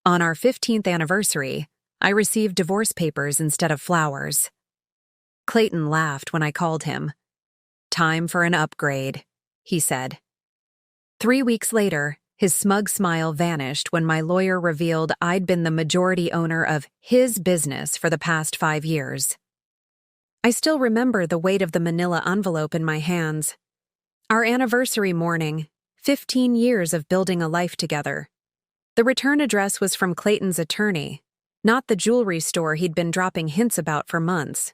On our 15th anniversary, I received divorce papers instead of flowers. Clayton laughed when I called him. "Time for an upgrade," he said. 3 weeks later, his smug smile vanished when my lawyer revealed I'd been the majority owner of his business for the past 5 years. I still remember the weight of the manila envelope in my hands. Our anniversary morning, 15 years of building a life together. The return address was from Clayton's attorney, not the jewelry store he'd been dropping hints about for months.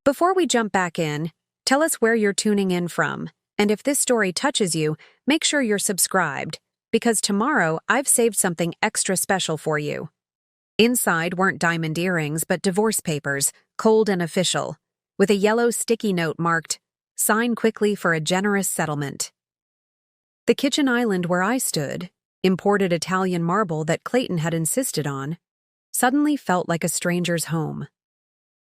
Before we jump back in, tell us where you're tuning in from, and if this story touches you, make sure you're subscribed, because tomorrow I've saved something extra special for you. Inside weren't diamond earrings, but divorce papers, cold and official, with a yellow sticky note marked, "Sign quickly for a generous settlement." The kitchen island where I stood, imported Italian marble that Clayton had insisted on, suddenly felt like a stranger's home.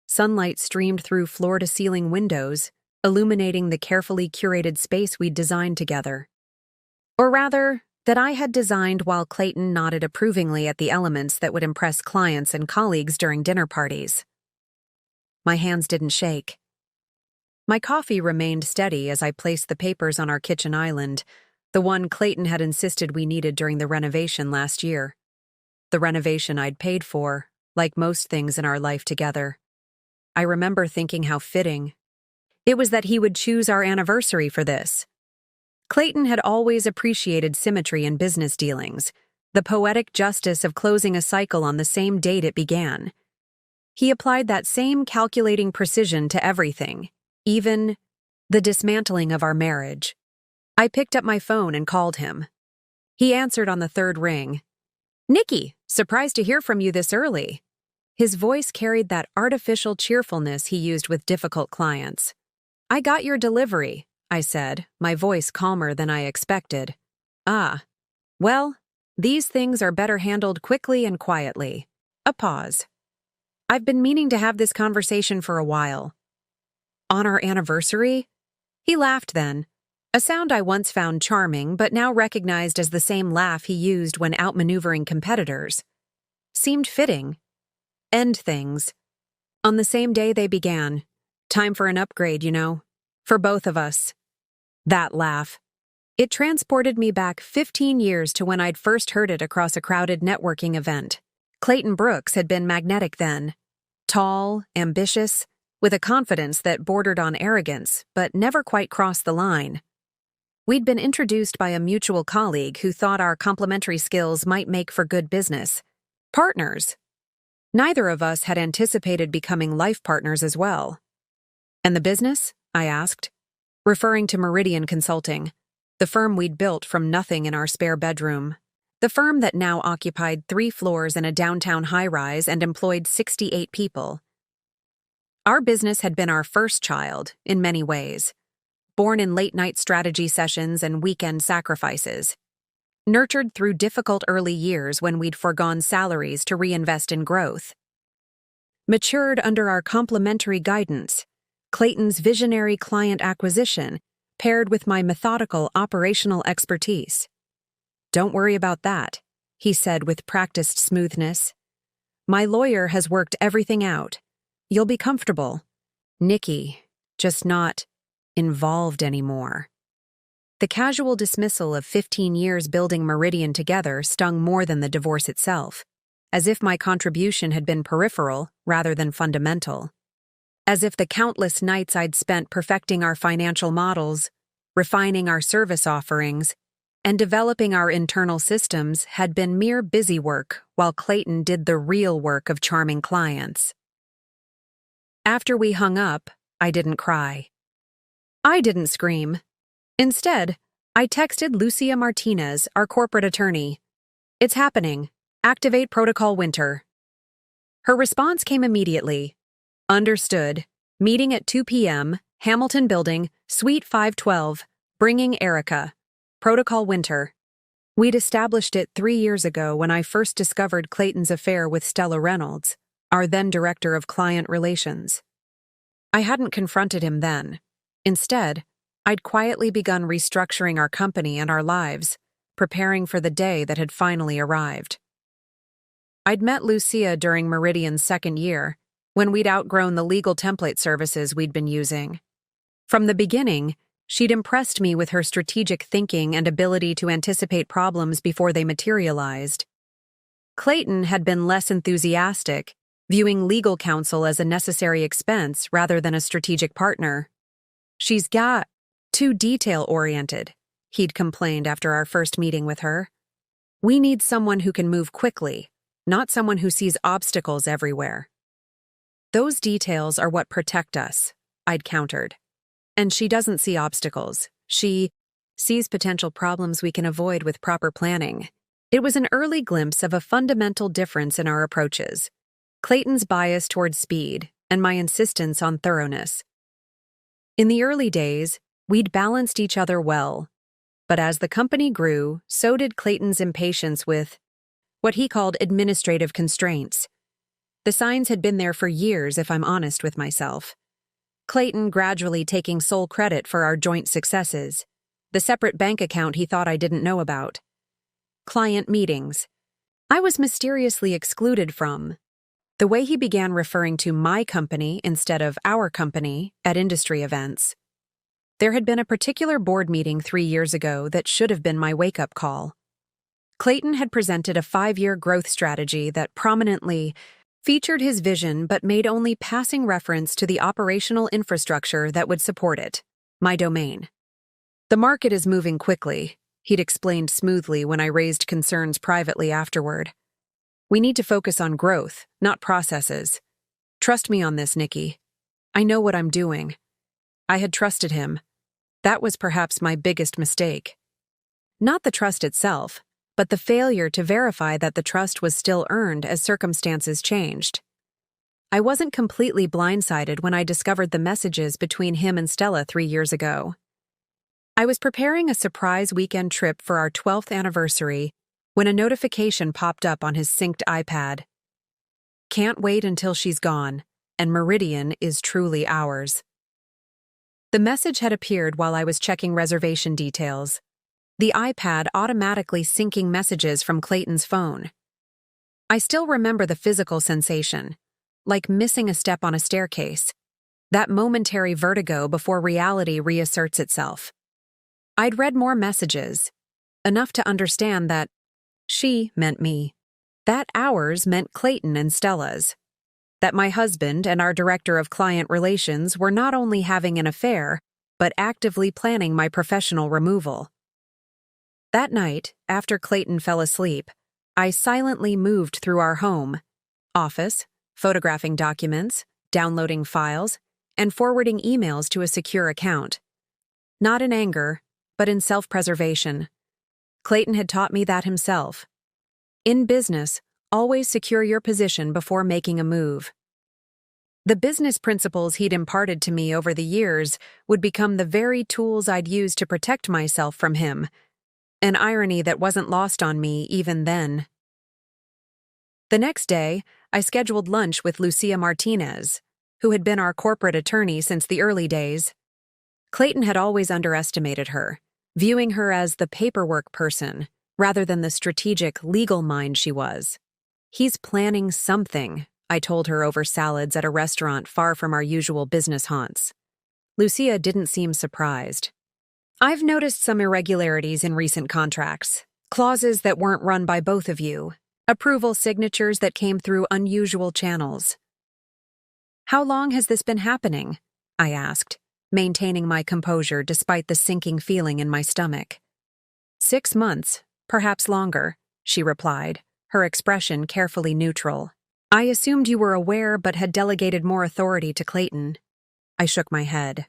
Sunlight streamed through floor-to-ceiling windows, illuminating the carefully curated space we'd designed together. Or rather, that I had designed while Clayton nodded approvingly at the elements that would impress clients and colleagues during dinner parties. My hands didn't shake. My coffee remained steady as I placed the papers on our kitchen island, the one Clayton had insisted we needed during the renovation last year. The renovation I'd paid for, like most things in our life together. I remember thinking how fitting. It was that he would choose our anniversary for this. Clayton had always appreciated symmetry in business dealings, the poetic justice of closing a cycle on the same date it began. He applied that same calculating precision to everything, even the dismantling of our marriage. I picked up my phone and called him. He answered on the third ring. "Nikki, surprised to hear from you this early." His voice carried that artificial cheerfulness he used with difficult clients. "I got your delivery," I said, my voice calmer than I expected. "Ah, well, these things are better handled quickly and quietly." A pause. "I've been meaning to have this conversation for a while." "On our anniversary?" He laughed then, a sound I once found charming but now recognized as the same laugh he used when outmaneuvering competitors. Seemed fitting. End things. On the same day they began. Time for an upgrade, you know. For both of us. That laugh. It transported me back 15 years to when I'd first heard it across a crowded networking event. Clayton Brooks had been magnetic then. Tall, ambitious, with a confidence that bordered on arrogance, but never quite crossed the line. We'd been introduced by a mutual colleague who thought our complementary skills might make for good business. Partners. Neither of us had anticipated becoming life partners as well. "And the business?" I asked, referring to Meridian Consulting, the firm we'd built from nothing in our spare bedroom. The firm that now occupied 3 floors in a downtown high-rise and employed 68 people. Our business had been our first child, in many ways. Born in late-night strategy sessions and weekend sacrifices. Nurtured through difficult early years when we'd foregone salaries to reinvest in growth. Matured under our complementary guidance, Clayton's visionary client acquisition, paired with my methodical operational expertise. "Don't worry about that," he said with practiced smoothness. "My lawyer has worked everything out. You'll be comfortable. Nikki, just not involved anymore." The casual dismissal of 15 years building Meridian together stung more than the divorce itself, as if my contribution had been peripheral rather than fundamental. As if the countless nights I'd spent perfecting our financial models, refining our service offerings, and developing our internal systems had been mere busy work while Clayton did the real work of charming clients. After we hung up, I didn't cry. I didn't scream. Instead, I texted Lucia Martinez, our corporate attorney. "It's happening. Activate Protocol Winter." Her response came immediately. "Understood. Meeting at 2 p.m., Hamilton Building, Suite 512, bringing Erica. Protocol Winter." We'd established it 3 years ago when I first discovered Clayton's affair with Stella Reynolds, our then Director of Client Relations. I hadn't confronted him then. Instead, I'd quietly begun restructuring our company and our lives, preparing for the day that had finally arrived. I'd met Lucia during Meridian's second year, when we'd outgrown the legal template services we'd been using. From the beginning, she'd impressed me with her strategic thinking and ability to anticipate problems before they materialized. Clayton had been less enthusiastic, viewing legal counsel as a necessary expense rather than a strategic partner. "She's got too detail-oriented," he'd complained after our first meeting with her. "We need someone who can move quickly, not someone who sees obstacles everywhere." "Those details are what protect us," I'd countered. "And she doesn't see obstacles. She sees potential problems we can avoid with proper planning." It was an early glimpse of a fundamental difference in our approaches: Clayton's bias toward speed and my insistence on thoroughness. In the early days, we'd balanced each other well. But as the company grew, so did Clayton's impatience with what he called administrative constraints. The signs had been there for years, if I'm honest with myself. Clayton gradually taking sole credit for our joint successes, the separate bank account he thought I didn't know about, client meetings I was mysteriously excluded from, the way he began referring to my company instead of our company at industry events. There had been a particular board meeting 3 years ago that should have been my wake-up call. Clayton had presented a 5-year growth strategy that prominently featured his vision but made only passing reference to the operational infrastructure that would support it, my domain. "The market is moving quickly," he'd explained smoothly when I raised concerns privately afterward. "We need to focus on growth, not processes. Trust me on this, Nikki. I know what I'm doing." I had trusted him. That was perhaps my biggest mistake. Not the trust itself, but the failure to verify that the trust was still earned as circumstances changed. I wasn't completely blindsided when I discovered the messages between him and Stella 3 years ago. I was preparing a surprise weekend trip for our 12th anniversary when a notification popped up on his synced iPad. "Can't wait until she's gone, and Meridian is truly ours." The message had appeared while I was checking reservation details, the iPad automatically syncing messages from Clayton's phone. I still remember the physical sensation, like missing a step on a staircase, that momentary vertigo before reality reasserts itself. I'd read more messages, enough to understand that she meant me, that ours meant Clayton and Stella's, that my husband and our director of client relations were not only having an affair, but actively planning my professional removal. That night, after Clayton fell asleep, I silently moved through our home, office, photographing documents, downloading files, and forwarding emails to a secure account. Not in anger, but in self-preservation. Clayton had taught me that himself. In business, always secure your position before making a move. The business principles he'd imparted to me over the years would become the very tools I'd use to protect myself from him, an irony that wasn't lost on me even then. The next day, I scheduled lunch with Lucia Martinez, who had been our corporate attorney since the early days. Clayton had always underestimated her, viewing her as the paperwork person rather than the strategic, legal mind she was. "He's planning something," I told her over salads at a restaurant far from our usual business haunts. Lucia didn't seem surprised. "I've noticed some irregularities in recent contracts, clauses that weren't run by both of you, approval signatures that came through unusual channels." "How long has this been happening?" I asked, maintaining my composure despite the sinking feeling in my stomach. 6 months, perhaps longer," she replied, her expression carefully neutral. "I assumed you were aware but had delegated more authority to Clayton." I shook my head.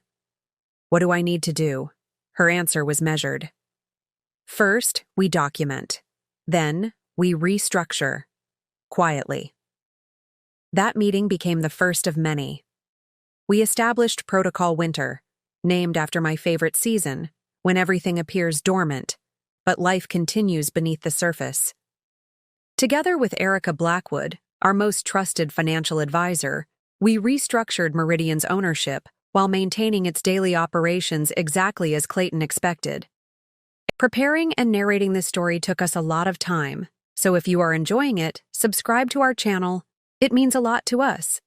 "What do I need to do?" Her answer was measured. "First, we document. Then, we restructure. Quietly." That meeting became the first of many. We established Protocol Winter, named after my favorite season, when everything appears dormant, but life continues beneath the surface. Together with Erica Blackwood, our most trusted financial advisor, we restructured Meridian's ownership while maintaining its daily operations exactly as Clayton expected. Preparing and narrating this story took us a lot of time, So if you are enjoying it, subscribe to our channel. It means a lot to us.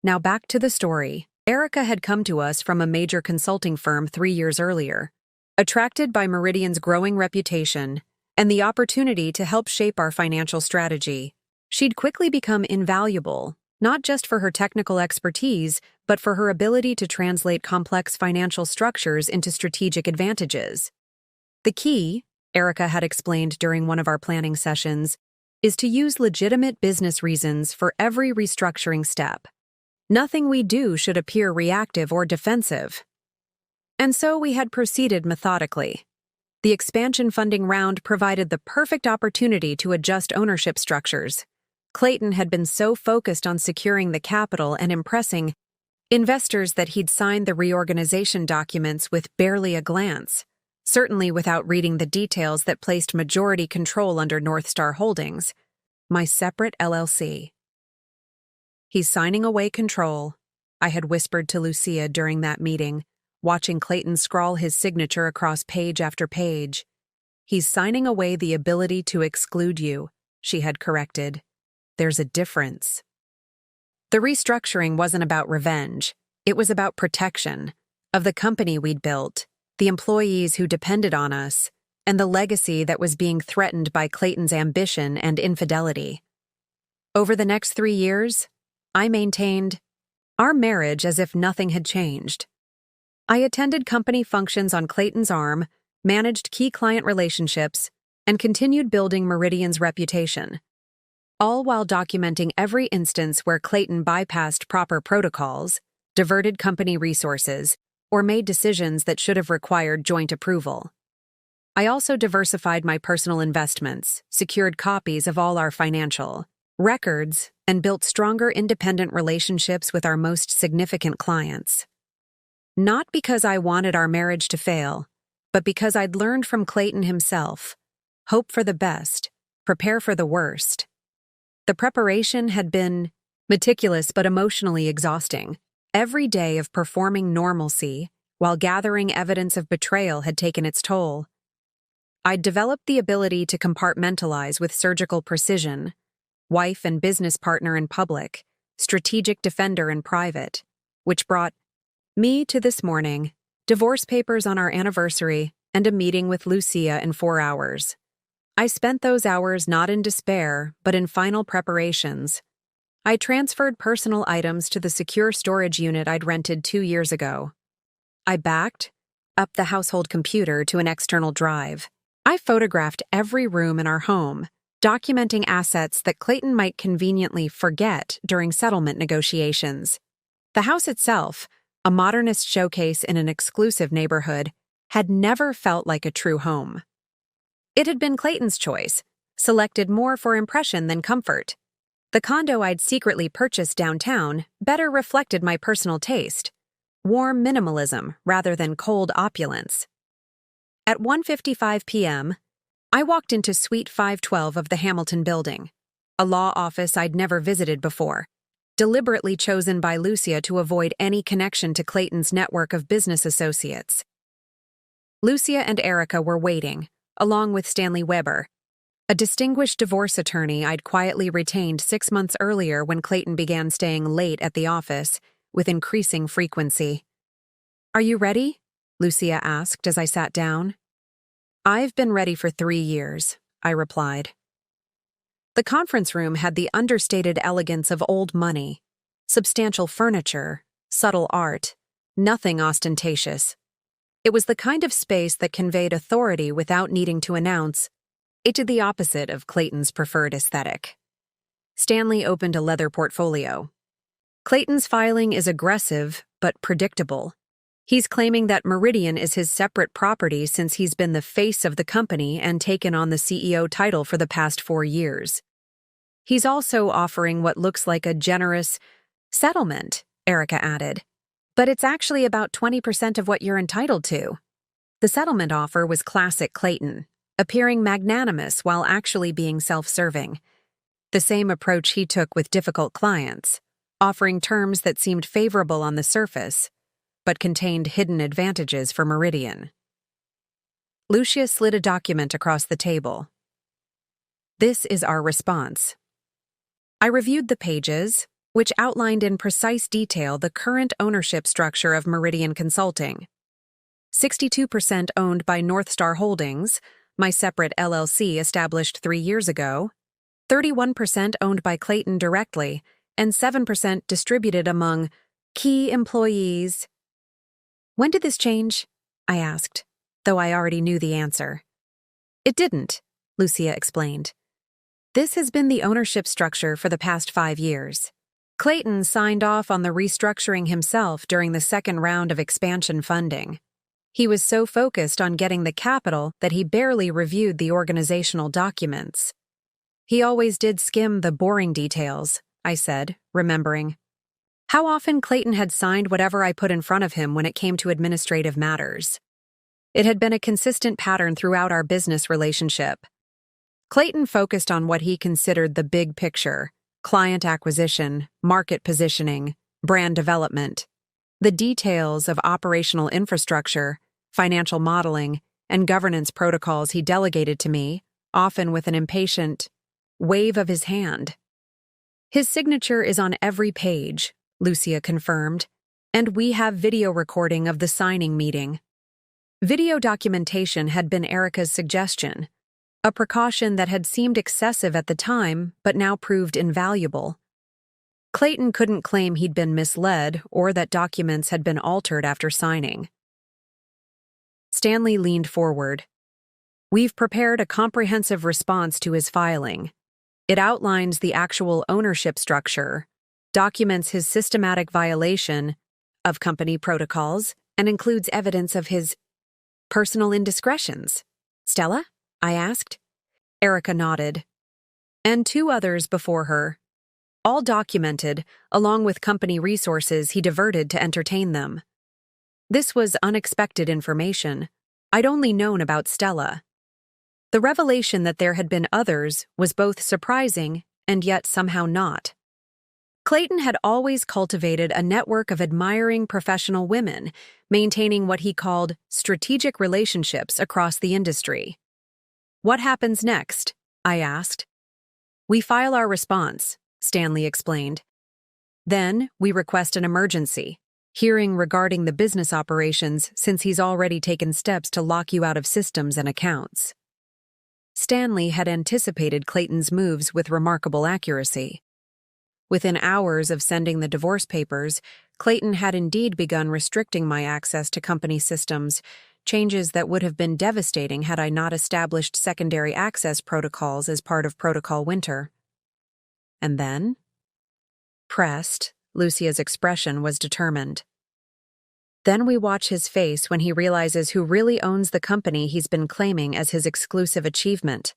Now back to the story. Erica had come to us from a major consulting firm 3 years earlier. Attracted by Meridian's growing reputation and the opportunity to help shape our financial strategy, she'd quickly become invaluable, not just for her technical expertise, but for her ability to translate complex financial structures into strategic advantages. The key, Erica had explained during one of our planning sessions, is to use legitimate business reasons for every restructuring step. Nothing we do should appear reactive or defensive. And so we had proceeded methodically. The expansion funding round provided the perfect opportunity to adjust ownership structures. Clayton had been so focused on securing the capital and impressing investors that he'd signed the reorganization documents with barely a glance, certainly without reading the details that placed majority control under North Star Holdings, my separate LLC. "He's signing away control," I had whispered to Lucia during that meeting, watching Clayton scrawl his signature across page after page. "He's signing away the ability to exclude you," she had corrected. "There's a difference." The restructuring wasn't about revenge. It was about protection of the company we'd built, the employees who depended on us, and the legacy that was being threatened by Clayton's ambition and infidelity. Over the next 3 years, I maintained our marriage as if nothing had changed. I attended company functions on Clayton's arm, managed key client relationships, and continued building Meridian's reputation, all while documenting every instance where Clayton bypassed proper protocols, diverted company resources, or made decisions that should have required joint approval. I also diversified my personal investments, secured copies of all our financial records, and built stronger independent relationships with our most significant clients. Not because I wanted our marriage to fail, but because I'd learned from Clayton himself: hope for the best, prepare for the worst. The preparation had been meticulous but emotionally exhausting. Every day of performing normalcy while gathering evidence of betrayal had taken its toll. I'd developed the ability to compartmentalize with surgical precision: wife and business partner in public, strategic defender in private, which brought me to this morning, divorce papers on our anniversary, and a meeting with Lucia in 4 hours. I spent those hours not in despair, but in final preparations. I transferred personal items to the secure storage unit I'd rented 2 years ago. I backed up the household computer to an external drive. I photographed every room in our home, documenting assets that Clayton might conveniently forget during settlement negotiations. The house itself, a modernist showcase in an exclusive neighborhood, had never felt like a true home. It had been Clayton's choice, selected more for impression than comfort. The condo I'd secretly purchased downtown better reflected my personal taste: warm minimalism rather than cold opulence. At 1:55 p.m., I walked into Suite 512 of the Hamilton Building, a law office I'd never visited before, deliberately chosen by Lucia to avoid any connection to Clayton's network of business associates. Lucia and Erica were waiting, along with Stanley Weber, a distinguished divorce attorney I'd quietly retained 6 months earlier when Clayton began staying late at the office with increasing frequency. "Are you ready?" Lucia asked as I sat down. "I've been ready for 3 years," I replied. The conference room had the understated elegance of old money: substantial furniture, subtle art, nothing ostentatious. It was the kind of space that conveyed authority without needing to announce. It did the opposite of Clayton's preferred aesthetic. Stanley opened a leather portfolio. "Clayton's filing is aggressive but predictable. He's claiming that Meridian is his separate property since he's been the face of the company and taken on the CEO title for the past 4 years. He's also offering what looks like a generous settlement," Erica added. "But it's actually about 20% of what you're entitled to." The settlement offer was classic Clayton, appearing magnanimous while actually being self-serving. The same approach he took with difficult clients, offering terms that seemed favorable on the surface, but contained hidden advantages for Meridian. Lucia slid a document across the table. This is our response. I reviewed the pages, which outlined in precise detail the current ownership structure of Meridian Consulting. 62% owned by North Star Holdings, my separate LLC established 3 years ago, 31% owned by Clayton directly, and 7% distributed among key employees. When did this change? I asked, though I already knew the answer. It didn't, Lucia explained. This has been the ownership structure for the past 5 years. Clayton signed off on the restructuring himself during the second round of expansion funding. He was so focused on getting the capital that he barely reviewed the organizational documents. He always did skim the boring details, I said, remembering. How often Clayton had signed whatever I put in front of him when it came to administrative matters. It had been a consistent pattern throughout our business relationship. Clayton focused on what he considered the big picture: client acquisition, market positioning, brand development. The details of operational infrastructure, financial modeling, and governance protocols he delegated to me, often with an impatient wave of his hand. His signature is on every page, Lucia confirmed, and we have video recording of the signing meeting. Video documentation had been Erica's suggestion, a precaution that had seemed excessive at the time but now proved invaluable. Clayton couldn't claim he'd been misled or that documents had been altered after signing. Stanley leaned forward. We've prepared a comprehensive response to his filing. It outlines the actual ownership structure, documents his systematic violation of company protocols, and includes evidence of his personal indiscretions. Stella? I asked. Erica nodded. And 2 others before her. All documented, along with company resources he diverted to entertain them. This was unexpected information. I'd only known about Stella. The revelation that there had been others was both surprising and yet somehow not. Clayton had always cultivated a network of admiring professional women, maintaining what he called strategic relationships across the industry. What happens next? I asked. We file our response, Stanley explained. Then, we request an emergency hearing regarding the business operations since he's already taken steps to lock you out of systems and accounts. Stanley had anticipated Clayton's moves with remarkable accuracy. Within hours of sending the divorce papers, Clayton had indeed begun restricting my access to company systems, changes that would have been devastating had I not established secondary access protocols as part of Protocol Winter. And then? Pressed, Lucia's expression was determined. Then we watch his face when he realizes who really owns the company he's been claiming as his exclusive achievement.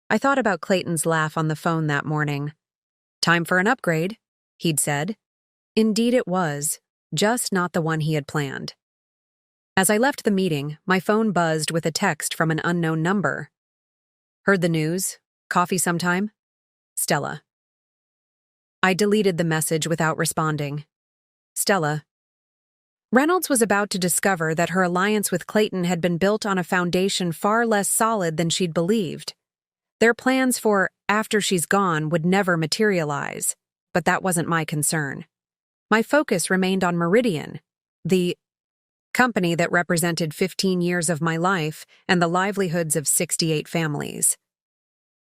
I thought about Clayton's laugh on the phone that morning. Time for an upgrade, he'd said. Indeed it was, just not the one he had planned. As I left the meeting, my phone buzzed with a text from an unknown number. Heard the news? Coffee sometime? Stella. I deleted the message without responding. Stella. Reynolds was about to discover that her alliance with Clayton had been built on a foundation far less solid than she'd believed. Their plans for after she's gone would never materialize, but that wasn't my concern. My focus remained on Meridian, the company that represented 15 years of my life and the livelihoods of 68 families.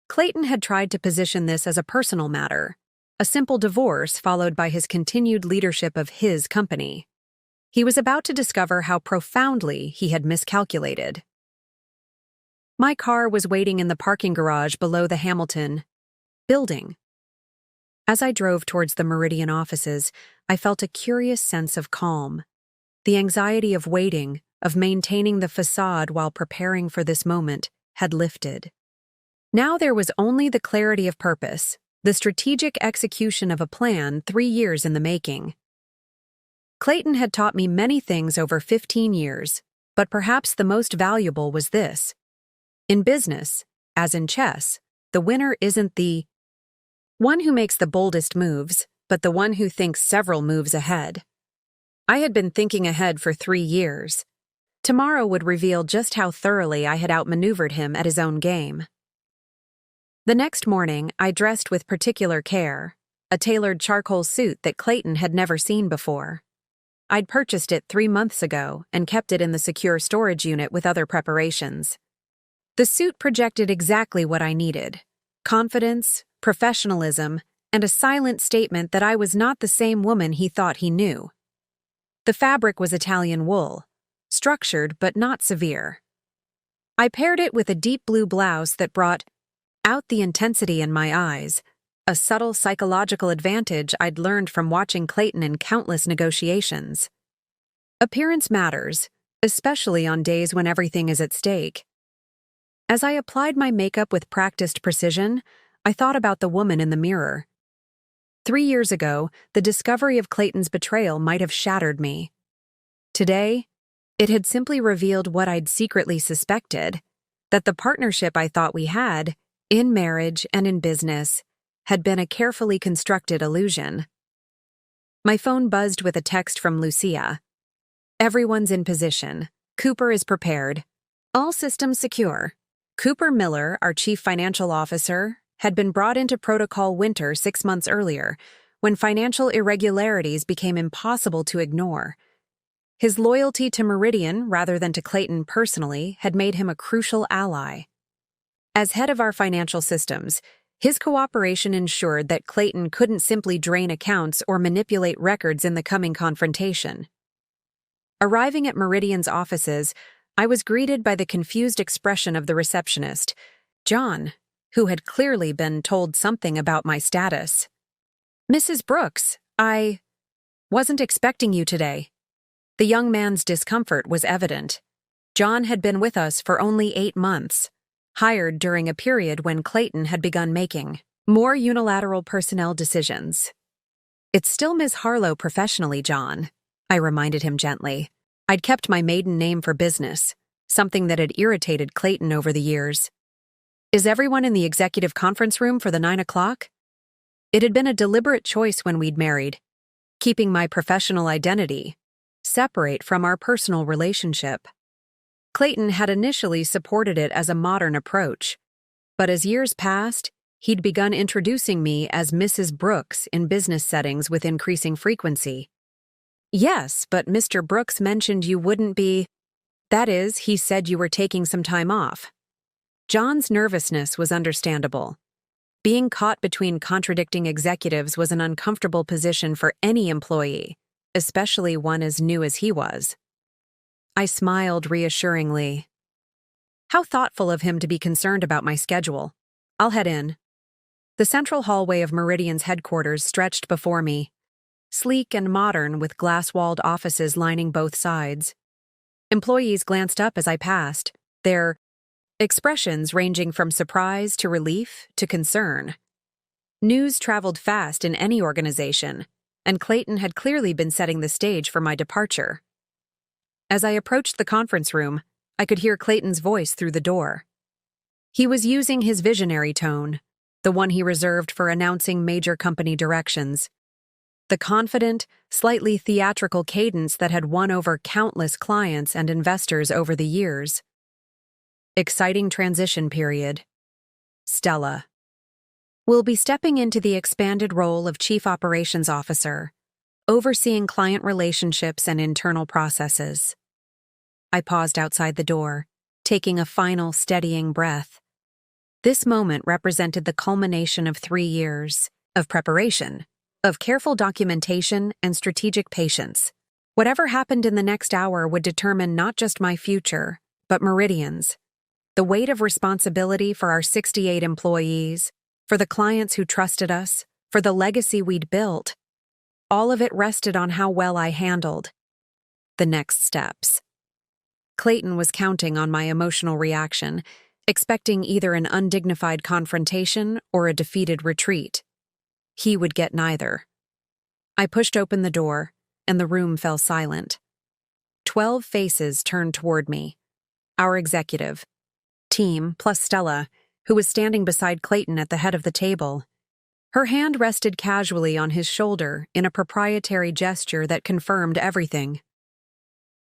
Clayton had tried to position this as a personal matter, a simple divorce followed by his continued leadership of his company. He was about to discover how profoundly he had miscalculated. My car was waiting in the parking garage below the Hamilton building. As I drove towards the Meridian offices, I felt a curious sense of calm. The anxiety of waiting, of maintaining the facade while preparing for this moment, had lifted. Now there was only the clarity of purpose, the strategic execution of a plan 3 years in the making. Clayton had taught me many things over 15 years, but perhaps the most valuable was this. In business, as in chess, the winner isn't the one who makes the boldest moves, but the one who thinks several moves ahead. I had been thinking ahead for 3 years. Tomorrow would reveal just how thoroughly I had outmaneuvered him at his own game. The next morning, I dressed with particular care, a tailored charcoal suit that Clayton had never seen before. I'd purchased it 3 months ago and kept it in the secure storage unit with other preparations. The suit projected exactly what I needed: confidence, professionalism, and a silent statement that I was not the same woman he thought he knew. The fabric was Italian wool, structured but not severe. I paired it with a deep blue blouse that brought out the intensity in my eyes, a subtle psychological advantage I'd learned from watching Clayton in countless negotiations. Appearance matters, especially on days when everything is at stake. As I applied my makeup with practiced precision, I thought about the woman in the mirror. 3 years ago, the discovery of Clayton's betrayal might have shattered me. Today, it had simply revealed what I'd secretly suspected: that the partnership I thought we had, in marriage and in business, had been a carefully constructed illusion. My phone buzzed with a text from Lucia. "Everyone's in position. Cooper is prepared. All systems secure." Cooper Miller, our chief financial officer, had been brought into Protocol Winter 6 months earlier, when financial irregularities became impossible to ignore. His loyalty to Meridian, rather than to Clayton personally, had made him a crucial ally. As head of our financial systems, his cooperation ensured that Clayton couldn't simply drain accounts or manipulate records in the coming confrontation. Arriving at Meridian's offices, I was greeted by the confused expression of the receptionist, John, who had clearly been told something about my status. "Mrs. Brooks, I wasn't expecting you today." The young man's discomfort was evident. John had been with us for only 8 months, hired during a period when Clayton had begun making more unilateral personnel decisions. "It's still Ms. Harlow professionally, John," I reminded him gently. I'd kept my maiden name for business, something that had irritated Clayton over the years. "Is everyone in the executive conference room for the 9 o'clock? It had been a deliberate choice when we'd married, keeping my professional identity separate from our personal relationship. Clayton had initially supported it as a modern approach, but as years passed, he'd begun introducing me as Mrs. Brooks in business settings with increasing frequency. "Yes, but Mr. Brooks mentioned you wouldn't be— that is, he said you were taking some time off." John's nervousness was understandable. Being caught between contradicting executives was an uncomfortable position for any employee, especially one as new as he was. I smiled reassuringly. How thoughtful of him to be concerned about my schedule. I'll head in. The central hallway of Meridian's headquarters stretched before me, sleek and modern with glass-walled offices lining both sides. Employees glanced up as I passed, their expressions ranging from surprise to relief to concern. News traveled fast in any organization, and Clayton had clearly been setting the stage for my departure. As I approached the conference room, I could hear Clayton's voice through the door. He was using his visionary tone, the one he reserved for announcing major company directions. The confident, slightly theatrical cadence that had won over countless clients and investors over the years. Exciting transition period. Stella will be stepping into the expanded role of Chief Operations Officer, overseeing client relationships and internal processes. I paused outside the door, taking a final steadying breath. This moment represented the culmination of 3 years of preparation, of careful documentation and strategic patience. Whatever happened in the next hour would determine not just my future, but Meridian's. The weight of responsibility for our 68 employees, for the clients who trusted us, for the legacy we'd built. All of it rested on how well I handled the next steps. Clayton was counting on my emotional reaction, expecting either an undignified confrontation or a defeated retreat. He would get neither. I pushed open the door, and the room fell silent. 12 faces turned toward me. Our executive team, plus Stella, who was standing beside Clayton at the head of the table. Her hand rested casually on his shoulder in a proprietary gesture that confirmed everything.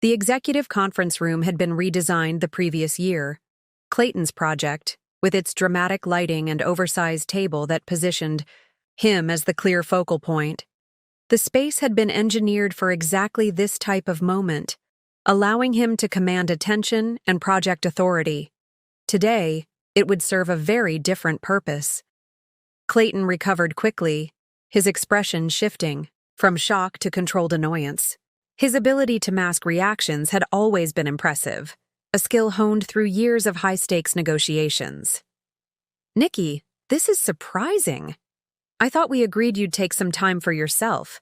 The executive conference room had been redesigned the previous year. Clayton's project, with its dramatic lighting and oversized table that positioned him as the clear focal point. The space had been engineered for exactly this type of moment, allowing him to command attention and project authority. Today, it would serve a very different purpose. Clayton recovered quickly, his expression shifting from shock to controlled annoyance. His ability to mask reactions had always been impressive, a skill honed through years of high-stakes negotiations. "Nikki, this is surprising. I thought we agreed you'd take some time for yourself."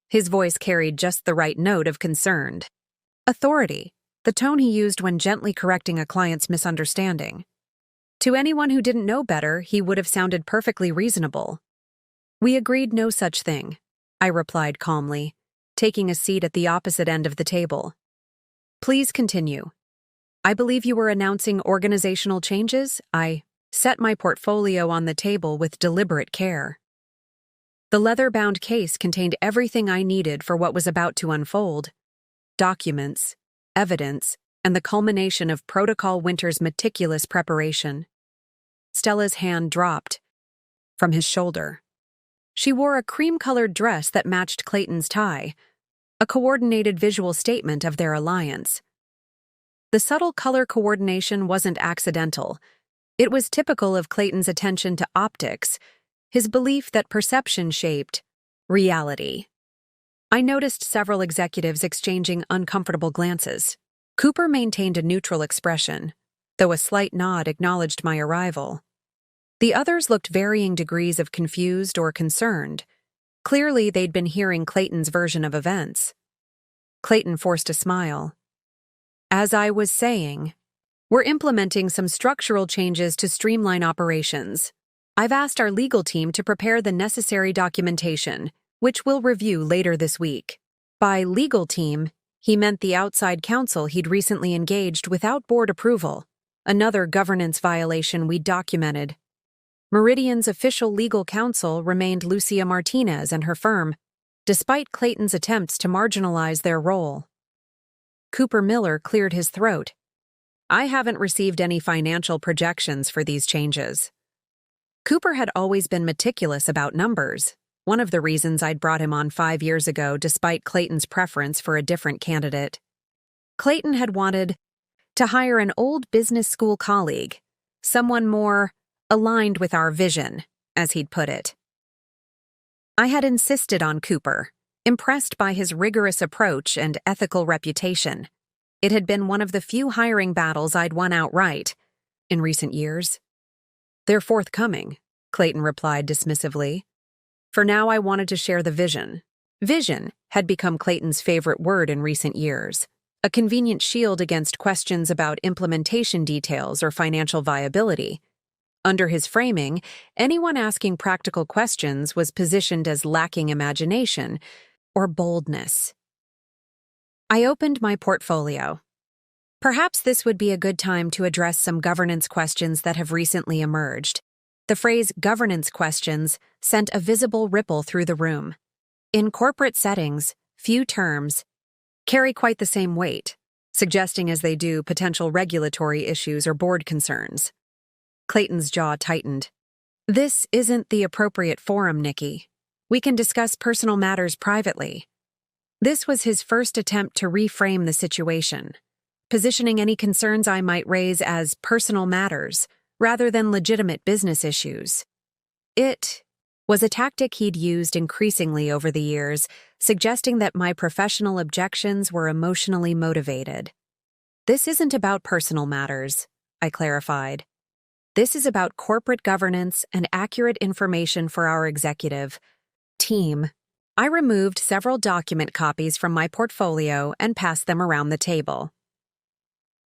His voice carried just the right note of concerned authority, the tone he used when gently correcting a client's misunderstanding. To anyone who didn't know better, he would have sounded perfectly reasonable. "We agreed no such thing," I replied calmly, taking a seat at the opposite end of the table. "Please continue. I believe you were announcing organizational changes." I set my portfolio on the table with deliberate care. The leather-bound case contained everything I needed for what was about to unfold: documents, evidence, and the culmination of Protocol Winter's meticulous preparation. Stella's hand dropped from his shoulder. She wore a cream-colored dress that matched Clayton's tie, a coordinated visual statement of their alliance. The subtle color coordination wasn't accidental. It was typical of Clayton's attention to optics, his belief that perception shaped reality. I noticed several executives exchanging uncomfortable glances. Cooper maintained a neutral expression, though a slight nod acknowledged my arrival. The others looked varying degrees of confused or concerned. Clearly, they'd been hearing Clayton's version of events. Clayton forced a smile. "As I was saying, we're implementing some structural changes to streamline operations. I've asked our legal team to prepare the necessary documentation, which we'll review later this week." By legal team, he meant the outside counsel he'd recently engaged without board approval, another governance violation we documented. Meridian's official legal counsel remained Lucia Martinez and her firm, despite Clayton's attempts to marginalize their role. Cooper Miller cleared his throat. "I haven't received any financial projections for these changes." Cooper had always been meticulous about numbers, one of the reasons I'd brought him on 5 years ago despite Clayton's preference for a different candidate. Clayton had wanted to hire an old business school colleague, someone more aligned with our vision, as he'd put it. I had insisted on Cooper, impressed by his rigorous approach and ethical reputation. It had been one of the few hiring battles I'd won outright in recent years. "They're forthcoming," Clayton replied dismissively. "For now, I wanted to share the vision." Vision had become Clayton's favorite word in recent years, a convenient shield against questions about implementation details or financial viability. Under his framing, anyone asking practical questions was positioned as lacking imagination or boldness. I opened my portfolio. Perhaps this would be a good time to address some governance questions that have recently emerged. The phrase governance questions sent a visible ripple through the room. In corporate settings, few terms carry quite the same weight, suggesting as they do potential regulatory issues or board concerns. Clayton's jaw tightened. "This isn't the appropriate forum, Nikki. We can discuss personal matters privately." This was his first attempt to reframe the situation, positioning any concerns I might raise as personal matters rather than legitimate business issues. It was a tactic he'd used increasingly over the years, suggesting that my professional objections were emotionally motivated. "This isn't about personal matters," I clarified. "This is about corporate governance and accurate information for our executive team." I removed several document copies from my portfolio and passed them around the table.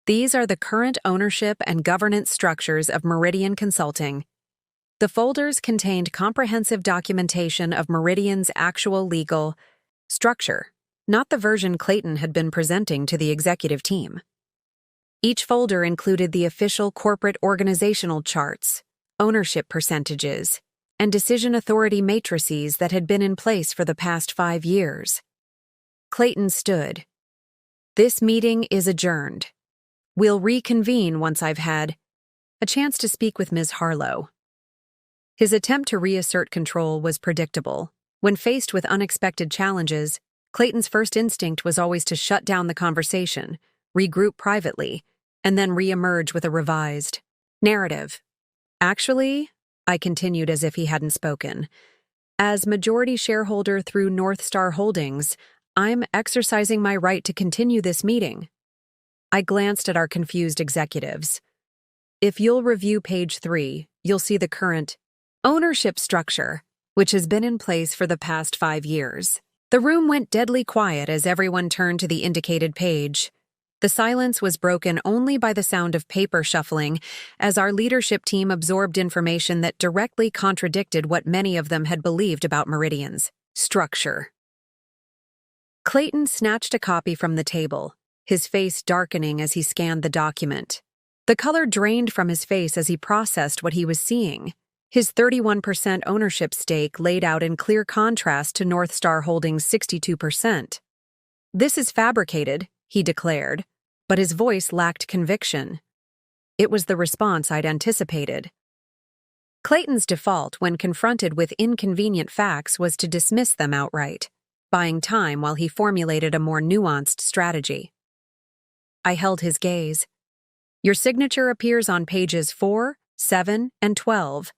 "These are the current ownership and governance structures of Meridian Consulting." The folders contained comprehensive documentation of Meridian's actual legal structure, not the version Clayton had been presenting to the executive team. Each folder included the official corporate organizational charts, ownership percentages, and decision authority matrices that had been in place for the past 5 years. Clayton stood. "This meeting is adjourned. We'll reconvene once I've had a chance to speak with Ms. Harlow. His attempt to reassert control was predictable. When faced with unexpected challenges, Clayton's first instinct was always to shut down the conversation, regroup privately, and then re-emerge with a revised narrative. Actually, I continued as if he hadn't spoken, as majority shareholder through North Star Holdings, I'm exercising my right to continue this meeting. I glanced at our confused executives. If you'll review page 3, you'll see the current ownership structure, which has been in place for the past 5 years. The room went deadly quiet as everyone turned to the indicated page. The silence was broken only by the sound of paper shuffling as our leadership team absorbed information that directly contradicted what many of them had believed about Meridian's structure. Clayton snatched a copy from the table, his face darkening as he scanned the document. The color drained from his face as he processed what he was seeing. His 31% ownership stake laid out in clear contrast to North Star Holdings' 62%. This is fabricated, he declared, but his voice lacked conviction. It was the response I'd anticipated. Clayton's default when confronted with inconvenient facts was to dismiss them outright, buying time while he formulated a more nuanced strategy. I held his gaze. Your signature appears on pages 4, 7, and 12.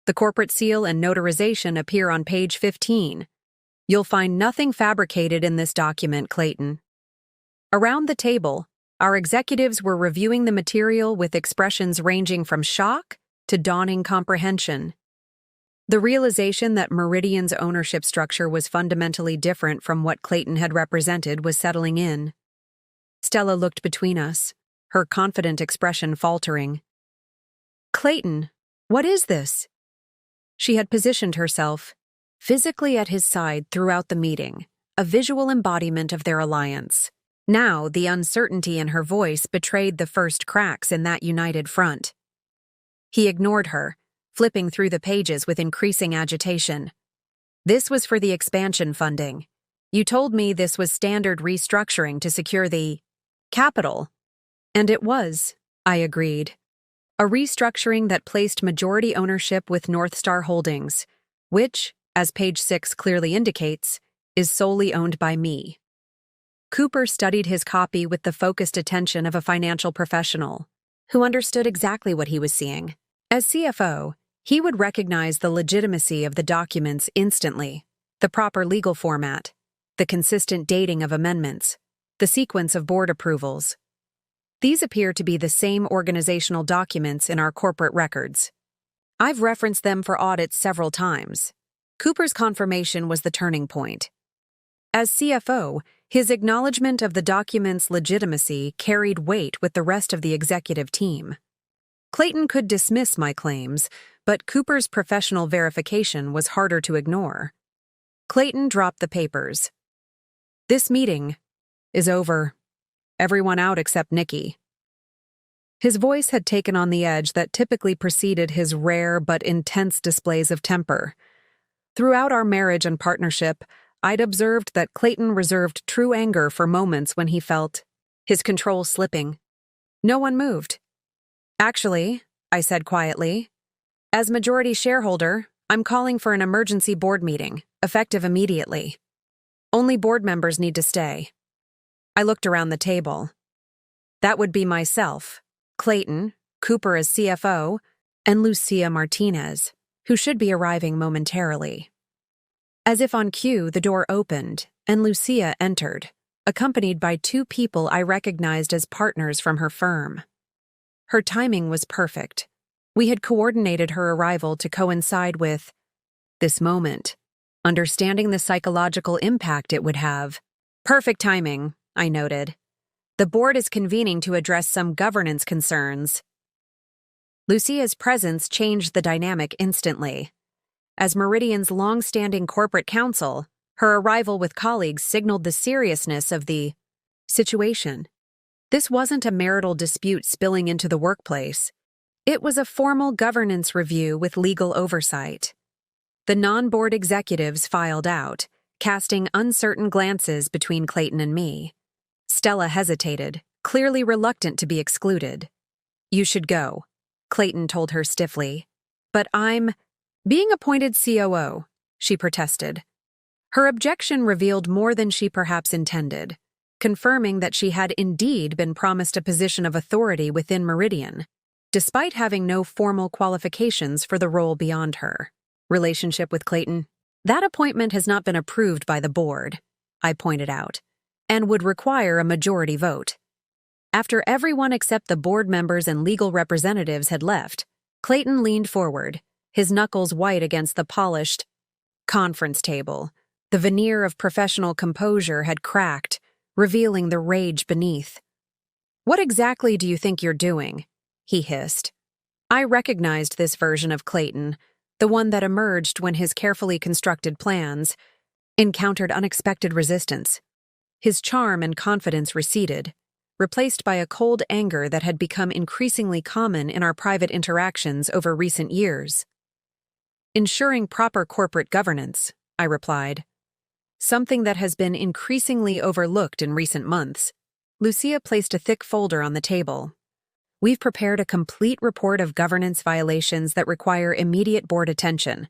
The corporate seal and notarization appear on page 15. You'll find nothing fabricated in this document, Clayton. Around the table, our executives were reviewing the material with expressions ranging from shock to dawning comprehension. The realization that Meridian's ownership structure was fundamentally different from what Clayton had represented was settling in. Stella looked between us, her confident expression faltering. Clayton, what is this? She had positioned herself, physically at his side throughout the meeting, a visual embodiment of their alliance. Now, the uncertainty in her voice betrayed the first cracks in that united front. He ignored her, flipping through the pages with increasing agitation. This was for the expansion funding. You told me this was standard restructuring to secure the capital. And it was, I agreed. A restructuring that placed majority ownership with North Star Holdings, which, as page 6 clearly indicates, is solely owned by me. Cooper studied his copy with the focused attention of a financial professional who understood exactly what he was seeing. As CFO, he would recognize the legitimacy of the documents instantly, the proper legal format, the consistent dating of amendments, the sequence of board approvals. These appear to be the same organizational documents in our corporate records. I've referenced them for audits several times. Cooper's confirmation was the turning point. As CFO, his acknowledgement of the document's legitimacy carried weight with the rest of the executive team. Clayton could dismiss my claims, but Cooper's professional verification was harder to ignore. Clayton dropped the papers. This meeting is over. Everyone out except Nikki. His voice had taken on the edge that typically preceded his rare but intense displays of temper. Throughout our marriage and partnership, I'd observed that Clayton reserved true anger for moments when he felt his control slipping. No one moved. Actually, I said quietly, as majority shareholder, I'm calling for an emergency board meeting, effective immediately. Only board members need to stay. I looked around the table. That would be myself, Clayton, Cooper as CFO, and Lucia Martinez, who should be arriving momentarily. As if on cue, the door opened, and Lucia entered, accompanied by 2 people I recognized as partners from her firm. Her timing was perfect. We had coordinated her arrival to coincide with this moment, understanding the psychological impact it would have. Perfect timing, I noted. The board is convening to address some governance concerns. Lucia's presence changed the dynamic instantly. As Meridian's long-standing corporate counsel, her arrival with colleagues signaled the seriousness of the situation. This wasn't a marital dispute spilling into the workplace. It was a formal governance review with legal oversight. The non-board executives filed out, casting uncertain glances between Clayton and me. Stella hesitated, clearly reluctant to be excluded. You should go, Clayton told her stiffly. But I'm being appointed COO, she protested. Her objection revealed more than she perhaps intended, confirming that she had indeed been promised a position of authority within Meridian, despite having no formal qualifications for the role beyond her. Relationship with Clayton? That appointment has not been approved by the board, I pointed out, and would require a majority vote. After everyone except the board members and legal representatives had left, Clayton leaned forward, his knuckles white against the polished conference table. The veneer of professional composure had cracked, revealing the rage beneath. "What exactly do you think you're doing?" he hissed. I recognized this version of Clayton, the one that emerged when his carefully constructed plans encountered unexpected resistance. His charm and confidence receded, replaced by a cold anger that had become increasingly common in our private interactions over recent years. "Ensuring proper corporate governance," I replied. "Something that has been increasingly overlooked in recent months." Lucia placed a thick folder on the table. "We've prepared a complete report of governance violations that require immediate board attention.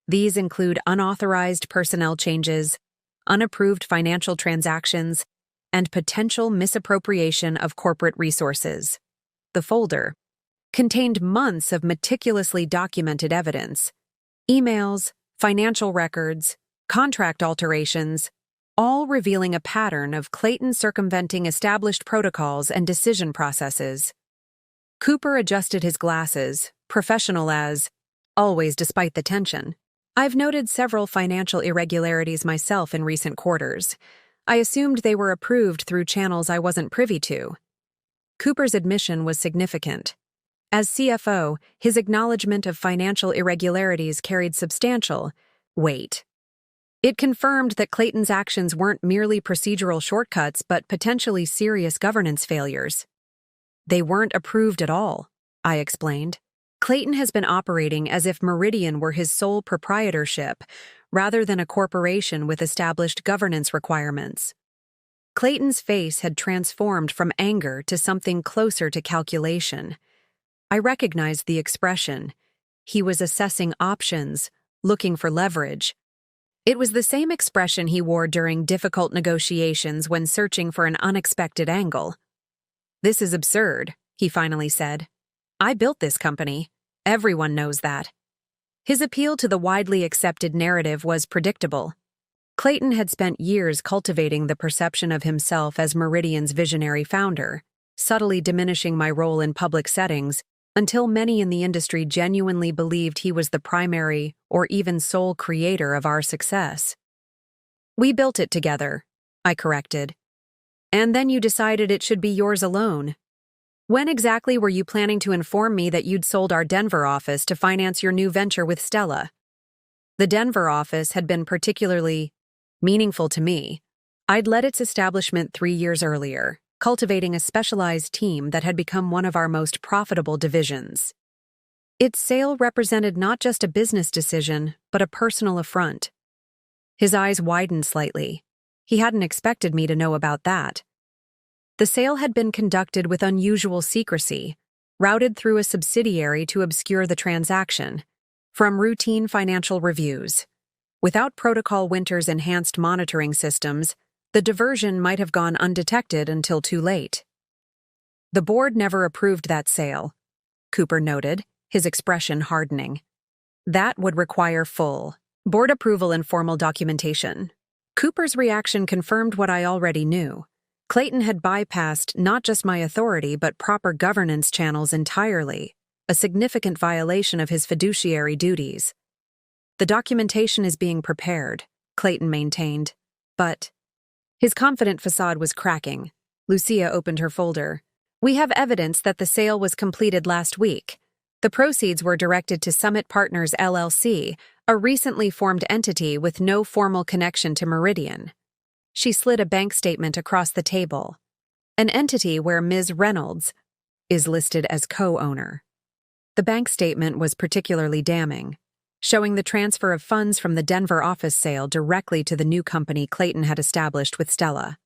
These include unauthorized personnel changes, unapproved financial transactions, and potential misappropriation of corporate resources." The folder contained months of meticulously documented evidence: emails, financial records, contract alterations, all revealing a pattern of Clayton circumventing established protocols and decision processes. Cooper adjusted his glasses, professional as always despite the tension. "I've noted several financial irregularities myself in recent quarters. I assumed they were approved through channels I wasn't privy to." Cooper's admission was significant. As CFO, his acknowledgement of financial irregularities carried substantial weight. It confirmed that Clayton's actions weren't merely procedural shortcuts but potentially serious governance failures. "They weren't approved at all," I explained. "Clayton has been operating as if Meridian were his sole proprietorship, rather than a corporation with established governance requirements." Clayton's face had transformed from anger to something closer to calculation. I recognized the expression. He was assessing options, looking for leverage. It was the same expression he wore during difficult negotiations when searching for an unexpected angle. "This is absurd," he finally said. "I built this company. Everyone knows that." His appeal to the widely accepted narrative was predictable. Clayton had spent years cultivating the perception of himself as Meridian's visionary founder, subtly diminishing my role in public settings until many in the industry genuinely believed he was the primary or even sole creator of our success. "We built it together," I corrected. "And then you decided it should be yours alone. When exactly were you planning to inform me that you'd sold our Denver office to finance your new venture with Stella?" The Denver office had been particularly meaningful to me. I'd led its establishment 3 years earlier, cultivating a specialized team that had become one of our most profitable divisions. Its sale represented not just a business decision, but a personal affront. His eyes widened slightly. He hadn't expected me to know about that. The sale had been conducted with unusual secrecy, routed through a subsidiary to obscure the transaction, from routine financial reviews. Without Protocol Winter's enhanced monitoring systems, the diversion might have gone undetected until too late. "The board never approved that sale," Cooper noted, his expression hardening. "That would require full board approval and formal documentation." Cooper's reaction confirmed what I already knew. Clayton had bypassed not just my authority but proper governance channels entirely, a significant violation of his fiduciary duties. "The documentation is being prepared," Clayton maintained, but his confident facade was cracking. Lucia opened her folder. "We have evidence that the sale was completed last week. The proceeds were directed to Summit Partners LLC, a recently formed entity with no formal connection to Meridian." She slid a bank statement across the table. "An entity where Ms. Reynolds is listed as co-owner." The bank statement was particularly damning, showing the transfer of funds from the Denver office sale directly to the new company Clayton had established with Stella.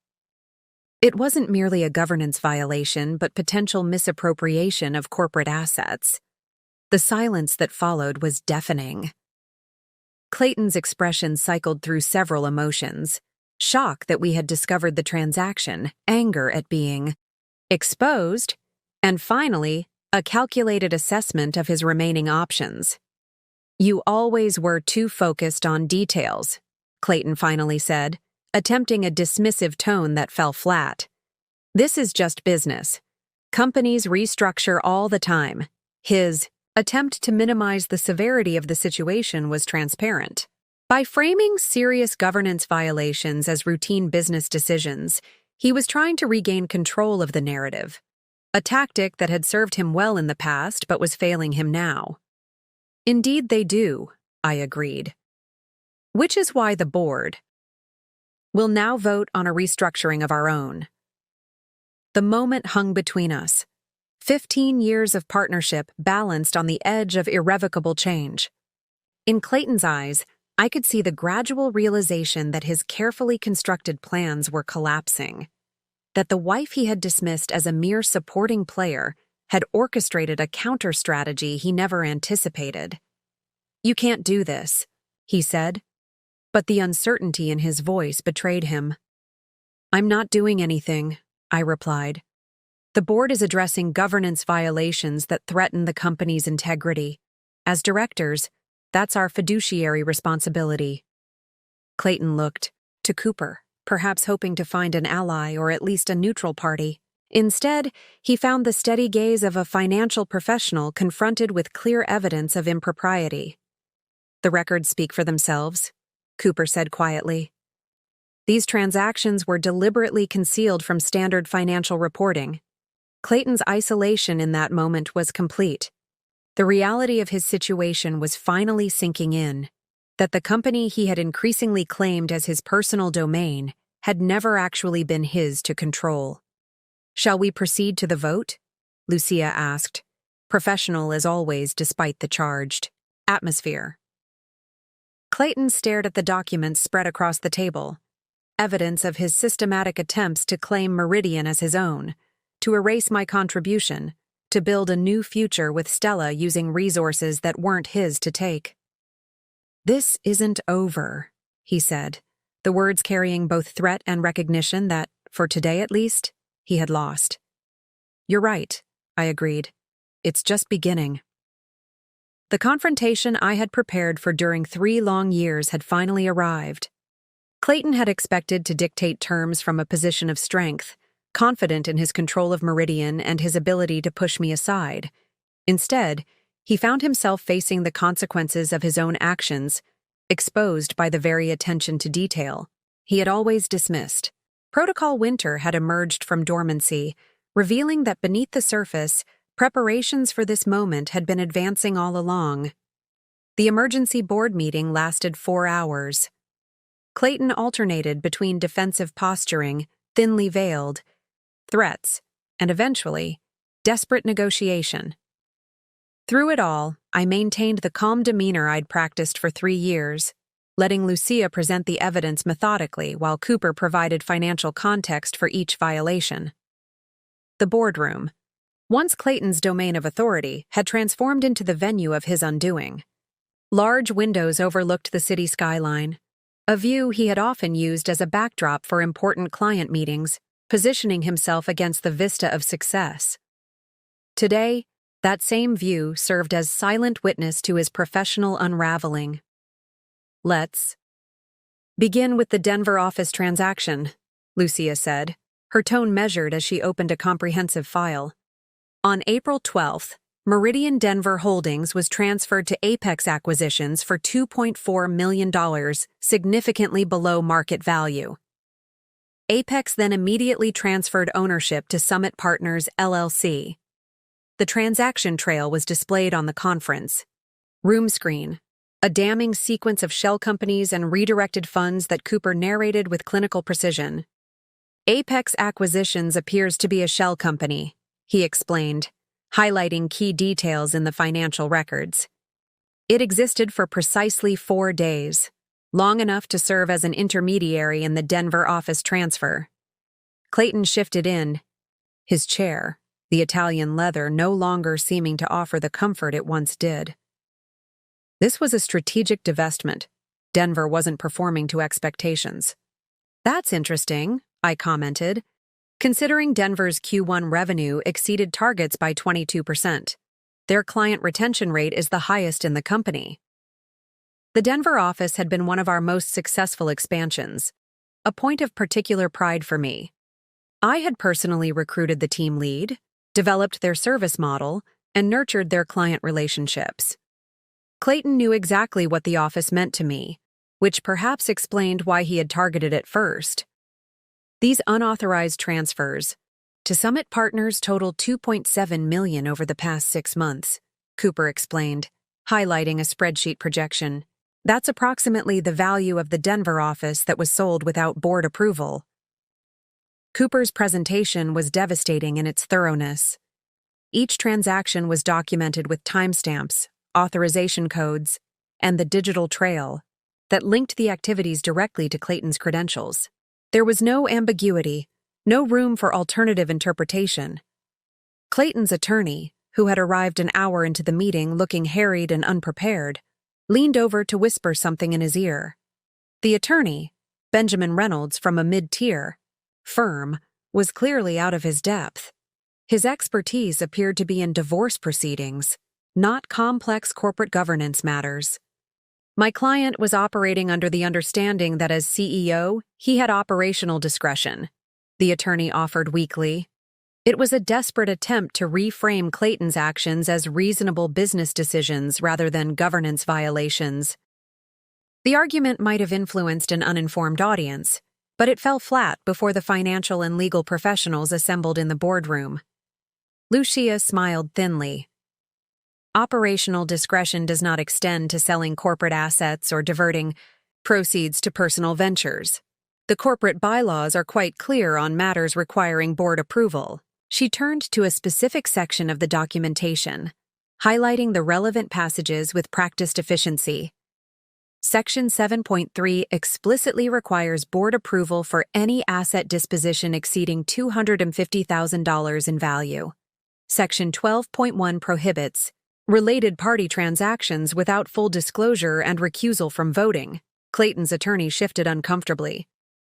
It wasn't merely a governance violation but potential misappropriation of corporate assets. The silence that followed was deafening. Clayton's expression cycled through several emotions: shock that we had discovered the transaction, anger at being exposed, and finally, a calculated assessment of his remaining options. "You always were too focused on details," Clayton finally said, attempting a dismissive tone that fell flat. "This is just business. Companies restructure all the time." His attempt to minimize the severity of the situation was transparent. By framing serious governance violations as routine business decisions, he was trying to regain control of the narrative, a tactic that had served him well in the past but was failing him now. "Indeed they do," I agreed. "Which is why the board will now vote on a restructuring of our own." The moment hung between us. 15 years of partnership balanced on the edge of irrevocable change. In Clayton's eyes, I could see the gradual realization that his carefully constructed plans were collapsing, that the wife he had dismissed as a mere supporting player had orchestrated a counter-strategy he never anticipated. "You can't do this," he said, but the uncertainty in his voice betrayed him. "I'm not doing anything," I replied. "The board is addressing governance violations that threaten the company's integrity. As directors, that's our fiduciary responsibility." Clayton looked to Cooper, perhaps hoping to find an ally or at least a neutral party. Instead, he found the steady gaze of a financial professional confronted with clear evidence of impropriety. "The records speak for themselves," Cooper said quietly. "These transactions were deliberately concealed from standard financial reporting." Clayton's isolation in that moment was complete. The reality of his situation was finally sinking in, that the company he had increasingly claimed as his personal domain had never actually been his to control. "Shall we proceed to the vote?" Lucia asked, professional as always despite the charged atmosphere. Clayton stared at the documents spread across the table, evidence of his systematic attempts to claim Meridian as his own, to erase my contribution, to build a new future with Stella using resources that weren't his to take. "This isn't over," he said, the words carrying both threat and recognition that, for today at least, he had lost. "You're right," I agreed. "It's just beginning." The confrontation I had prepared for during 3 long years had finally arrived. Clayton had expected to dictate terms from a position of strength, confident in his control of Meridian and his ability to push me aside. Instead, he found himself facing the consequences of his own actions, exposed by the very attention to detail he had always dismissed. Protocol Winter had emerged from dormancy, revealing that beneath the surface, preparations for this moment had been advancing all along. The emergency board meeting lasted 4 hours. Clayton alternated between defensive posturing, thinly veiled, threats, and eventually, desperate negotiation. Through it all, I maintained the calm demeanor I'd practiced for 3 years, letting Lucia present the evidence methodically while Cooper provided financial context for each violation. The boardroom, once Clayton's domain of authority, had transformed into the venue of his undoing. Large windows overlooked the city skyline, a view he had often used as a backdrop for important client meetings, positioning himself against the vista of success. Today, that same view served as silent witness to his professional unraveling. "Let's begin with the Denver office transaction," Lucia said, her tone measured as she opened a comprehensive file. On April 12th, Meridian Denver Holdings was transferred to Apex Acquisitions for $2.4 million, significantly below market value. Apex then immediately transferred ownership to Summit Partners, LLC. The transaction trail was displayed on the conference room screen, a damning sequence of shell companies and redirected funds that Cooper narrated with clinical precision. "Apex Acquisitions appears to be a shell company," he explained, highlighting key details in the financial records. "It existed for precisely 4 days, long enough to serve as an intermediary in the Denver office transfer." Clayton shifted in his chair, the Italian leather no longer seeming to offer the comfort it once did. This was a strategic divestment. Denver wasn't performing to expectations. That's interesting, I commented, considering Denver's Q1 revenue exceeded targets by 22%. Their client retention rate is the highest in the company. The Denver office had been one of our most successful expansions, a point of particular pride for me. I had personally recruited the team lead, developed their service model, and nurtured their client relationships. Clayton knew exactly what the office meant to me, which perhaps explained why he had targeted it first. These unauthorized transfers to Summit Partners totaled $2.7 million over the past 6 months, Cooper explained, highlighting a spreadsheet projection. That's approximately the value of the Denver office that was sold without board approval. Cooper's presentation was devastating in its thoroughness. Each transaction was documented with timestamps, authorization codes, and the digital trail that linked the activities directly to Clayton's credentials. There was no ambiguity, no room for alternative interpretation. Clayton's attorney, who had arrived an hour into the meeting looking harried and unprepared, leaned over to whisper something in his ear. The attorney, Benjamin Reynolds from a mid-tier firm, was clearly out of his depth. His expertise appeared to be in divorce proceedings, not complex corporate governance matters. My client was operating under the understanding that as CEO, he had operational discretion, the attorney offered weakly. It was a desperate attempt to reframe Clayton's actions as reasonable business decisions rather than governance violations. The argument might have influenced an uninformed audience, but it fell flat before the financial and legal professionals assembled in the boardroom. Lucia smiled thinly. Operational discretion does not extend to selling corporate assets or diverting proceeds to personal ventures. The corporate bylaws are quite clear on matters requiring board approval. She turned to a specific section of the documentation, highlighting the relevant passages with practiced efficiency. Section 7.3 explicitly requires board approval for any asset disposition exceeding $250,000 in value. Section 12.1 prohibits related party transactions without full disclosure and recusal from voting. Clayton's attorney shifted uncomfortably.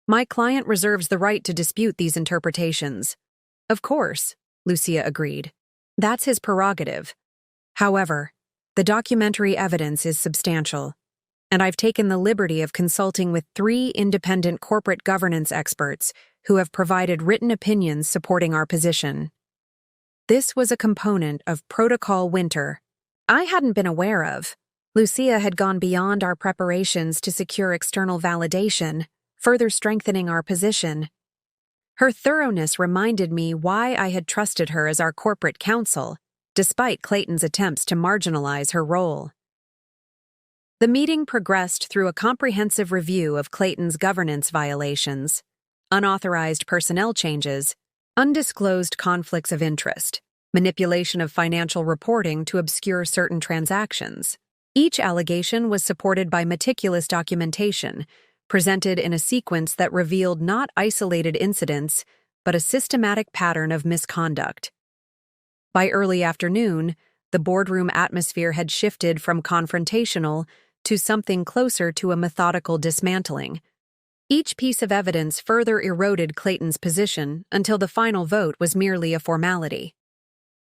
My client reserves the right to dispute these interpretations. Of course, Lucia agreed. That's his prerogative. However, the documentary evidence is substantial, and I've taken the liberty of consulting with 3 independent corporate governance experts who have provided written opinions supporting our position. This was a component of Protocol Winter I hadn't been aware of. Lucia had gone beyond our preparations to secure external validation, further strengthening our position. Her thoroughness reminded me why I had trusted her as our corporate counsel, despite Clayton's attempts to marginalize her role. The meeting progressed through a comprehensive review of Clayton's governance violations, unauthorized personnel changes, undisclosed conflicts of interest, manipulation of financial reporting to obscure certain transactions. Each allegation was supported by meticulous documentation, presented in a sequence that revealed not isolated incidents, but a systematic pattern of misconduct. By early afternoon, the boardroom atmosphere had shifted from confrontational to something closer to a methodical dismantling. Each piece of evidence further eroded Clayton's position until the final vote was merely a formality.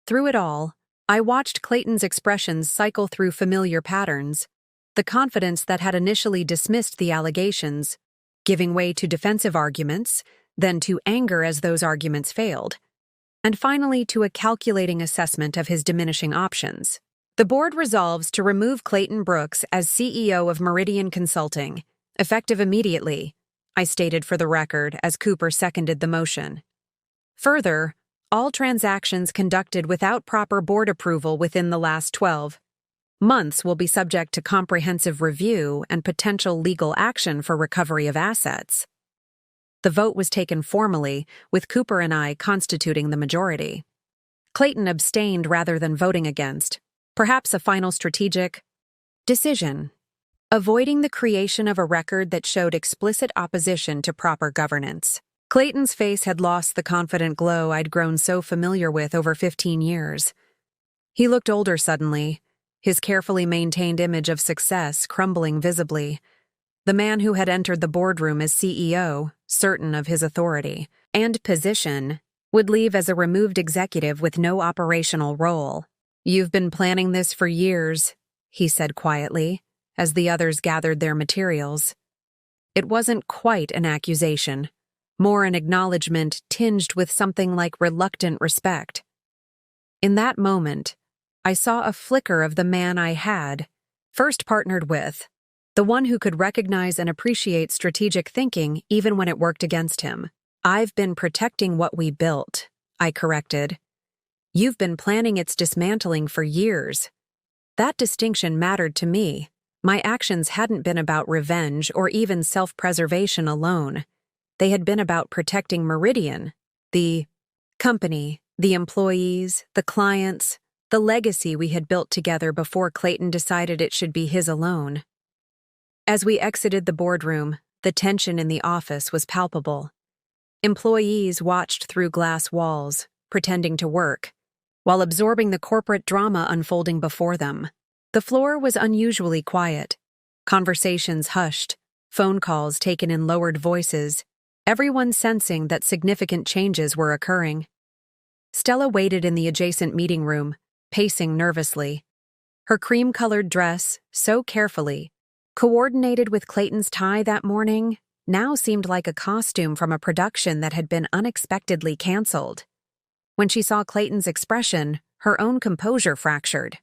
Through it all, I watched Clayton's expressions cycle through familiar patterns, the confidence that had initially dismissed the allegations, giving way to defensive arguments, then to anger as those arguments failed, and finally to a calculating assessment of his diminishing options. The board resolves to remove Clayton Brooks as CEO of Meridian Consulting, effective immediately, I stated for the record as Cooper seconded the motion. Further, all transactions conducted without proper board approval within the last 12 months will be subject to comprehensive review and potential legal action for recovery of assets. The vote was taken formally, with Cooper and I constituting the majority. Clayton abstained rather than voting against, perhaps a final strategic decision, avoiding the creation of a record that showed explicit opposition to proper governance. Clayton's face had lost the confident glow I'd grown so familiar with over 15 years. He looked older suddenly, his carefully maintained image of success crumbling visibly. The man who had entered the boardroom as CEO, certain of his authority and position, would leave as a removed executive with no operational role. "You've been planning this for years," he said quietly, as the others gathered their materials. It wasn't quite an accusation, more an acknowledgement tinged with something like reluctant respect. In that moment, I saw a flicker of the man I had first partnered with, the one who could recognize and appreciate strategic thinking even when it worked against him. "I've been protecting what we built," I corrected. "You've been planning its dismantling for years." That distinction mattered to me. My actions hadn't been about revenge or even self-preservation alone. They had been about protecting Meridian, the company, the employees, the clients, the legacy we had built together before Clayton decided it should be his alone. As we exited the boardroom, the tension in the office was palpable. Employees watched through glass walls, pretending to work, while absorbing the corporate drama unfolding before them. The floor was unusually quiet. Conversations hushed, phone calls taken in lowered voices, everyone sensing that significant changes were occurring. Stella waited in the adjacent meeting room, pacing nervously. Her cream-colored dress, so carefully coordinated with Clayton's tie that morning, now seemed like a costume from a production that had been unexpectedly canceled. When she saw Clayton's expression, her own composure fractured.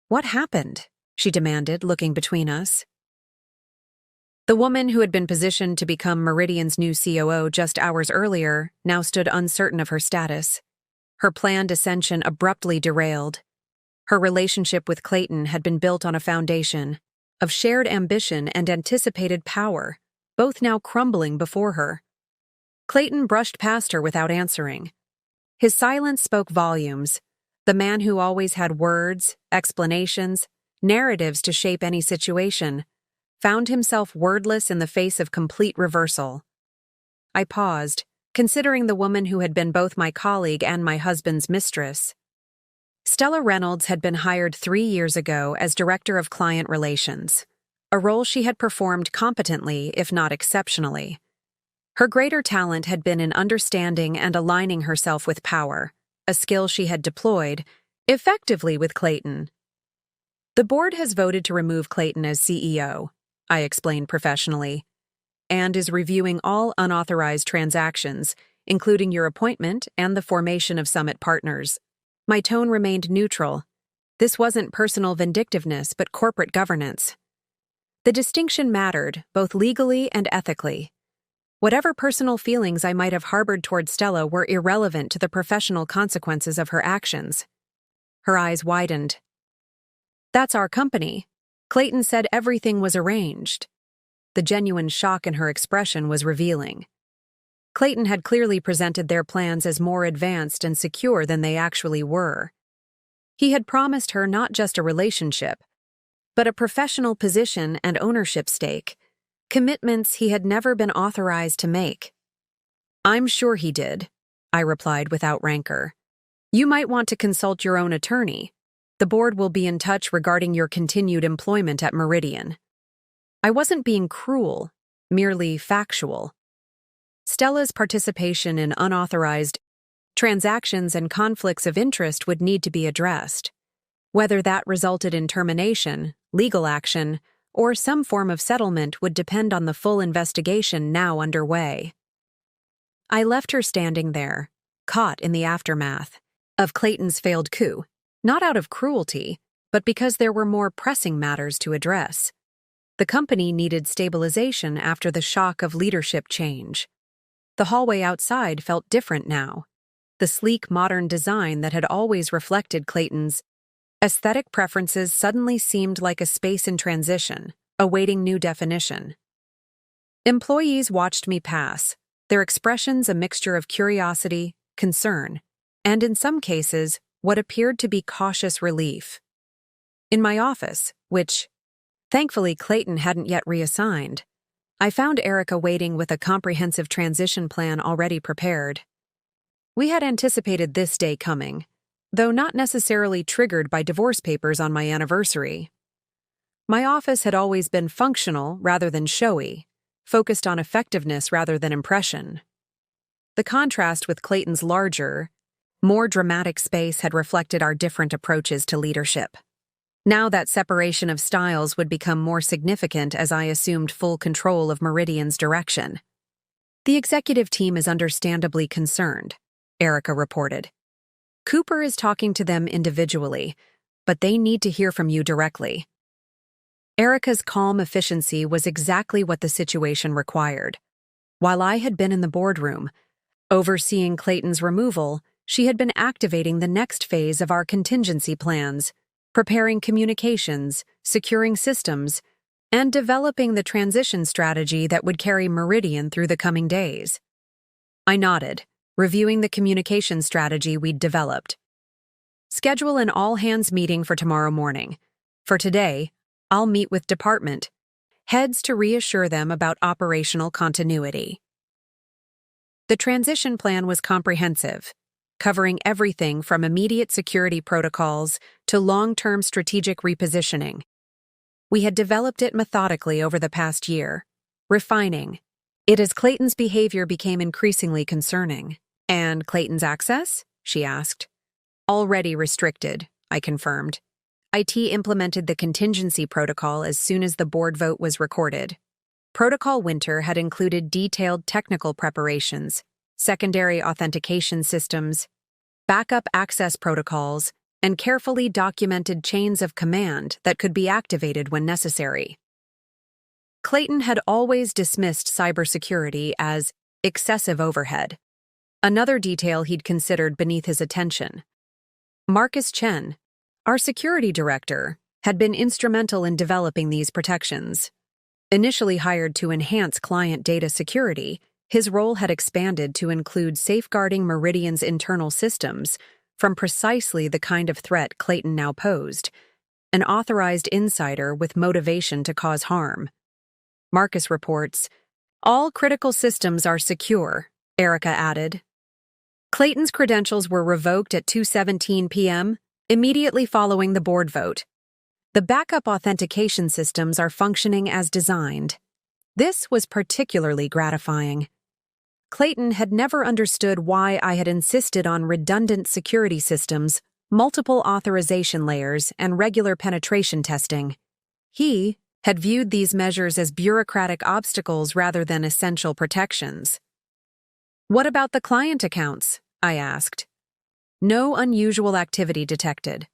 "What happened?" she demanded, looking between us. The woman who had been positioned to become Meridian's new COO just hours earlier now stood uncertain of her status. Her planned ascension abruptly derailed. Her relationship with Clayton had been built on a foundation of shared ambition and anticipated power, both now crumbling before her. Clayton brushed past her without answering. His silence spoke volumes. The man who always had words, explanations, narratives to shape any situation, found himself wordless in the face of complete reversal. I paused, considering the woman who had been both my colleague and my husband's mistress. Stella Reynolds had been hired 3 years ago as Director of Client Relations, a role she had performed competently, if not exceptionally. Her greater talent had been in understanding and aligning herself with power, a skill she had deployed effectively with Clayton. "The board has voted to remove Clayton as CEO," I explained professionally, "and is reviewing all unauthorized transactions, including your appointment and the formation of Summit Partners." My tone remained neutral. This wasn't personal vindictiveness, but corporate governance. The distinction mattered, both legally and ethically. Whatever personal feelings I might have harbored toward Stella were irrelevant to the professional consequences of her actions. Her eyes widened. "That's our company." Clayton said everything was arranged. The genuine shock in her expression was revealing. Clayton had clearly presented their plans as more advanced and secure than they actually were. He had promised her not just a relationship, but a professional position and ownership stake, commitments he had never been authorized to make. "I'm sure he did," I replied without rancor. "You might want to consult your own attorney. The board will be in touch regarding your continued employment at Meridian." I wasn't being cruel, merely factual. Stella's participation in unauthorized transactions and conflicts of interest would need to be addressed. Whether that resulted in termination, legal action, or some form of settlement would depend on the full investigation now underway. I left her standing there, caught in the aftermath of Clayton's failed coup, not out of cruelty, but because there were more pressing matters to address. The company needed stabilization after the shock of leadership change. The hallway outside felt different now. The sleek, modern design that had always reflected Clayton's aesthetic preferences suddenly seemed like a space in transition, awaiting new definition. Employees watched me pass, their expressions a mixture of curiosity, concern, and in some cases, what appeared to be cautious relief. In my office, which, thankfully, Clayton hadn't yet reassigned, I found Erica waiting with a comprehensive transition plan already prepared. We had anticipated this day coming, though not necessarily triggered by divorce papers on my anniversary. My office had always been functional rather than showy, focused on effectiveness rather than impression. The contrast with Clayton's larger, more dramatic space had reflected our different approaches to leadership. Now that separation of styles would become more significant as I assumed full control of Meridian's direction. The executive team is understandably concerned, Erica reported. Cooper is talking to them individually, but they need to hear from you directly. Erica's calm efficiency was exactly what the situation required. While I had been in the boardroom, overseeing Clayton's removal, she had been activating the next phase of our contingency plans, preparing communications, securing systems, and developing the transition strategy that would carry Meridian through the coming days. I nodded, reviewing the communication strategy we'd developed. Schedule an all-hands meeting for tomorrow morning. For today, I'll meet with department heads to reassure them about operational continuity. The transition plan was comprehensive, covering everything from immediate security protocols to long-term strategic repositioning. We had developed it methodically over the past year, refining it as Clayton's behavior became increasingly concerning. And Clayton's access? She asked. Already restricted, I confirmed. IT implemented the contingency protocol as soon as the board vote was recorded. Protocol Winter had included detailed technical preparations, secondary authentication systems, backup access protocols, and carefully documented chains of command that could be activated when necessary. Clayton had always dismissed cybersecurity as excessive overhead, another detail he'd considered beneath his attention. Marcus Chen, our security director, had been instrumental in developing these protections. Initially hired to enhance client data security, his role had expanded to include safeguarding Meridian's internal systems from precisely the kind of threat Clayton now posed, an authorized insider with motivation to cause harm. Marcus reports, "All critical systems are secure," Erica added. Clayton's credentials were revoked at 2:17 p.m., immediately following the board vote. The backup authentication systems are functioning as designed. This was particularly gratifying. Clayton had never understood why I had insisted on redundant security systems, multiple authorization layers, and regular penetration testing. He had viewed these measures as bureaucratic obstacles rather than essential protections. "What about the client accounts?" I asked. No unusual activity detected.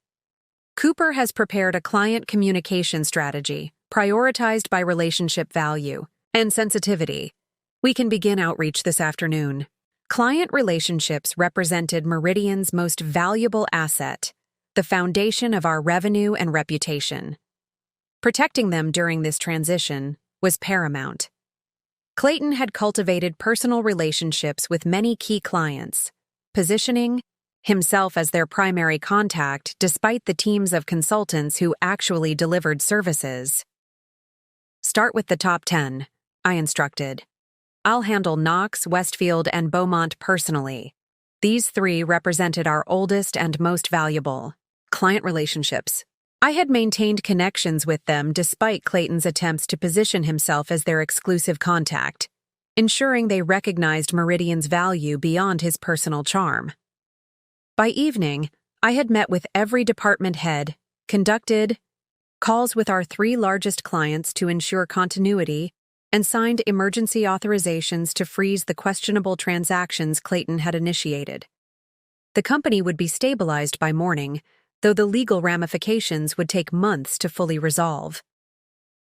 Cooper has prepared a client communication strategy, prioritized by relationship value and sensitivity. We can begin outreach this afternoon. Client relationships represented Meridian's most valuable asset, the foundation of our revenue and reputation. Protecting them during this transition was paramount. Clayton had cultivated personal relationships with many key clients, positioning himself as their primary contact despite the teams of consultants who actually delivered services. "Start with the top 10, I instructed. "I'll handle Knox, Westfield, and Beaumont personally. These three represented our oldest and most valuable client relationships. I had maintained connections with them despite Clayton's attempts to position himself as their exclusive contact, ensuring they recognized Meridian's value beyond his personal charm. By evening, I had met with every department head, conducted calls with our three largest clients to ensure continuity, and signed emergency authorizations to freeze the questionable transactions Clayton had initiated. The company would be stabilized by morning, though the legal ramifications would take months to fully resolve.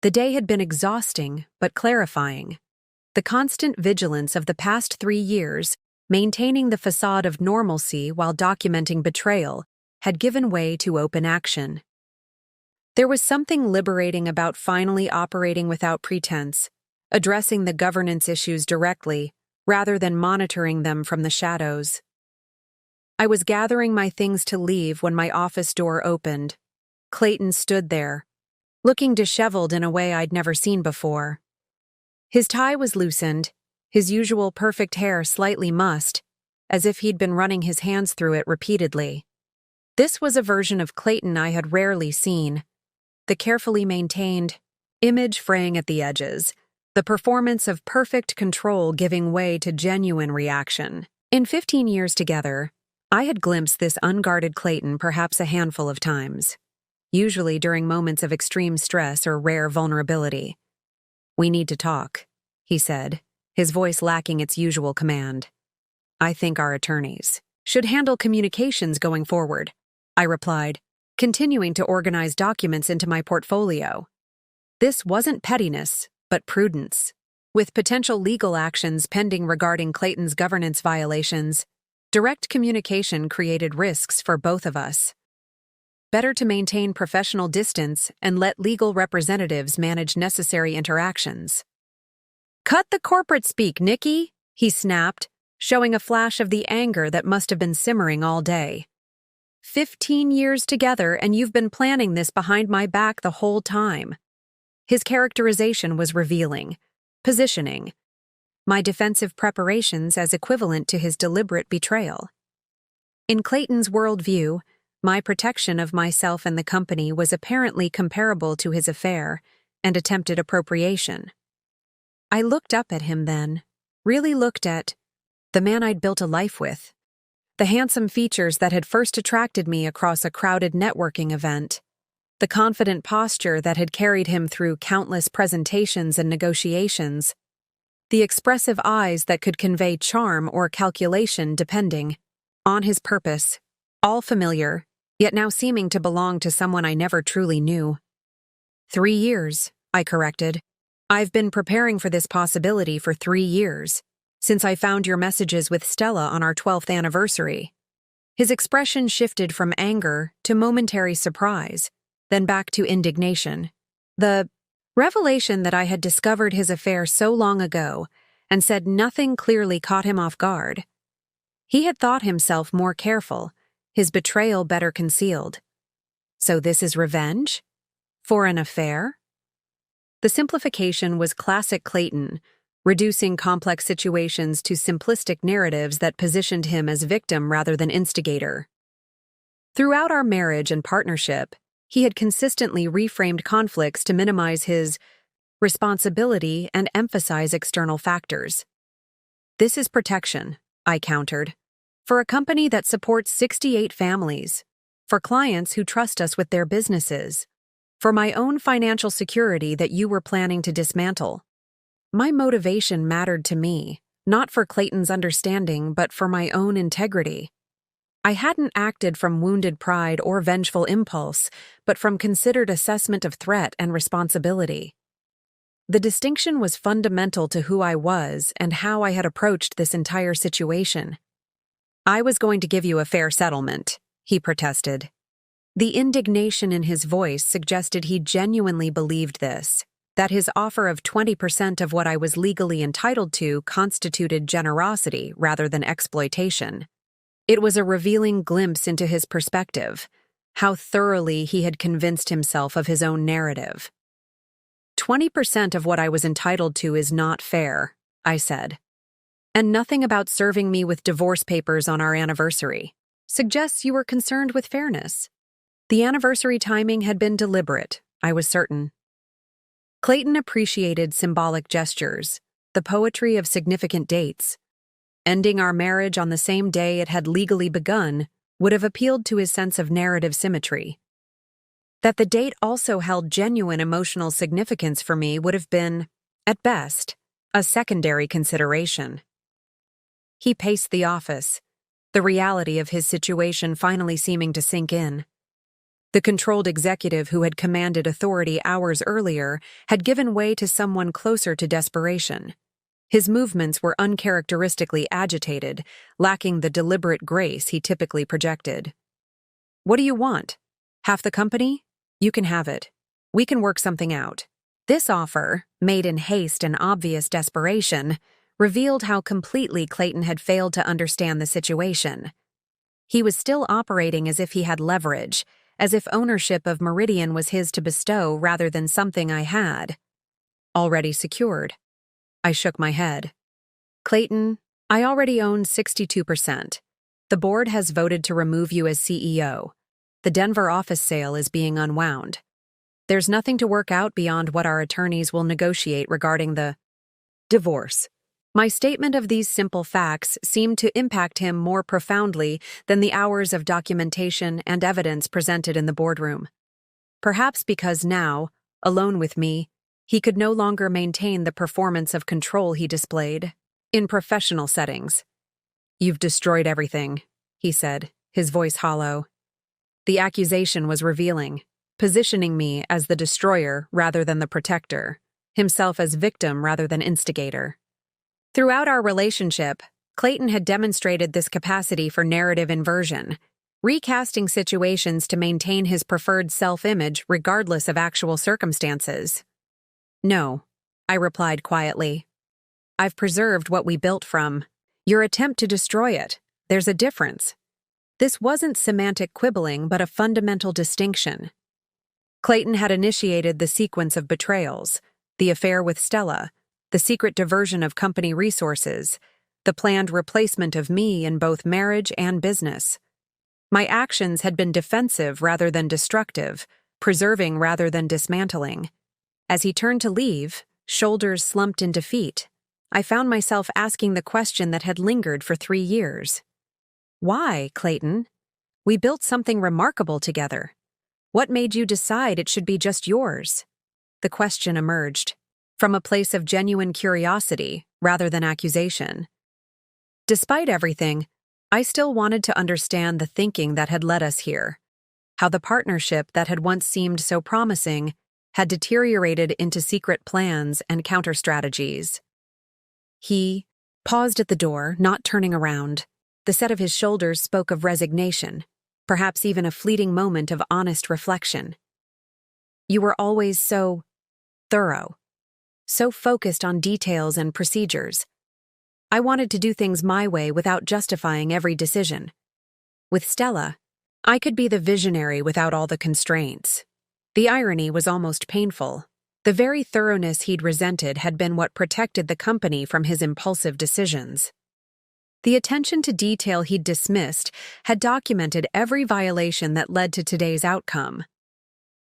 The day had been exhausting but clarifying. The constant vigilance of the past 3 years, maintaining the facade of normalcy while documenting betrayal, had given way to open action. There was something liberating about finally operating without pretense, addressing the governance issues directly, rather than monitoring them from the shadows. I was gathering my things to leave when my office door opened. Clayton stood there, looking disheveled in a way I'd never seen before. His tie was loosened, his usual perfect hair slightly mussed, as if he'd been running his hands through it repeatedly. This was a version of Clayton I had rarely seen. The carefully maintained, image fraying at the edges, the performance of perfect control giving way to genuine reaction. In 15 years together, I had glimpsed this unguarded Clayton perhaps a handful of times, usually during moments of extreme stress or rare vulnerability. "We need to talk," he said, his voice lacking its usual command. "I think our attorneys should handle communications going forward," I replied, continuing to organize documents into my portfolio. This wasn't pettiness, but prudence. With potential legal actions pending regarding Clayton's governance violations, direct communication created risks for both of us. Better to maintain professional distance and let legal representatives manage necessary interactions. "Cut the corporate speak, Nikki," he snapped, showing a flash of the anger that must have been simmering all day. 15 years together, and you've been planning this behind my back the whole time. His characterization was revealing. Positioning. My defensive preparations as equivalent to his deliberate betrayal. In Clayton's worldview, my protection of myself and the company was apparently comparable to his affair and attempted appropriation. I looked up at him then, really looked at the man I'd built a life with, the handsome features that had first attracted me across a crowded networking event, the confident posture that had carried him through countless presentations and negotiations, the expressive eyes that could convey charm or calculation depending on his purpose, all familiar, yet now seeming to belong to someone I never truly knew. 3 years, I corrected. I've been preparing for this possibility for 3 years, since I found your messages with Stella on our 12th anniversary. His expression shifted from anger to momentary surprise, then back to indignation. The revelation that I had discovered his affair so long ago and said nothing clearly caught him off guard. He had thought himself more careful, his betrayal better concealed. So this is revenge? For an affair? The simplification was classic Clayton, reducing complex situations to simplistic narratives that positioned him as victim rather than instigator. Throughout our marriage and partnership, he had consistently reframed conflicts to minimize his responsibility and emphasize external factors. "This is protection," I countered, "for a company that supports 68 families, for clients who trust us with their businesses, for my own financial security that you were planning to dismantle." My motivation mattered to me, not for Clayton's understanding, but for my own integrity. I hadn't acted from wounded pride or vengeful impulse, but from considered assessment of threat and responsibility. The distinction was fundamental to who I was and how I had approached this entire situation. "I was going to give you a fair settlement," he protested. The indignation in his voice suggested he genuinely believed this, that his offer of 20% of what I was legally entitled to constituted generosity rather than exploitation. It was a revealing glimpse into his perspective, how thoroughly he had convinced himself of his own narrative. 20% of what I was entitled to is not fair, I said. And nothing about serving me with divorce papers on our anniversary suggests you were concerned with fairness. The anniversary timing had been deliberate, I was certain. Clayton appreciated symbolic gestures, the poetry of significant dates. Ending our marriage on the same day it had legally begun would have appealed to his sense of narrative symmetry. That the date also held genuine emotional significance for me would have been, at best, a secondary consideration. He paced the office, the reality of his situation finally seeming to sink in. The controlled executive who had commanded authority hours earlier had given way to someone closer to desperation. His movements were uncharacteristically agitated, lacking the deliberate grace he typically projected. "What do you want? Half the company? You can have it. We can work something out." This offer, made in haste and obvious desperation, revealed how completely Clayton had failed to understand the situation. He was still operating as if he had leverage, as if ownership of Meridian was his to bestow rather than something I had already secured. I shook my head. Clayton, I already own 62%. The board has voted to remove you as CEO. The Denver office sale is being unwound. There's nothing to work out beyond what our attorneys will negotiate regarding the divorce. My statement of these simple facts seemed to impact him more profoundly than the hours of documentation and evidence presented in the boardroom. Perhaps because now, alone with me, he could no longer maintain the performance of control he displayed in professional settings. "You've destroyed everything," he said, his voice hollow. The accusation was revealing, positioning me as the destroyer rather than the protector, himself as victim rather than instigator. Throughout our relationship, Clayton had demonstrated this capacity for narrative inversion, recasting situations to maintain his preferred self-image regardless of actual circumstances. "No," I replied quietly. "I've preserved what we built from your attempt to destroy it. There's a difference." This wasn't semantic quibbling, but a fundamental distinction. Clayton had initiated the sequence of betrayals, the affair with Stella, the secret diversion of company resources, the planned replacement of me in both marriage and business. My actions had been defensive rather than destructive, preserving rather than dismantling. As he turned to leave, shoulders slumped in defeat, I found myself asking the question that had lingered for 3 years. Why, Clayton? We built something remarkable together. What made you decide it should be just yours? The question emerged, from a place of genuine curiosity rather than accusation. Despite everything, I still wanted to understand the thinking that had led us here, how the partnership that had once seemed so promising had deteriorated into secret plans and counter-strategies. He paused at the door, not turning around. The set of his shoulders spoke of resignation, perhaps even a fleeting moment of honest reflection. "You were always so thorough, so focused on details and procedures. I wanted to do things my way without justifying every decision. With Stella, I could be the visionary without all the constraints." The irony was almost painful. The very thoroughness he'd resented had been what protected the company from his impulsive decisions. The attention to detail he'd dismissed had documented every violation that led to today's outcome.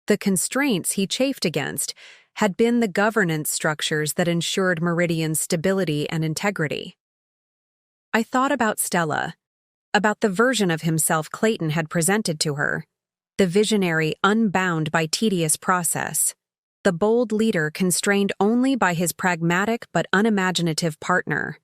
The constraints he chafed against had been the governance structures that ensured Meridian's stability and integrity. I thought about Stella, about the version of himself Clayton had presented to her, the visionary unbound by tedious process, the bold leader constrained only by his pragmatic but unimaginative partner.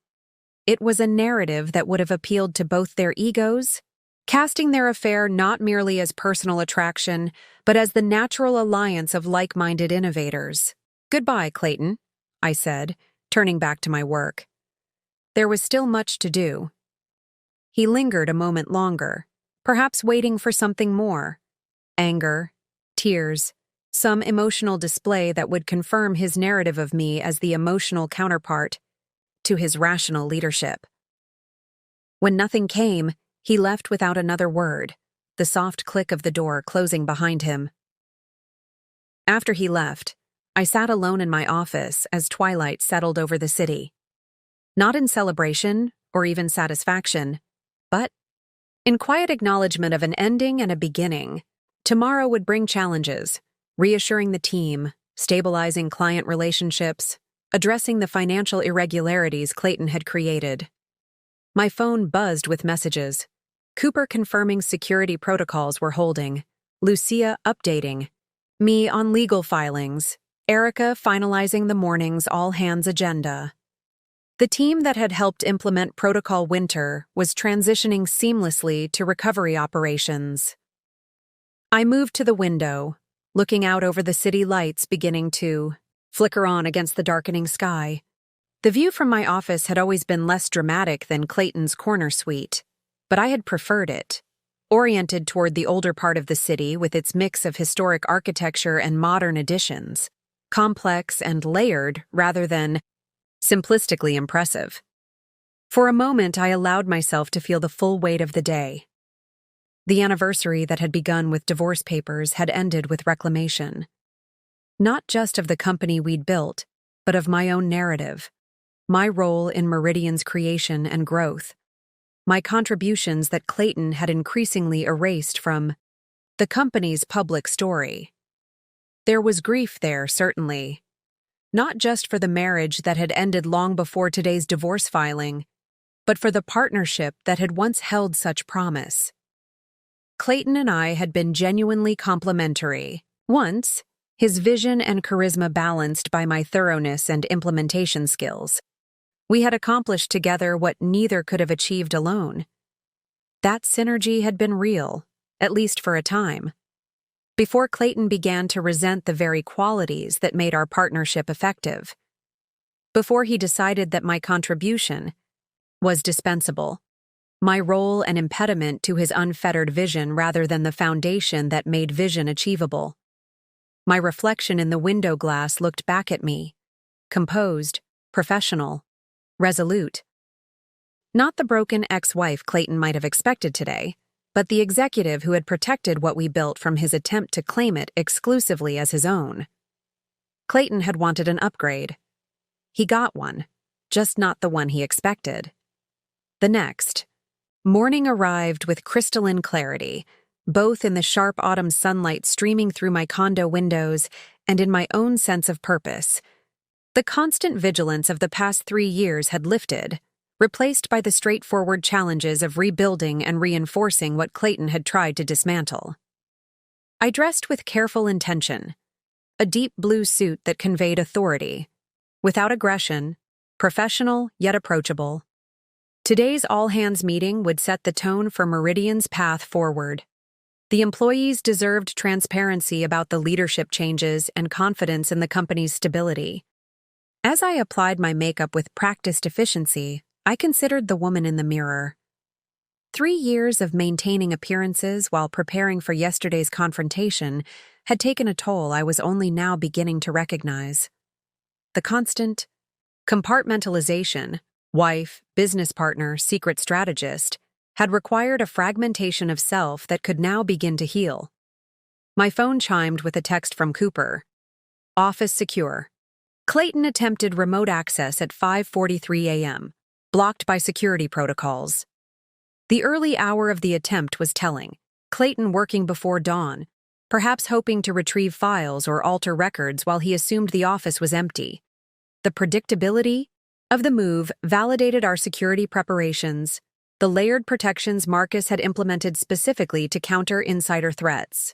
It was a narrative that would have appealed to both their egos, casting their affair not merely as personal attraction, but as the natural alliance of like-minded innovators. "Goodbye, Clayton," I said, turning back to my work. There was still much to do. He lingered a moment longer, perhaps waiting for something more. Anger, tears, some emotional display that would confirm his narrative of me as the emotional counterpart to his rational leadership. When nothing came, he left without another word, the soft click of the door closing behind him. After he left, I sat alone in my office as twilight settled over the city. Not in celebration or even satisfaction, but in quiet acknowledgement of an ending and a beginning. Tomorrow would bring challenges, reassuring the team, stabilizing client relationships, addressing the financial irregularities Clayton had created. My phone buzzed with messages. Cooper confirming security protocols were holding, Lucia updating, me on legal filings, Erica finalizing the morning's all-hands agenda. The team that had helped implement Protocol Winter was transitioning seamlessly to recovery operations. I moved to the window, looking out over the city lights beginning to flicker on against the darkening sky. The view from my office had always been less dramatic than Clayton's corner suite, but I had preferred it, oriented toward the older part of the city with its mix of historic architecture and modern additions, complex and layered rather than simplistically impressive. For a moment, I allowed myself to feel the full weight of the day. The anniversary that had begun with divorce papers had ended with reclamation. Not just of the company we'd built, but of my own narrative, my role in Meridian's creation and growth, my contributions that Clayton had increasingly erased from the company's public story. There was grief there, certainly, not just for the marriage that had ended long before today's divorce filing, but for the partnership that had once held such promise. Clayton and I had been genuinely complementary. Once, his vision and charisma balanced by my thoroughness and implementation skills. We had accomplished together what neither could have achieved alone. That synergy had been real, at least for a time, before Clayton began to resent the very qualities that made our partnership effective. Before he decided that my contribution was dispensable, my role an impediment to his unfettered vision rather than the foundation that made vision achievable. My reflection in the window glass looked back at me, composed, professional, resolute. Not the broken ex-wife Clayton might have expected today, but the executive who had protected what we built from his attempt to claim it exclusively as his own. Clayton had wanted an upgrade. He got one, just not the one he expected. The next morning arrived with crystalline clarity, both in the sharp autumn sunlight streaming through my condo windows and in my own sense of purpose. The constant vigilance of the past 3 years had lifted, replaced by the straightforward challenges of rebuilding and reinforcing what Clayton had tried to dismantle. I dressed with careful intention, a deep blue suit that conveyed authority, without aggression, professional yet approachable. Today's all-hands meeting would set the tone for Meridian's path forward. The employees deserved transparency about the leadership changes and confidence in the company's stability. As I applied my makeup with practiced efficiency, I considered the woman in the mirror. 3 years of maintaining appearances while preparing for yesterday's confrontation had taken a toll I was only now beginning to recognize. The constant compartmentalization, wife, business partner, secret strategist, had required a fragmentation of self that could now begin to heal. My phone chimed with a text from Cooper. Office secure. Clayton attempted remote access at 5:43 a.m., blocked by security protocols. The early hour of the attempt was telling. Clayton working before dawn, perhaps hoping to retrieve files or alter records while he assumed the office was empty. The predictability of the move validated our security preparations, the layered protections Marcus had implemented specifically to counter insider threats.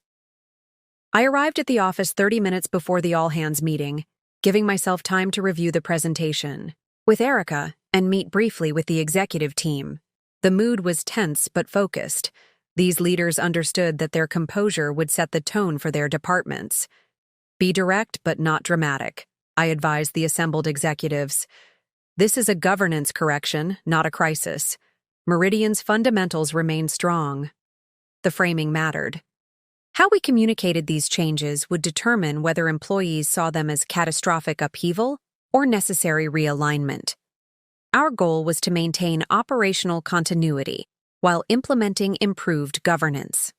I arrived at the office 30 minutes before the all-hands meeting, giving myself time to review the presentation with Erica and meet briefly with the executive team. The mood was tense but focused. These leaders understood that their composure would set the tone for their departments. Be direct but not dramatic, I advised the assembled executives. This is a governance correction, not a crisis. Meridian's fundamentals remain strong. The framing mattered. How we communicated these changes would determine whether employees saw them as catastrophic upheaval or necessary realignment. Our goal was to maintain operational continuity while implementing improved governance.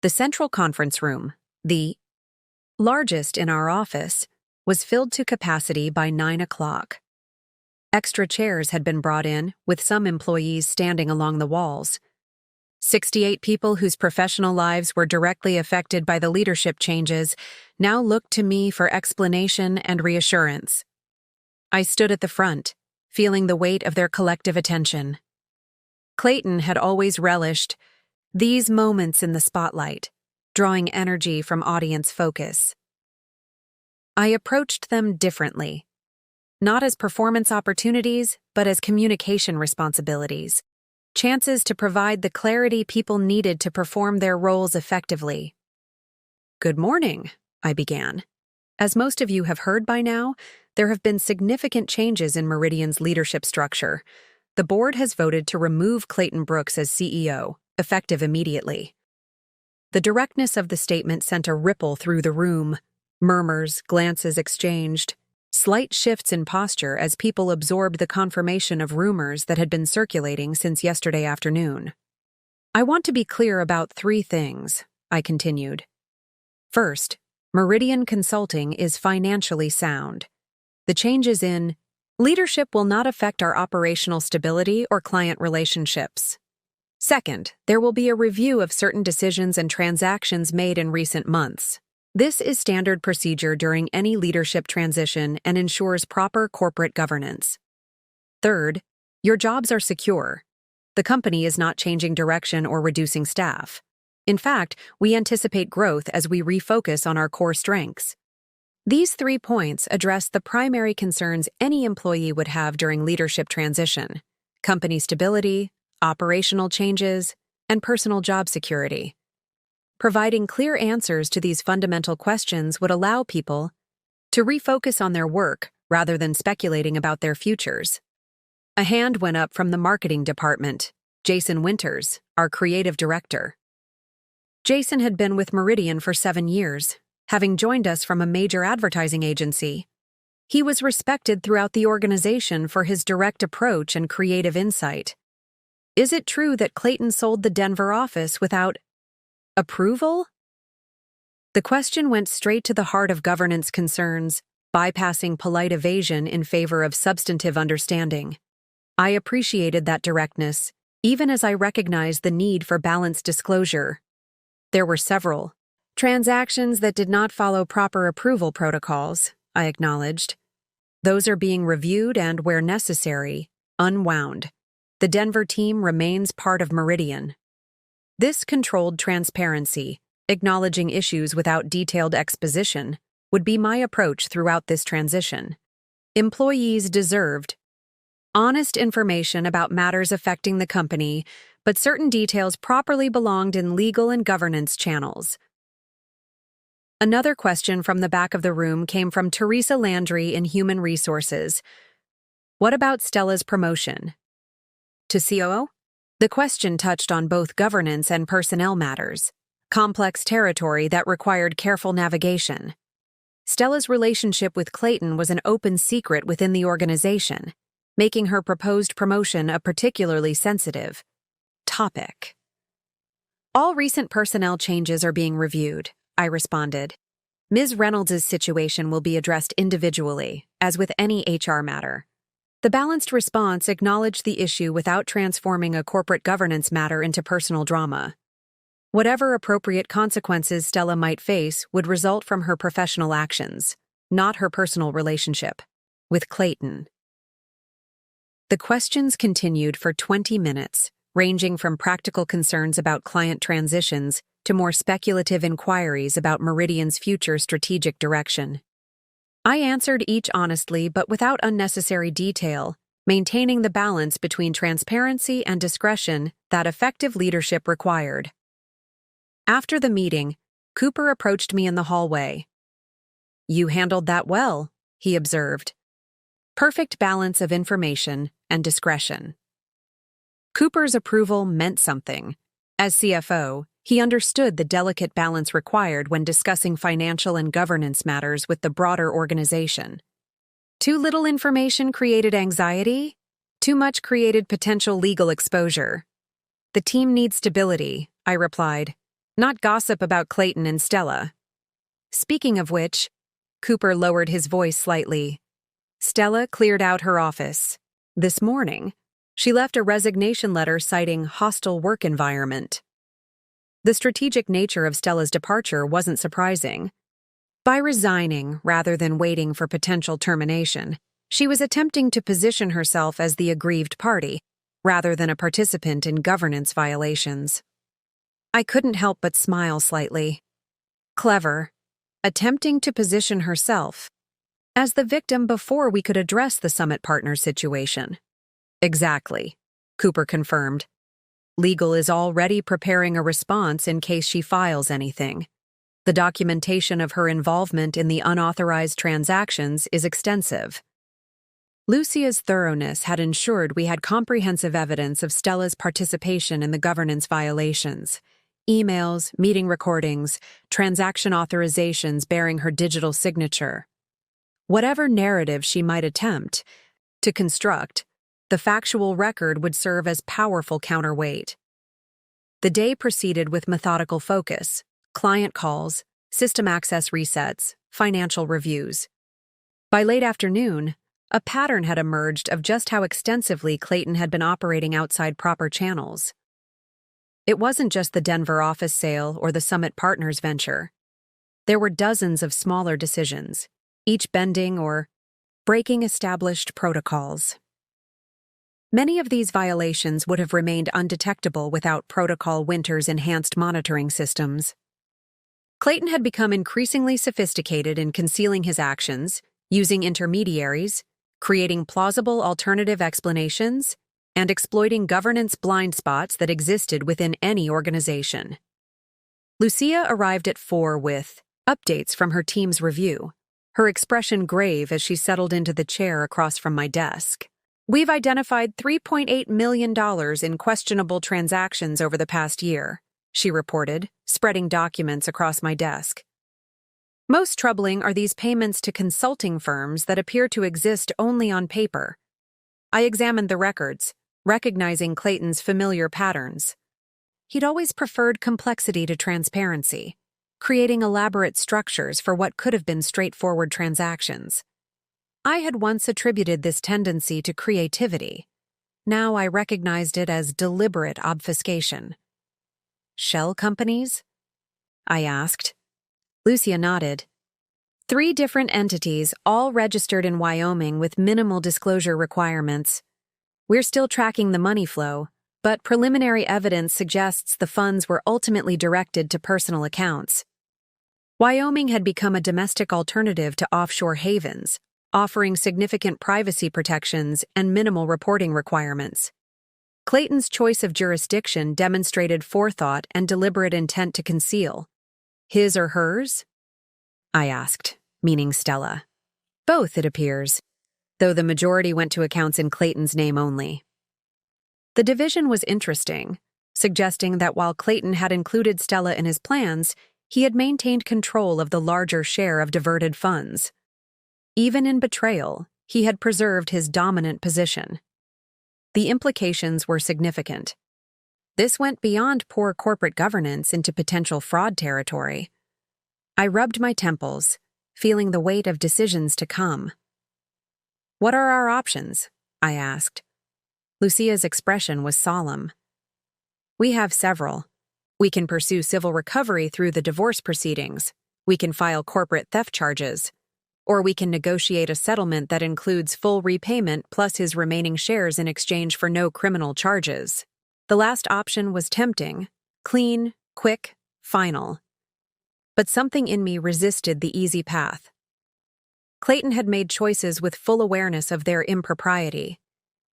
The central conference room, the largest in our office, was filled to capacity by 9 o'clock. Extra chairs had been brought in, with some employees standing along the walls. 68 people whose professional lives were directly affected by the leadership changes now looked to me for explanation and reassurance. I stood at the front, feeling the weight of their collective attention. Clayton had always relished these moments in the spotlight, drawing energy from audience focus. I approached them differently, not as performance opportunities, but as communication responsibilities, chances to provide the clarity people needed to perform their roles effectively. Good morning, I began. As most of you have heard by now, there have been significant changes in Meridian's leadership structure. The board has voted to remove Clayton Brooks as CEO, effective immediately. The directness of the statement sent a ripple through the room. Murmurs, glances exchanged, slight shifts in posture as people absorbed the confirmation of rumors that had been circulating since yesterday afternoon. I want to be clear about 3 things, I continued. First, Meridian Consulting is financially sound. The changes in Leadership will not affect our operational stability or client relationships. Second, there will be a review of certain decisions and transactions made in recent months. This is standard procedure during any leadership transition and ensures proper corporate governance. Third, your jobs are secure. The company is not changing direction or reducing staff. In fact, we anticipate growth as we refocus on our core strengths. These 3 points address the primary concerns any employee would have during leadership transition: company stability, operational changes, and personal job security. Providing clear answers to these fundamental questions would allow people to refocus on their work rather than speculating about their futures. A hand went up from the marketing department, Jason Winters, our creative director. Jason had been with Meridian for 7 years, having joined us from a major advertising agency. He was respected throughout the organization for his direct approach and creative insight. Is it true that Clayton sold the Denver office without approval? The question went straight to the heart of governance concerns, bypassing polite evasion in favor of substantive understanding. I appreciated that directness, even as I recognized the need for balanced disclosure. There were several transactions that did not follow proper approval protocols, I acknowledged. Those are being reviewed and, where necessary, unwound. The Denver team remains part of Meridian. This controlled transparency, acknowledging issues without detailed exposition, would be my approach throughout this transition. Employees deserved honest information about matters affecting the company, but certain details properly belonged in legal and governance channels. Another question from the back of the room came from Teresa Landry in Human Resources. What about Stella's promotion to COO? The question touched on both governance and personnel matters, complex territory that required careful navigation. Stella's relationship with Clayton was an open secret within the organization, making her proposed promotion a particularly sensitive topic. All recent personnel changes are being reviewed, I responded. Ms. Reynolds' situation will be addressed individually, as with any HR matter. The balanced response acknowledged the issue without transforming a corporate governance matter into personal drama. Whatever appropriate consequences Stella might face would result from her professional actions, not her personal relationship with Clayton. The questions continued for 20 minutes, ranging from practical concerns about client transitions to more speculative inquiries about Meridian's future strategic direction. I answered each honestly but without unnecessary detail, maintaining the balance between transparency and discretion that effective leadership required. After the meeting, Cooper approached me in the hallway. "You handled that well," he observed. Perfect balance of information and discretion. Cooper's approval meant something. As CFO, he understood the delicate balance required when discussing financial and governance matters with the broader organization. Too little information created anxiety, too much created potential legal exposure. The team needs stability, I replied, not gossip about Clayton and Stella. Speaking of which, Cooper lowered his voice slightly. Stella cleared out her office. This morning, she left a resignation letter citing hostile work environment. The strategic nature of Stella's departure wasn't surprising. By resigning rather than waiting for potential termination, she was attempting to position herself as the aggrieved party, rather than a participant in governance violations. I couldn't help but smile slightly. Clever. Attempting to position herself as the victim before we could address the Summit Partners situation. Exactly, Cooper confirmed. Legal is already preparing a response in case she files anything. The documentation of her involvement in the unauthorized transactions is extensive. Lucia's thoroughness had ensured we had comprehensive evidence of Stella's participation in the governance violations. Emails, meeting recordings, transaction authorizations bearing her digital signature. Whatever narrative she might attempt to construct, the factual record would serve as powerful counterweight. The day proceeded with methodical focus, client calls, system access resets, financial reviews. By late afternoon, A pattern had emerged of just how extensively Clayton had been operating outside proper channels. It wasn't just the Denver office sale or the Summit Partners venture. There were dozens of smaller decisions, each bending or breaking established protocols. Many of these violations would have remained undetectable without Protocol Winter's enhanced monitoring systems. Clayton had become increasingly sophisticated in concealing his actions, using intermediaries, creating plausible alternative explanations, and exploiting governance blind spots that existed within any organization. Lucia arrived at 4 with updates from her team's review, her expression grave as she settled into the chair across from my desk. We've identified $3.8 million in questionable transactions over the past year, she reported, spreading documents across my desk. Most troubling are these payments to consulting firms that appear to exist only on paper. I examined the records, recognizing Clayton's familiar patterns. He'd always preferred complexity to transparency, creating elaborate structures for what could have been straightforward transactions. I had once attributed this tendency to creativity. Now I recognized it as deliberate obfuscation. Shell companies? I asked. Lucia nodded. 3 different entities, all registered in Wyoming with minimal disclosure requirements. We're still tracking the money flow, but preliminary evidence suggests the funds were ultimately directed to personal accounts. Wyoming had become a domestic alternative to offshore havens, offering significant privacy protections and minimal reporting requirements. Clayton's choice of jurisdiction demonstrated forethought and deliberate intent to conceal. His or hers? I asked, meaning Stella. Both, it appears, though the majority went to accounts in Clayton's name only. The division was interesting, suggesting that while Clayton had included Stella in his plans, he had maintained control of the larger share of diverted funds. Even in betrayal, he had preserved his dominant position. The implications were significant. This went beyond poor corporate governance into potential fraud territory. I rubbed my temples, feeling the weight of decisions to come. What are our options? I asked. Lucia's expression was solemn. We have several. We can pursue civil recovery through the divorce proceedings. We can file corporate theft charges. Or we can negotiate a settlement that includes full repayment plus his remaining shares in exchange for no criminal charges. The last option was tempting, clean, quick, final. But something in me resisted the easy path. Clayton had made choices with full awareness of their impropriety.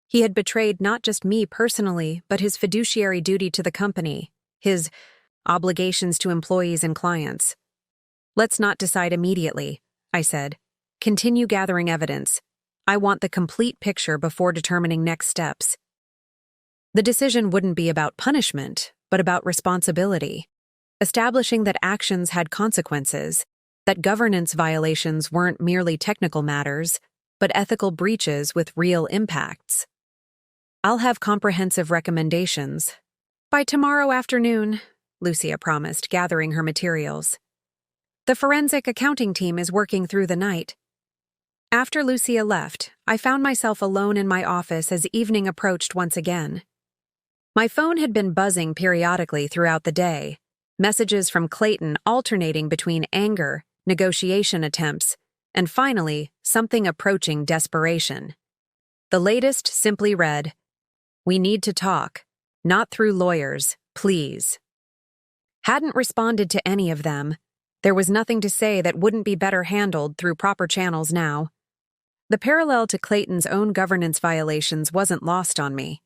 He had betrayed not just me personally, but his fiduciary duty to the company, his obligations to employees and clients. Let's not decide immediately, I said. Continue gathering evidence. I want the complete picture before determining next steps. The decision wouldn't be about punishment, but about responsibility. Establishing that actions had consequences, that governance violations weren't merely technical matters, but ethical breaches with real impacts. I'll have comprehensive recommendations. By tomorrow afternoon, Lucia promised, gathering her materials. The forensic accounting team is working through the night. After Lucia left, I found myself alone in my office as evening approached once again. My phone had been buzzing periodically throughout the day, messages from Clayton alternating between anger, negotiation attempts, and finally, something approaching desperation. The latest simply read, "We need to talk, not through lawyers, please." Hadn't responded to any of them. There was nothing to say that wouldn't be better handled through proper channels now. The parallel to Clayton's own governance violations wasn't lost on me.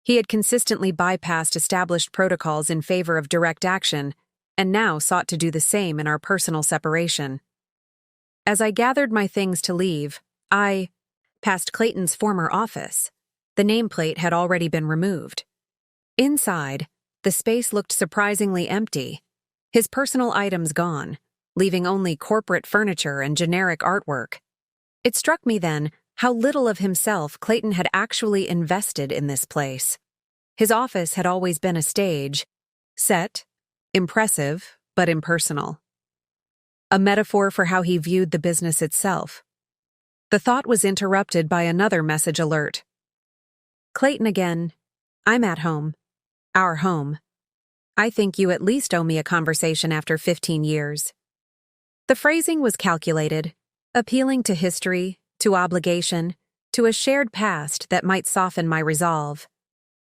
He had consistently bypassed established protocols in favor of direct action, and now sought to do the same in our personal separation. As I gathered my things to leave, I passed Clayton's former office. The nameplate had already been removed. Inside, the space looked surprisingly empty. His personal items gone, leaving only corporate furniture and generic artwork. It struck me then how little of himself Clayton had actually invested in this place. His office had always been a stage, set, impressive, but impersonal. A metaphor for how he viewed the business itself. The thought was interrupted by another message alert. Clayton again. I'm at home. Our home. I think you at least owe me a conversation after 15 years. The phrasing was calculated, appealing to history, to obligation, to a shared past that might soften my resolve.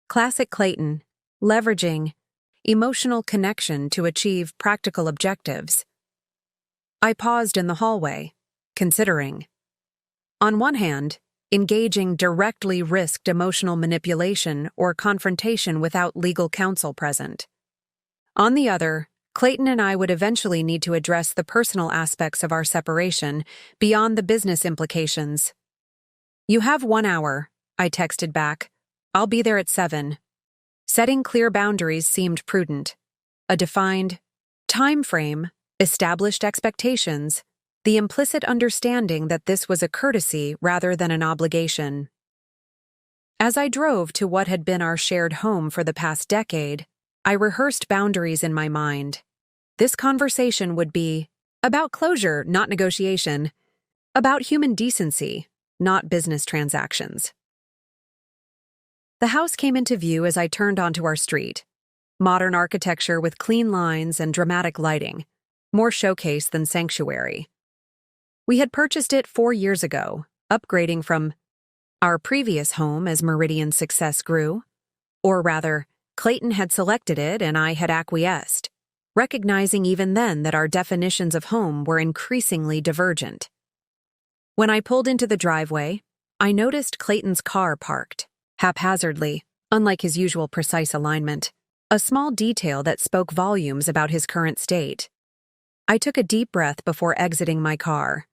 Classic Clayton, leveraging emotional connection to achieve practical objectives. I paused in the hallway, considering. On one hand, engaging directly risked emotional manipulation or confrontation without legal counsel present. On the other, Clayton and I would eventually need to address the personal aspects of our separation beyond the business implications. You have 1 hour, I texted back. I'll be there at 7. Setting clear boundaries seemed prudent. A defined time frame, established expectations, the implicit understanding that this was a courtesy rather than an obligation. As I drove to what had been our shared home for the past decade, I rehearsed boundaries in my mind. This conversation would be about closure, not negotiation, about human decency, not business transactions. The house came into view as I turned onto our street. Modern architecture with clean lines and dramatic lighting, more showcase than sanctuary. We had purchased it 4 years ago, upgrading from our previous home as Meridian's success grew. Or rather, Clayton had selected it and I had acquiesced, recognizing even then that our definitions of home were increasingly divergent. When I pulled into the driveway, I noticed Clayton's car parked, haphazardly, unlike his usual precise alignment, a small detail that spoke volumes about his current state. I took a deep breath before exiting my car.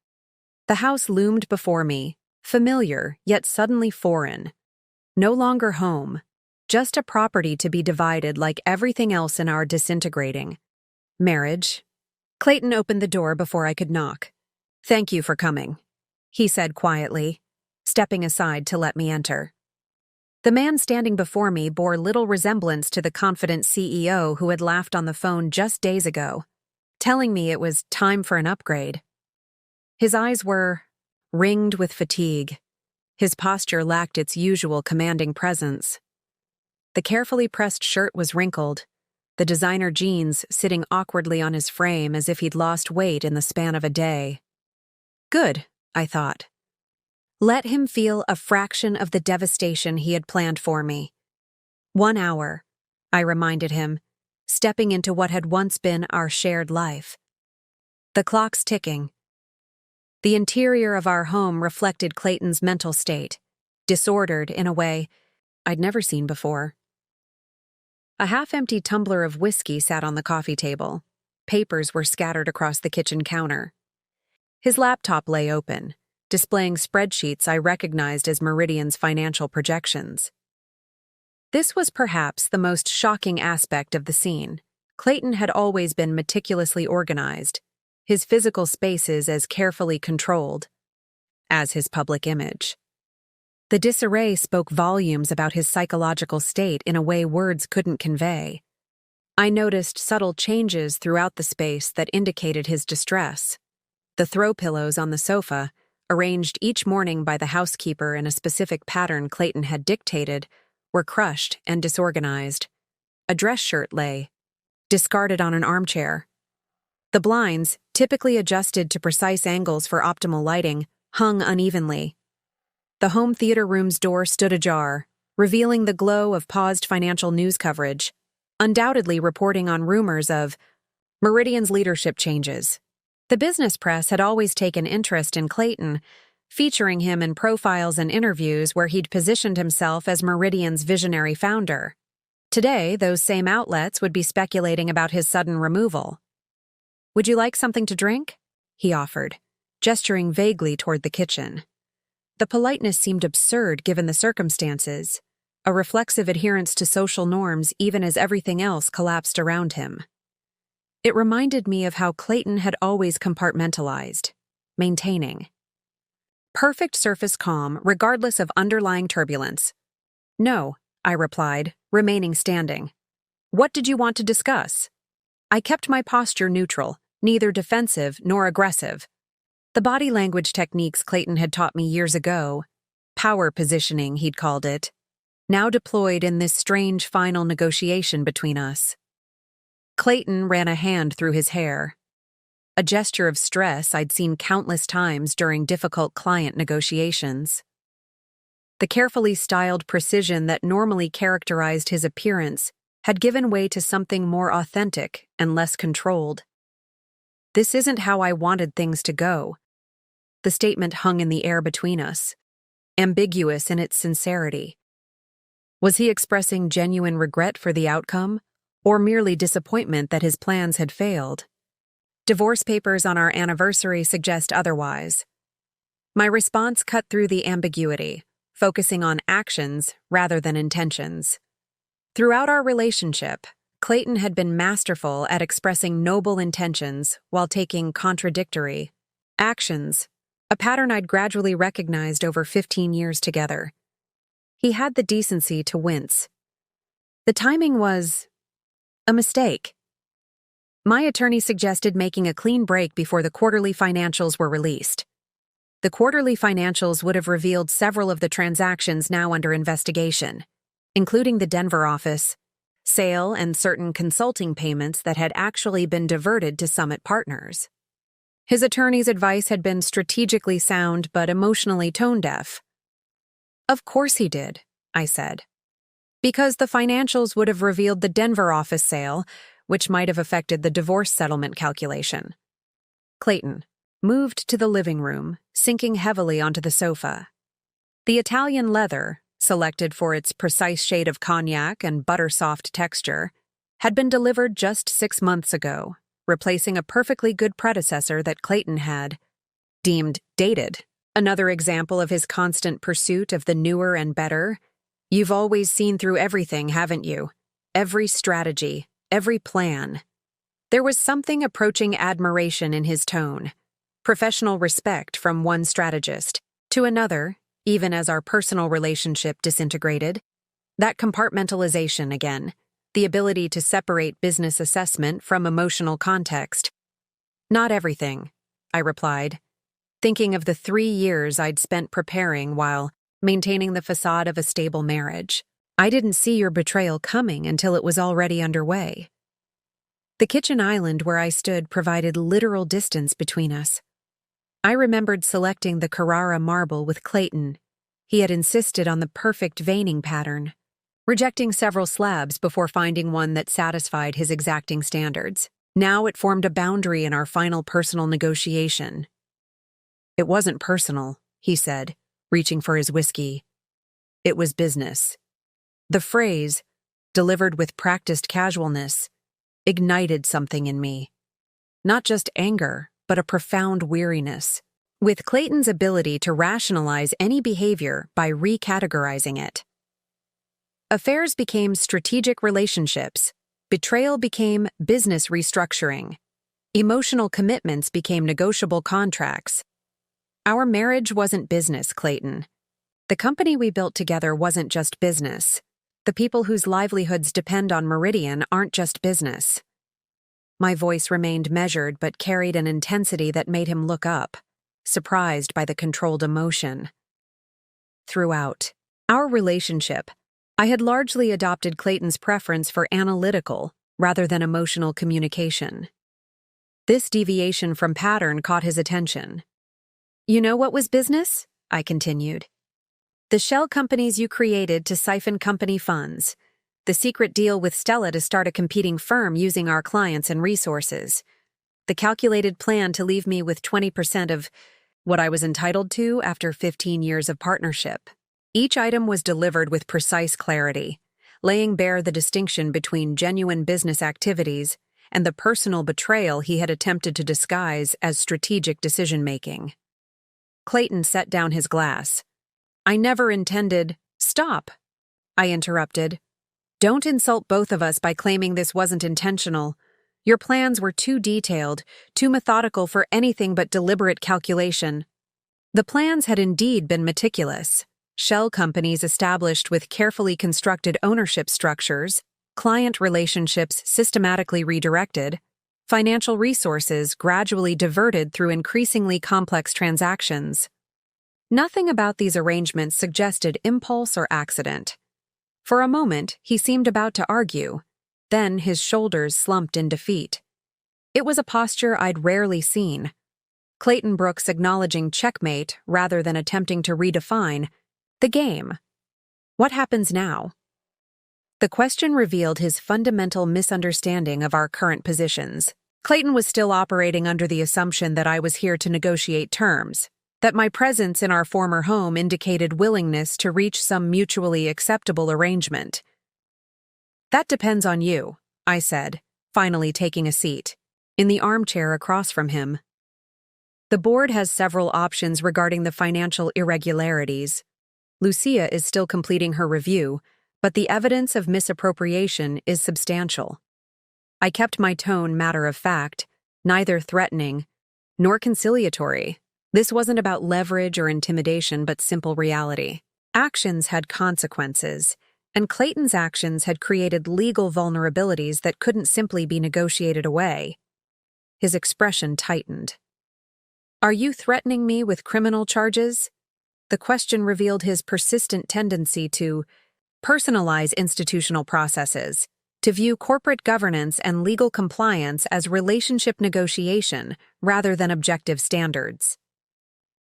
The house loomed before me, familiar yet suddenly foreign. No longer home, just a property to be divided like everything else in our disintegrating marriage. Clayton opened the door before I could knock. "Thank you for coming," he said quietly, stepping aside to let me enter. The man standing before me bore little resemblance to the confident CEO who had laughed on the phone just days ago, telling me it was time for an upgrade. His eyes were ringed with fatigue. His posture lacked its usual commanding presence. The carefully pressed shirt was wrinkled, the designer jeans sitting awkwardly on his frame as if he'd lost weight in the span of a day. Good, I thought. Let him feel a fraction of the devastation he had planned for me. 1 hour, I reminded him, stepping into what had once been our shared life. The clock's ticking. The interior of our home reflected Clayton's mental state, disordered in a way I'd never seen before. A half-empty tumbler of whiskey sat on the coffee table. Papers were scattered across the kitchen counter. His laptop lay open, displaying spreadsheets I recognized as Meridian's financial projections. This was perhaps the most shocking aspect of the scene. Clayton had always been meticulously organized, his physical spaces as carefully controlled as his public image. The disarray spoke volumes about his psychological state in a way words couldn't convey. I noticed subtle changes throughout the space that indicated his distress. The throw pillows on the sofa, arranged each morning by the housekeeper in a specific pattern Clayton had dictated, were crushed and disorganized. A dress shirt lay, discarded on an armchair. The blinds, typically adjusted to precise angles for optimal lighting, hung unevenly. The home theater room's door stood ajar, revealing the glow of paused financial news coverage, undoubtedly reporting on rumors of Meridian's leadership changes. The business press had always taken interest in Clayton, featuring him in profiles and interviews where he'd positioned himself as Meridian's visionary founder. Today, those same outlets would be speculating about his sudden removal. "Would you like something to drink?" he offered, gesturing vaguely toward the kitchen. The politeness seemed absurd given the circumstances, a reflexive adherence to social norms even as everything else collapsed around him. It reminded me of how Clayton had always compartmentalized, maintaining perfect surface calm regardless of underlying turbulence. "No," I replied, remaining standing. "What did you want to discuss?" I kept my posture neutral, neither defensive nor aggressive. The body language techniques Clayton had taught me years ago, power positioning, he'd called it, now deployed in this strange final negotiation between us. Clayton ran a hand through his hair, a gesture of stress I'd seen countless times during difficult client negotiations. The carefully styled precision that normally characterized his appearance had given way to something more authentic and less controlled. "This isn't how I wanted things to go." The statement hung in the air between us, ambiguous in its sincerity. Was he expressing genuine regret for the outcome, or merely disappointment that his plans had failed? Divorce papers on our anniversary suggest otherwise. My response cut through the ambiguity, focusing on actions rather than intentions. Throughout our relationship, Clayton had been masterful at expressing noble intentions while taking contradictory actions, a pattern I'd gradually recognized over 15 years together. He had the decency to wince. The timing was a mistake. My attorney suggested making a clean break before the quarterly financials were released. The quarterly financials would have revealed several of the transactions now under investigation, including the Denver office, sale, and certain consulting payments that had actually been diverted to Summit Partners. His attorney's advice had been strategically sound but emotionally tone-deaf. "Of course he did," I said. "Because the financials would have revealed the Denver office sale, which might have affected the divorce settlement calculation." Clayton moved to the living room, sinking heavily onto the sofa. The Italian leather, selected for its precise shade of cognac and butter-soft texture, had been delivered just 6 months ago, replacing a perfectly good predecessor that Clayton had deemed dated. Another example of his constant pursuit of the newer and better. "You've always seen through everything, haven't you? Every strategy, every plan." There was something approaching admiration in his tone, professional respect from one strategist to another, even as our personal relationship disintegrated. That compartmentalization again, the ability to separate business assessment from emotional context. "Not everything," I replied, thinking of the 3 years I'd spent preparing while maintaining the facade of a stable marriage. "I didn't see your betrayal coming until it was already underway." The kitchen island where I stood provided literal distance between us. I remembered selecting the Carrara marble with Clayton. He had insisted on the perfect veining pattern, rejecting several slabs before finding one that satisfied his exacting standards. Now it formed a boundary in our final personal negotiation. "It wasn't personal," he said, reaching for his whiskey. "It was business." The phrase, delivered with practiced casualness, ignited something in me. Not just anger, but a profound weariness. With Clayton's ability to rationalize any behavior by recategorizing it. Affairs became strategic relationships. Betrayal became business restructuring. Emotional commitments became negotiable contracts. Our marriage wasn't business, Clayton. The company we built together wasn't just business. The people whose livelihoods depend on Meridian aren't just business. My voice remained measured but carried an intensity that made him look up, surprised by the controlled emotion. Throughout our relationship, I had largely adopted Clayton's preference for analytical rather than emotional communication. This deviation from pattern caught his attention. "You know what was business?" I continued. "The shell companies you created to siphon company funds. The secret deal with Stella to start a competing firm using our clients and resources. The calculated plan to leave me with 20% of what I was entitled to after 15 years of partnership." Each item was delivered with precise clarity, laying bare the distinction between genuine business activities and the personal betrayal he had attempted to disguise as strategic decision-making. Clayton set down his glass. "I never intended—" "Stop," I interrupted. "Don't insult both of us by claiming this wasn't intentional. Your plans were too detailed, too methodical for anything but deliberate calculation." The plans had indeed been meticulous. Shell companies established with carefully constructed ownership structures, client relationships systematically redirected, financial resources gradually diverted through increasingly complex transactions. Nothing about these arrangements suggested impulse or accident. For a moment, he seemed about to argue. Then his shoulders slumped in defeat. It was a posture I'd rarely seen. Clayton Brooks acknowledging checkmate rather than attempting to redefine the game. What happens now? The question revealed his fundamental misunderstanding of our current positions. Clayton was still operating under the assumption that I was here to negotiate terms, that my presence in our former home indicated willingness to reach some mutually acceptable arrangement. That depends on you, I said, finally taking a seat, in the armchair across from him. The board has several options regarding the financial irregularities. Lucia is still completing her review, but the evidence of misappropriation is substantial. I kept my tone matter-of-fact, neither threatening nor conciliatory. This wasn't about leverage or intimidation, but simple reality. Actions had consequences, and Clayton's actions had created legal vulnerabilities that couldn't simply be negotiated away. His expression tightened. Are you threatening me with criminal charges? The question revealed his persistent tendency to personalize institutional processes, to view corporate governance and legal compliance as relationship negotiation rather than objective standards.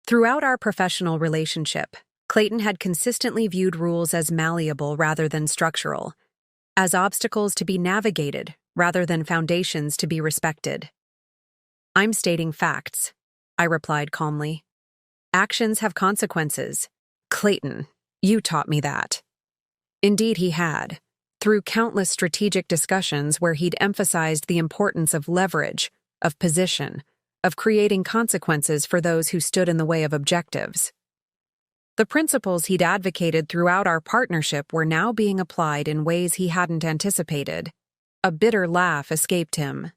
Throughout our professional relationship, Clayton had consistently viewed rules as malleable rather than structural, as obstacles to be navigated rather than foundations to be respected. I'm stating facts, I replied calmly. Actions have consequences. Clayton, you taught me that. Indeed he had, through countless strategic discussions where he'd emphasized the importance of leverage, of position, of creating consequences for those who stood in the way of objectives. The principles he'd advocated throughout our partnership were now being applied in ways he hadn't anticipated. A bitter laugh escaped him.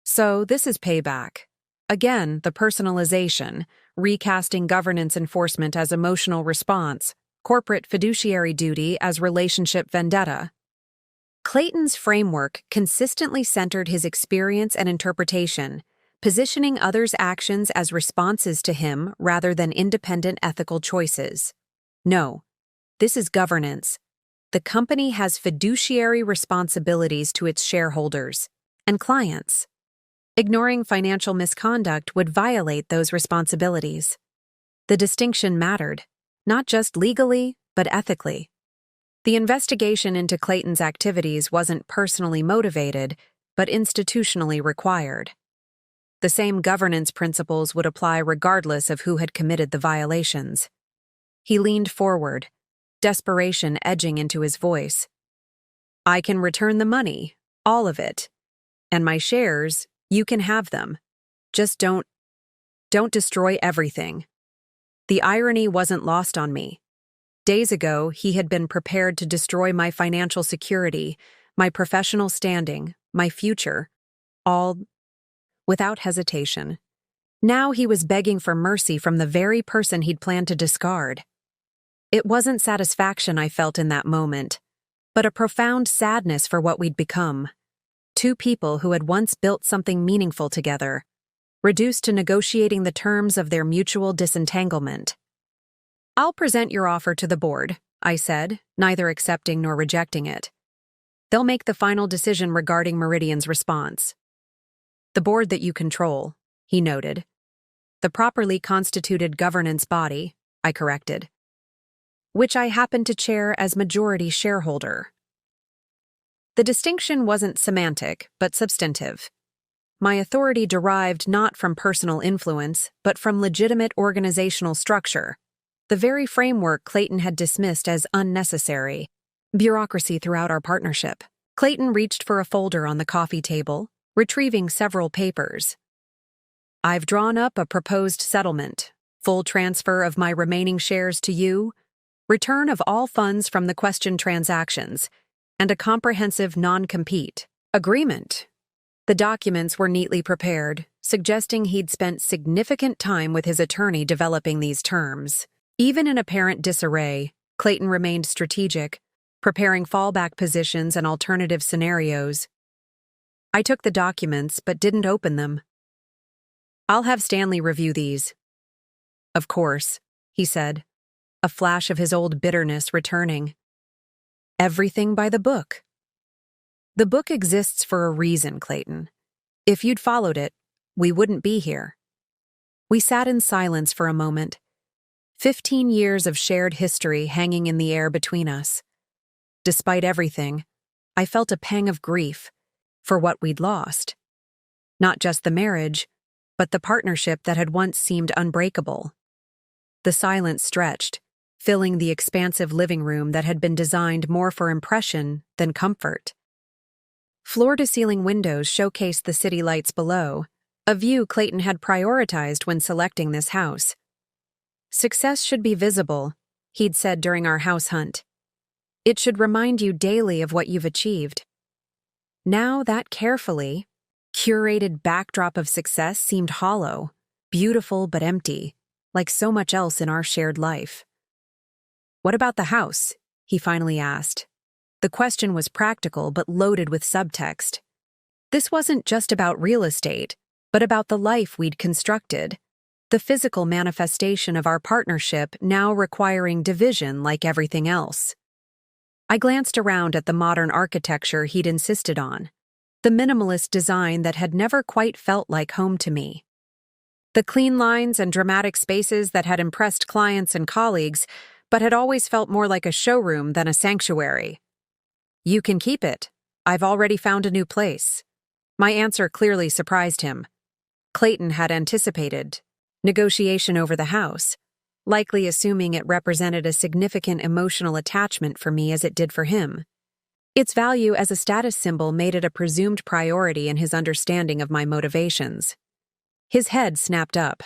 So this is payback. Again, the personalization, recasting governance enforcement as emotional response, corporate fiduciary duty as relationship vendetta. Clayton's framework consistently centered his experience and interpretation, positioning others' actions as responses to him rather than independent ethical choices. No, this is governance. The company has fiduciary responsibilities to its shareholders and clients. Ignoring financial misconduct would violate those responsibilities. The distinction mattered, not just legally, but ethically. The investigation into Clayton's activities wasn't personally motivated, but institutionally required. The same governance principles would apply regardless of who had committed the violations. He leaned forward, desperation edging into his voice. I can return the money, all of it. And my shares, you can have them. Just don't destroy everything. The irony wasn't lost on me. Days ago, he had been prepared to destroy my financial security, my professional standing, my future, all without hesitation. Now he was begging for mercy from the very person he'd planned to discard. It wasn't satisfaction I felt in that moment, but a profound sadness for what we'd become. Two people who had once built something meaningful together, reduced to negotiating the terms of their mutual disentanglement. I'll present your offer to the board, I said, neither accepting nor rejecting it. They'll make the final decision regarding Meridian's response. The board that you control, he noted. The properly constituted governance body, I corrected. Which I happen to chair as majority shareholder. The distinction wasn't semantic, but substantive. My authority derived not from personal influence, but from legitimate organizational structure, the very framework Clayton had dismissed as unnecessary, bureaucracy throughout our partnership. Clayton reached for a folder on the coffee table, retrieving several papers. I've drawn up a proposed settlement, full transfer of my remaining shares to you, return of all funds from the questioned transactions, and a comprehensive non-compete agreement. The documents were neatly prepared, suggesting he'd spent significant time with his attorney developing these terms. Even in apparent disarray, Clayton remained strategic, preparing fallback positions and alternative scenarios. I took the documents but didn't open them. I'll have Stanley review these. Of course, he said, a flash of his old bitterness returning. Everything by the book. The book exists for a reason, Clayton. If you'd followed it, we wouldn't be here. We sat in silence for a moment, 15 years of shared history hanging in the air between us. Despite everything, I felt a pang of grief for what we'd lost. Not just the marriage, but the partnership that had once seemed unbreakable. The silence stretched, filling the expansive living room that had been designed more for impression than comfort. Floor-to-ceiling windows showcased the city lights below, a view Clayton had prioritized when selecting this house. Success should be visible, he'd said during our house hunt. It should remind you daily of what you've achieved. Now that carefully curated backdrop of success seemed hollow, beautiful but empty, like so much else in our shared life. What about the house? He finally asked. The question was practical but loaded with subtext. This wasn't just about real estate, but about the life we'd constructed, the physical manifestation of our partnership now requiring division like everything else. I glanced around at the modern architecture he'd insisted on, the minimalist design that had never quite felt like home to me. The clean lines and dramatic spaces that had impressed clients and colleagues, but had always felt more like a showroom than a sanctuary. You can keep it. I've already found a new place. My answer clearly surprised him. Clayton had anticipated negotiation over the house, likely assuming it represented a significant emotional attachment for me as it did for him. Its value as a status symbol made it a presumed priority in his understanding of my motivations. His head snapped up.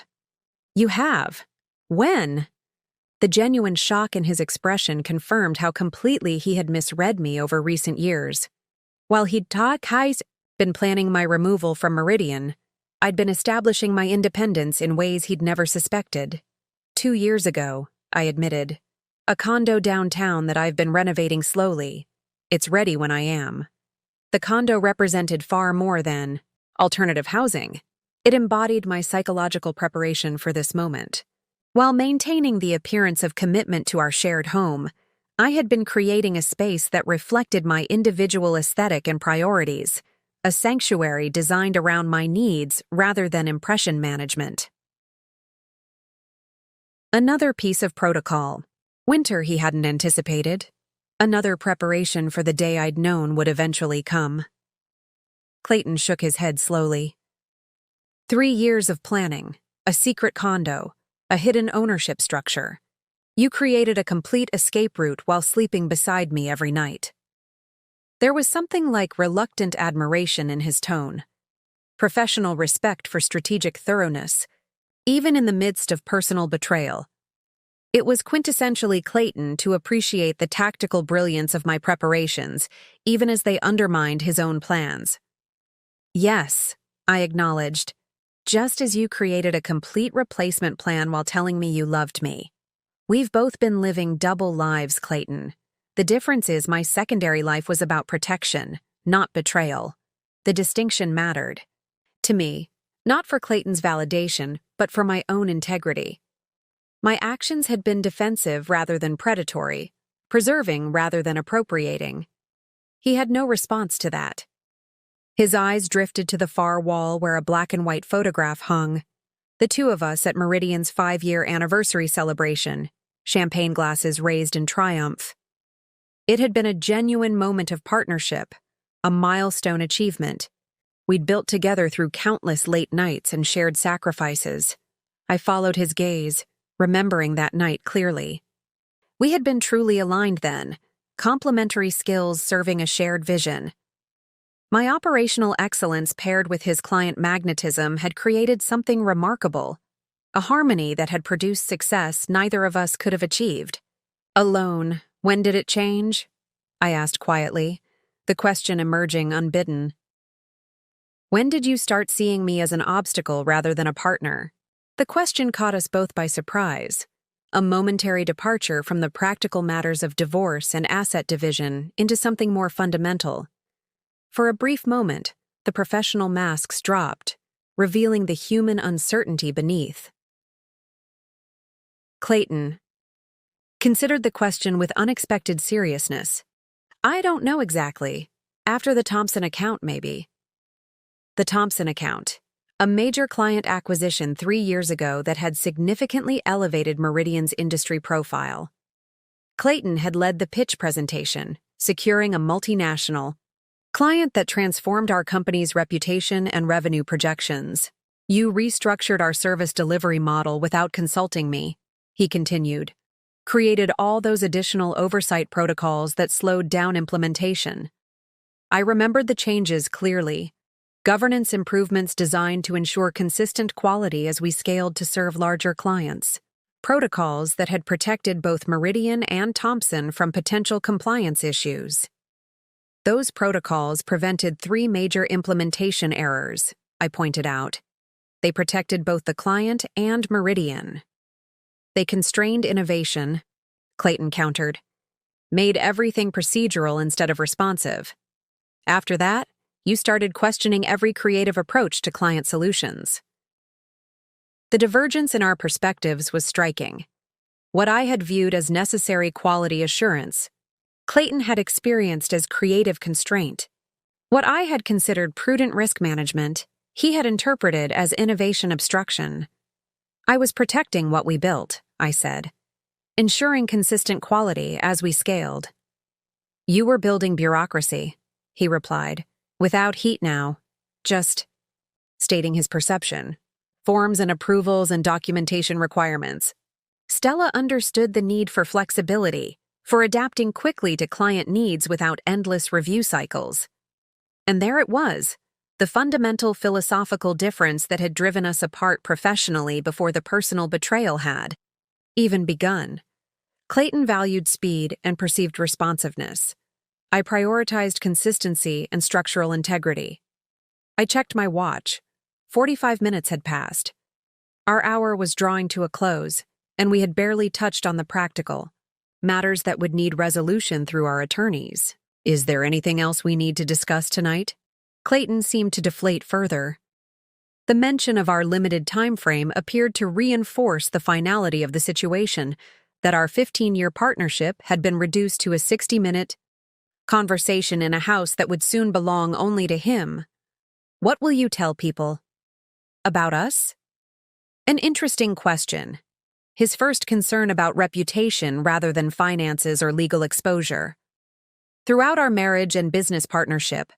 You have? When? The genuine shock in his expression confirmed how completely he had misread me over recent years. While he'd been planning my removal from Meridian, I'd been establishing my independence in ways he'd never suspected. 2 years ago, I admitted. A condo downtown that I've been renovating slowly. It's ready when I am. The condo represented far more than alternative housing. It embodied my psychological preparation for this moment. While maintaining the appearance of commitment to our shared home, I had been creating a space that reflected my individual aesthetic and priorities, a sanctuary designed around my needs rather than impression management. Another piece of protocol. Winter he hadn't anticipated. Another preparation for the day I'd known would eventually come. Clayton shook his head slowly. 3 years of planning, a secret condo, a hidden ownership structure. You created a complete escape route while sleeping beside me every night. There was something like reluctant admiration in his tone, professional respect for strategic thoroughness, even in the midst of personal betrayal. It was quintessentially Clayton to appreciate the tactical brilliance of my preparations, even as they undermined his own plans. Yes, I acknowledged, just as you created a complete replacement plan while telling me you loved me. We've both been living double lives, Clayton. The difference is my secondary life was about protection, not betrayal. The distinction mattered. To me, not for Clayton's validation, but for my own integrity. My actions had been defensive rather than predatory, preserving rather than appropriating. He had no response to that. His eyes drifted to the far wall where a black and white photograph hung. The two of us at Meridian's 5-year anniversary celebration, champagne glasses raised in triumph. It had been a genuine moment of partnership, a milestone achievement. We'd built together through countless late nights and shared sacrifices. I followed his gaze, remembering that night clearly. We had been truly aligned then, complementary skills serving a shared vision. My operational excellence paired with his client magnetism had created something remarkable, a harmony that had produced success neither of us could have achieved. Alone, when did it change? I asked quietly, the question emerging unbidden. When did you start seeing me as an obstacle rather than a partner? The question caught us both by surprise, a momentary departure from the practical matters of divorce and asset division into something more fundamental. For a brief moment, the professional masks dropped, revealing the human uncertainty beneath. Clayton considered the question with unexpected seriousness. I don't know exactly. After the Thompson account, maybe. The Thompson account, a major client acquisition 3 years ago that had significantly elevated Meridian's industry profile. Clayton had led the pitch presentation, securing a multinational client that transformed our company's reputation and revenue projections. You restructured our service delivery model without consulting me, he continued. Created all those additional oversight protocols that slowed down implementation. I remembered the changes clearly. Governance improvements designed to ensure consistent quality as we scaled to serve larger clients. Protocols that had protected both Meridian and Thompson from potential compliance issues. Those protocols prevented 3 major implementation errors, I pointed out. They protected both the client and Meridian. They constrained innovation, Clayton countered. Made everything procedural instead of responsive. After that, you started questioning every creative approach to client solutions. The divergence in our perspectives was striking. What I had viewed as necessary quality assurance, Clayton had experienced as creative constraint. What I had considered prudent risk management, he had interpreted as innovation obstruction. I was protecting what we built, I said, ensuring consistent quality as we scaled. You were building bureaucracy, he replied, without heat now, just stating his perception. Forms and approvals and documentation requirements. Stella understood the need for flexibility, for adapting quickly to client needs without endless review cycles. And there it was, the fundamental philosophical difference that had driven us apart professionally before the personal betrayal had even begun. Clayton valued speed and perceived responsiveness. I prioritized consistency and structural integrity. I checked my watch. 45 minutes had passed. Our hour was drawing to a close, and we had barely touched on the practical, matters that would need resolution through our attorneys. Is there anything else we need to discuss tonight? Clayton seemed to deflate further. The mention of our limited time frame appeared to reinforce the finality of the situation, that our 15-year partnership had been reduced to a 60-minute conversation in a house that would soon belong only to him. What will you tell people? About us? An interesting question. His first concern about reputation rather than finances or legal exposure. Throughout our marriage and business partnership,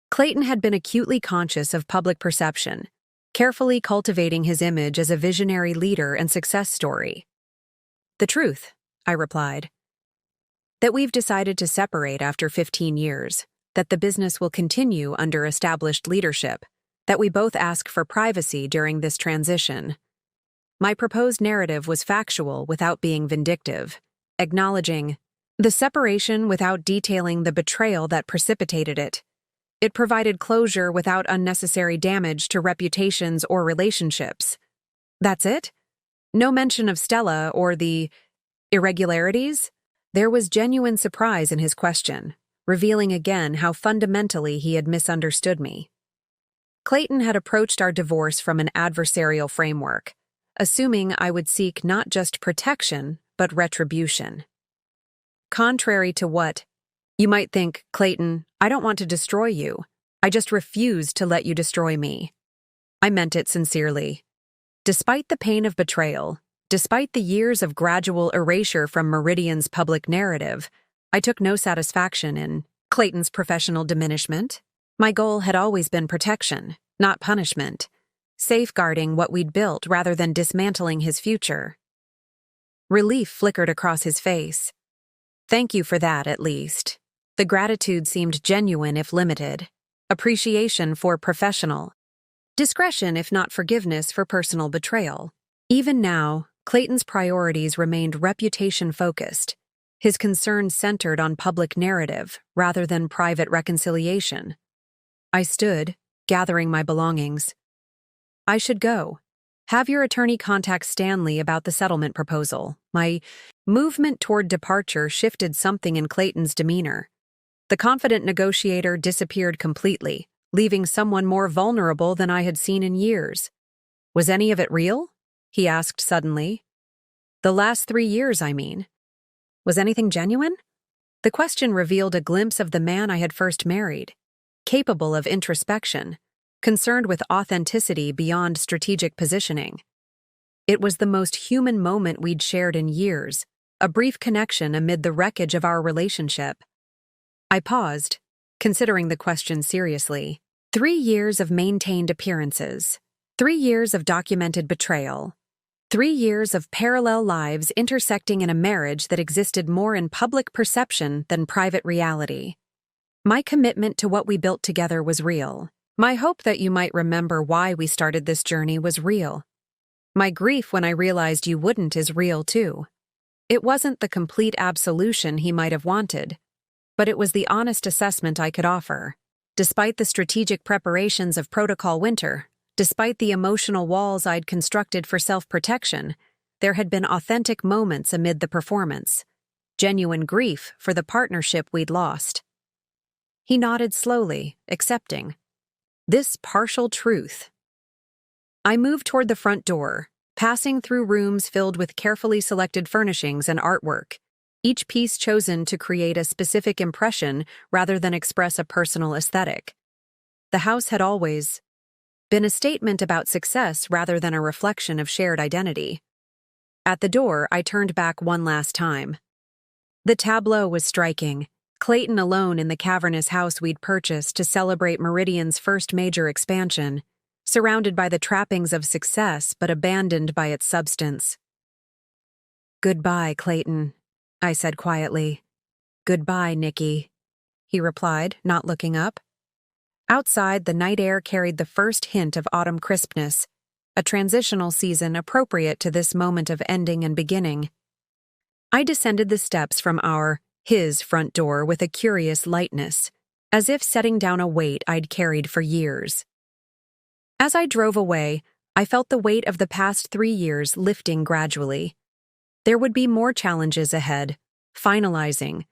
Clayton had been acutely conscious of public perception, carefully cultivating his image as a visionary leader and success story. The truth, I replied. That we've decided to separate after 15 years, that the business will continue under established leadership, that we both ask for privacy during this transition. My proposed narrative was factual without being vindictive, acknowledging the separation without detailing the betrayal that precipitated it. It provided closure without unnecessary damage to reputations or relationships. That's it? No mention of Stella or the irregularities? There was genuine surprise in his question, revealing again how fundamentally he had misunderstood me. Clayton had approached our divorce from an adversarial framework, assuming I would seek not just protection, but retribution. Contrary to what you might think, Clayton, I don't want to destroy you. I just refuse to let you destroy me. I meant it sincerely. Despite the pain of betrayal, despite the years of gradual erasure from Meridian's public narrative, I took no satisfaction in Clayton's professional diminishment. My goal had always been protection, not punishment, safeguarding what we'd built rather than dismantling his future. Relief flickered across his face. Thank you for that, at least. The gratitude seemed genuine if limited. Appreciation for professional. Discretion if not forgiveness for personal betrayal. Even now, Clayton's priorities remained reputation-focused. His concerns centered on public narrative rather than private reconciliation. I stood, gathering my belongings. I should go. Have your attorney contact Stanley about the settlement proposal. My movement toward departure shifted something in Clayton's demeanor. The confident negotiator disappeared completely, leaving someone more vulnerable than I had seen in years. Was any of it real? He asked suddenly. The last 3 years, I mean. Was anything genuine? The question revealed a glimpse of the man I had first married, capable of introspection, concerned with authenticity beyond strategic positioning. It was the most human moment we'd shared in years, a brief connection amid the wreckage of our relationship. I paused, considering the question seriously. 3 years of maintained appearances, 3 years of documented betrayal, 3 years of parallel lives intersecting in a marriage that existed more in public perception than private reality. My commitment to what we built together was real. My hope that you might remember why we started this journey was real. My grief when I realized you wouldn't is real too. It wasn't the complete absolution he might have wanted, but it was the honest assessment I could offer. Despite the strategic preparations of Protocol Winter, despite the emotional walls I'd constructed for self-protection, there had been authentic moments amid the performance, genuine grief for the partnership we'd lost. He nodded slowly, accepting this partial truth. I moved toward the front door, passing through rooms filled with carefully selected furnishings and artwork, each piece chosen to create a specific impression rather than express a personal aesthetic. The house had always been a statement about success rather than a reflection of shared identity. At the door, I turned back one last time. The tableau was striking. Clayton alone in the cavernous house we'd purchased to celebrate Meridian's first major expansion, surrounded by the trappings of success but abandoned by its substance. "Goodbye, Clayton," I said quietly. "Goodbye, Nikki," he replied, not looking up. Outside, the night air carried the first hint of autumn crispness, a transitional season appropriate to this moment of ending and beginning. I descended the steps from his front door with a curious lightness, as if setting down a weight I'd carried for years. As I drove away, I felt the weight of the past 3 years lifting gradually. There would be more challenges ahead, finalizing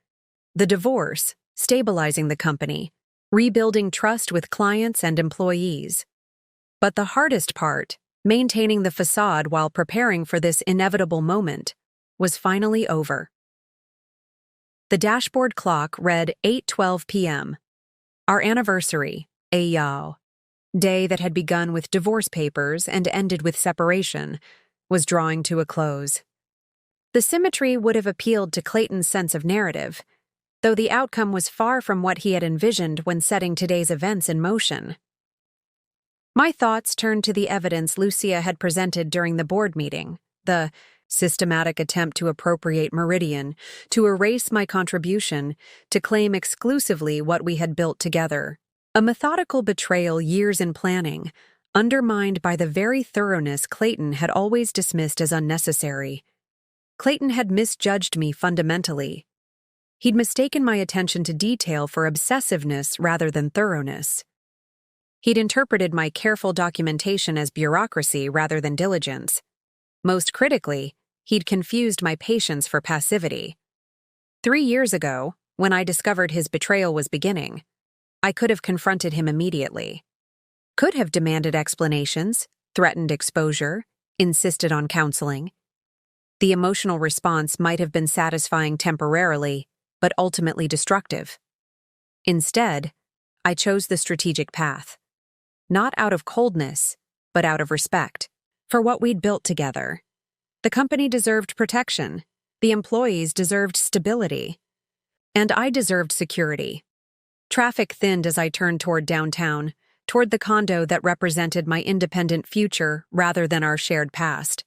the divorce, stabilizing the company, rebuilding trust with clients and employees. But the hardest part, maintaining the facade while preparing for this inevitable moment, was finally over. The dashboard clock read 8:12 p.m. Our anniversary, a day that had begun with divorce papers and ended with separation, was drawing to a close. The symmetry would have appealed to Clayton's sense of narrative, though the outcome was far from what he had envisioned when setting today's events in motion. My thoughts turned to the evidence Lucia had presented during the board meeting, the systematic attempt to appropriate Meridian, to erase my contribution, to claim exclusively what we had built together. A methodical betrayal years in planning, undermined by the very thoroughness Clayton had always dismissed as unnecessary. Clayton had misjudged me fundamentally. He'd mistaken my attention to detail for obsessiveness rather than thoroughness. He'd interpreted my careful documentation as bureaucracy rather than diligence. Most critically, he'd confused my patience for passivity. 3 years ago, when I discovered his betrayal was beginning, I could have confronted him immediately. Could have demanded explanations, threatened exposure, insisted on counseling. The emotional response might have been satisfying temporarily, but ultimately destructive. Instead, I chose the strategic path. Not out of coldness, but out of respect for what we'd built together. The company deserved protection, the employees deserved stability, and I deserved security. Traffic thinned as I turned toward downtown, toward the condo that represented my independent future rather than our shared past.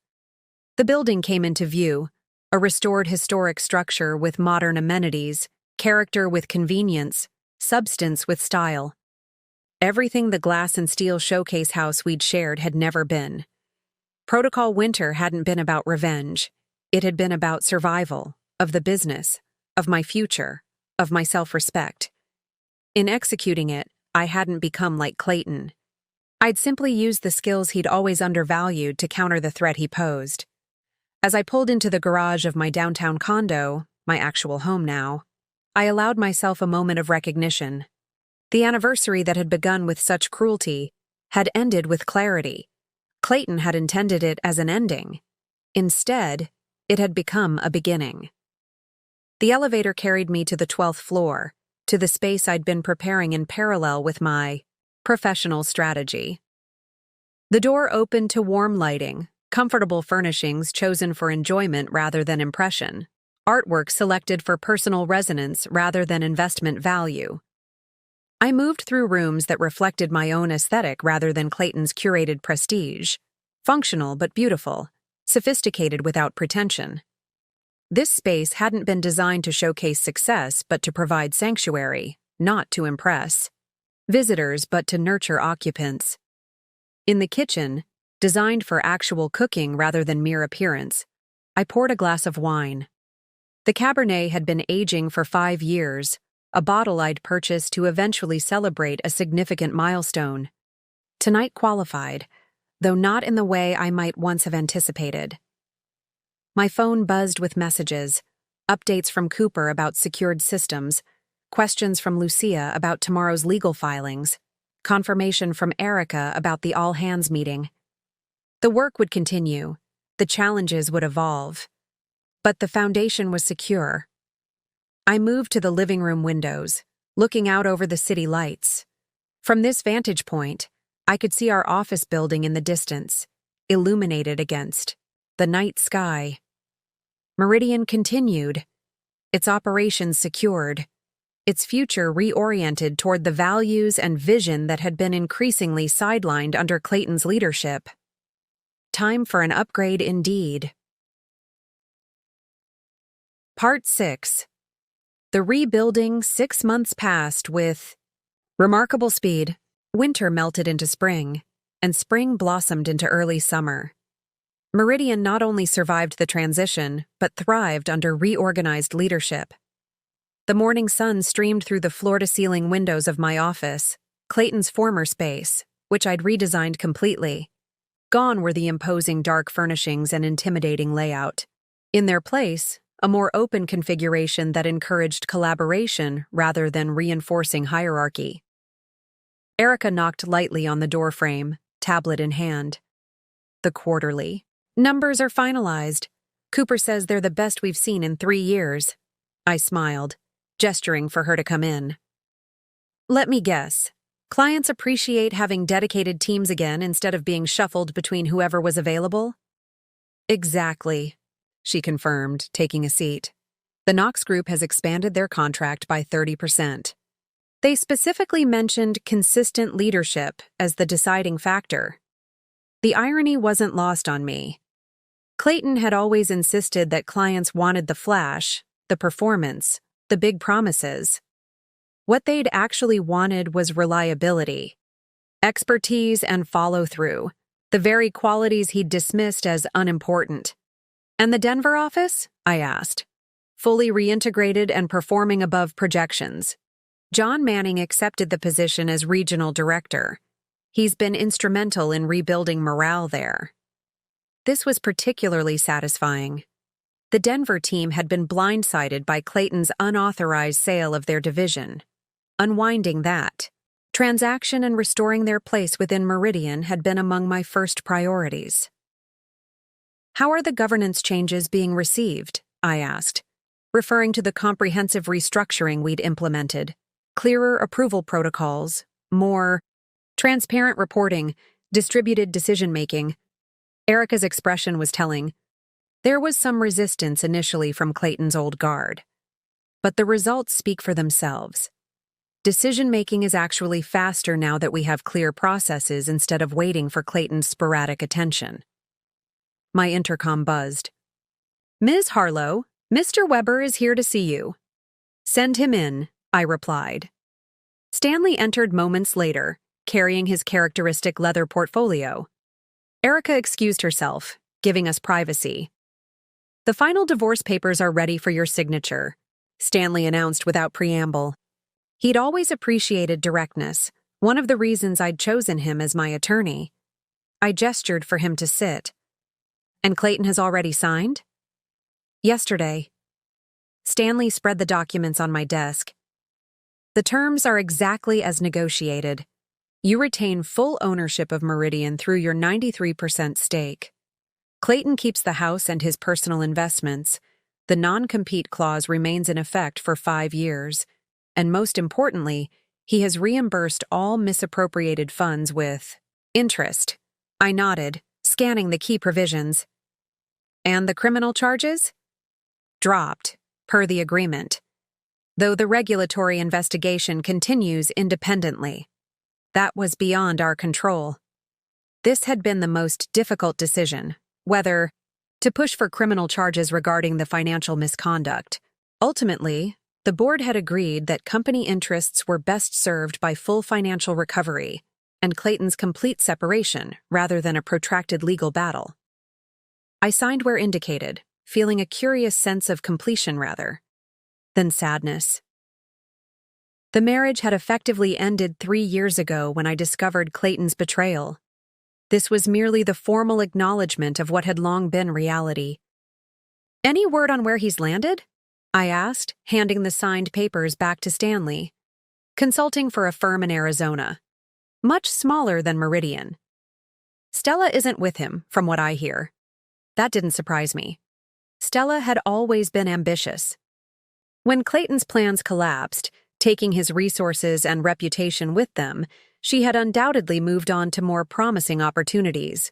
The building came into view, a restored historic structure with modern amenities, character with convenience, substance with style. Everything the glass and steel showcase house we'd shared had never been. Protocol Winter hadn't been about revenge. It had been about survival, of the business, of my future, of my self-respect. In executing it, I hadn't become like Clayton. I'd simply used the skills he'd always undervalued to counter the threat he posed. As I pulled into the garage of my downtown condo, my actual home now, I allowed myself a moment of recognition. The anniversary that had begun with such cruelty had ended with clarity. Clayton had intended it as an ending. Instead, it had become a beginning. The elevator carried me to the 12th floor, to the space I'd been preparing in parallel with my professional strategy. The door opened to warm lighting, comfortable furnishings chosen for enjoyment rather than impression, artwork selected for personal resonance rather than investment value. I moved through rooms that reflected my own aesthetic rather than Clayton's curated prestige, functional but beautiful, sophisticated without pretension. This space hadn't been designed to showcase success but to provide sanctuary, not to impress visitors but to nurture occupants. In the kitchen, designed for actual cooking rather than mere appearance, I poured a glass of wine. The Cabernet had been aging for 5 years, a bottle I'd purchased to eventually celebrate a significant milestone. Tonight qualified, though not in the way I might once have anticipated. My phone buzzed with messages, updates from Cooper about secured systems, questions from Lucia about tomorrow's legal filings, confirmation from Erica about the all-hands meeting. The work would continue, the challenges would evolve, but the foundation was secure. I moved to the living room windows, looking out over the city lights. From this vantage point, I could see our office building in the distance, illuminated against the night sky. Meridian continued, its operations secured, its future reoriented toward the values and vision that had been increasingly sidelined under Clayton's leadership. Time for an upgrade indeed. Part 6. The rebuilding 6 months passed with remarkable speed. Winter melted into spring, and spring blossomed into early summer. Meridian not only survived the transition, but thrived under reorganized leadership. The morning sun streamed through the floor-to-ceiling windows of my office, Clayton's former space, which I'd redesigned completely. Gone were the imposing dark furnishings and intimidating layout. In their place, a more open configuration that encouraged collaboration rather than reinforcing hierarchy. Erica knocked lightly on the doorframe, tablet in hand. The quarterly. Numbers are finalized. Cooper says they're the best we've seen in 3 years. I smiled, gesturing for her to come in. Let me guess. Clients appreciate having dedicated teams again instead of being shuffled between whoever was available? Exactly, she confirmed, taking a seat. The Knox Group has expanded their contract by 30%. They specifically mentioned consistent leadership as the deciding factor. The irony wasn't lost on me. Clayton had always insisted that clients wanted the flash, the performance, the big promises. What they'd actually wanted was reliability, expertise, and follow-through, the very qualities he'd dismissed as unimportant. And the Denver office? I asked. Fully reintegrated and performing above projections. John Manning accepted the position as regional director. He's been instrumental in rebuilding morale there. This was particularly satisfying. The Denver team had been blindsided by Clayton's unauthorized sale of their division. Unwinding that transaction and restoring their place within Meridian had been among my first priorities. How are the governance changes being received? I asked, referring to the comprehensive restructuring we'd implemented. Clearer approval protocols, more transparent reporting, distributed decision-making. Erica's expression was telling. There was some resistance initially from Clayton's old guard. But the results speak for themselves. Decision-making is actually faster now that we have clear processes instead of waiting for Clayton's sporadic attention. My intercom buzzed. Ms. Harlow, Mr. Weber is here to see you. Send him in, I replied. Stanley entered moments later, carrying his characteristic leather portfolio. Erica excused herself, giving us privacy. The final divorce papers are ready for your signature, Stanley announced without preamble. He'd always appreciated directness, one of the reasons I'd chosen him as my attorney. I gestured for him to sit. And Clayton has already signed? Yesterday. Stanley spread the documents on my desk. The terms are exactly as negotiated. You retain full ownership of Meridian through your 93% stake. Clayton keeps the house and his personal investments. The non-compete clause remains in effect for 5 years. And most importantly, he has reimbursed all misappropriated funds with interest. I nodded, scanning the key provisions. And the criminal charges? Dropped, per the agreement. Though the regulatory investigation continues independently. That was beyond our control. This had been the most difficult decision, whether to push for criminal charges regarding the financial misconduct. Ultimately, the board had agreed that company interests were best served by full financial recovery and Clayton's complete separation rather than a protracted legal battle. I signed where indicated, feeling a curious sense of completion rather than sadness. The marriage had effectively ended 3 years ago when I discovered Clayton's betrayal. This was merely the formal acknowledgement of what had long been reality. Any word on where he's landed? I asked, handing the signed papers back to Stanley. Consulting for a firm in Arizona. Much smaller than Meridian. Stella isn't with him, from what I hear. That didn't surprise me. Stella had always been ambitious. When Clayton's plans collapsed, taking his resources and reputation with them, she had undoubtedly moved on to more promising opportunities.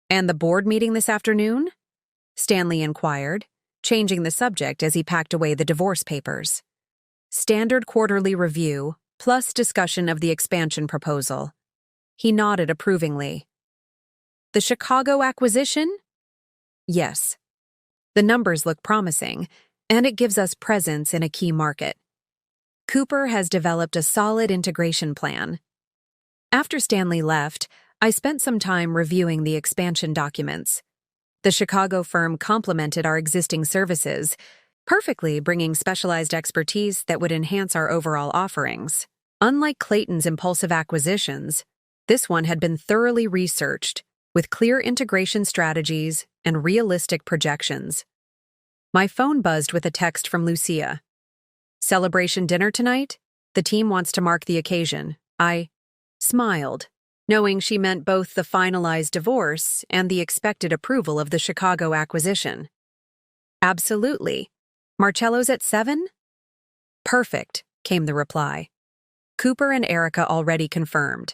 And the board meeting this afternoon? Stanley inquired, changing the subject as he packed away the divorce papers. Standard quarterly review, plus discussion of the expansion proposal. He nodded approvingly. The Chicago acquisition? Yes. The numbers look promising, and it gives us presence in a key market. Cooper has developed a solid integration plan. After Stanley left, I spent some time reviewing the expansion documents. The Chicago firm complemented our existing services, perfectly bringing specialized expertise that would enhance our overall offerings. Unlike Clayton's impulsive acquisitions, this one had been thoroughly researched, with clear integration strategies and realistic projections. My phone buzzed with a text from Lucia. Celebration dinner tonight? The team wants to mark the occasion. I smiled, knowing she meant both the finalized divorce and the expected approval of the Chicago acquisition. Absolutely. Marcello's at 7? Perfect, came the reply. Cooper and Erica already confirmed.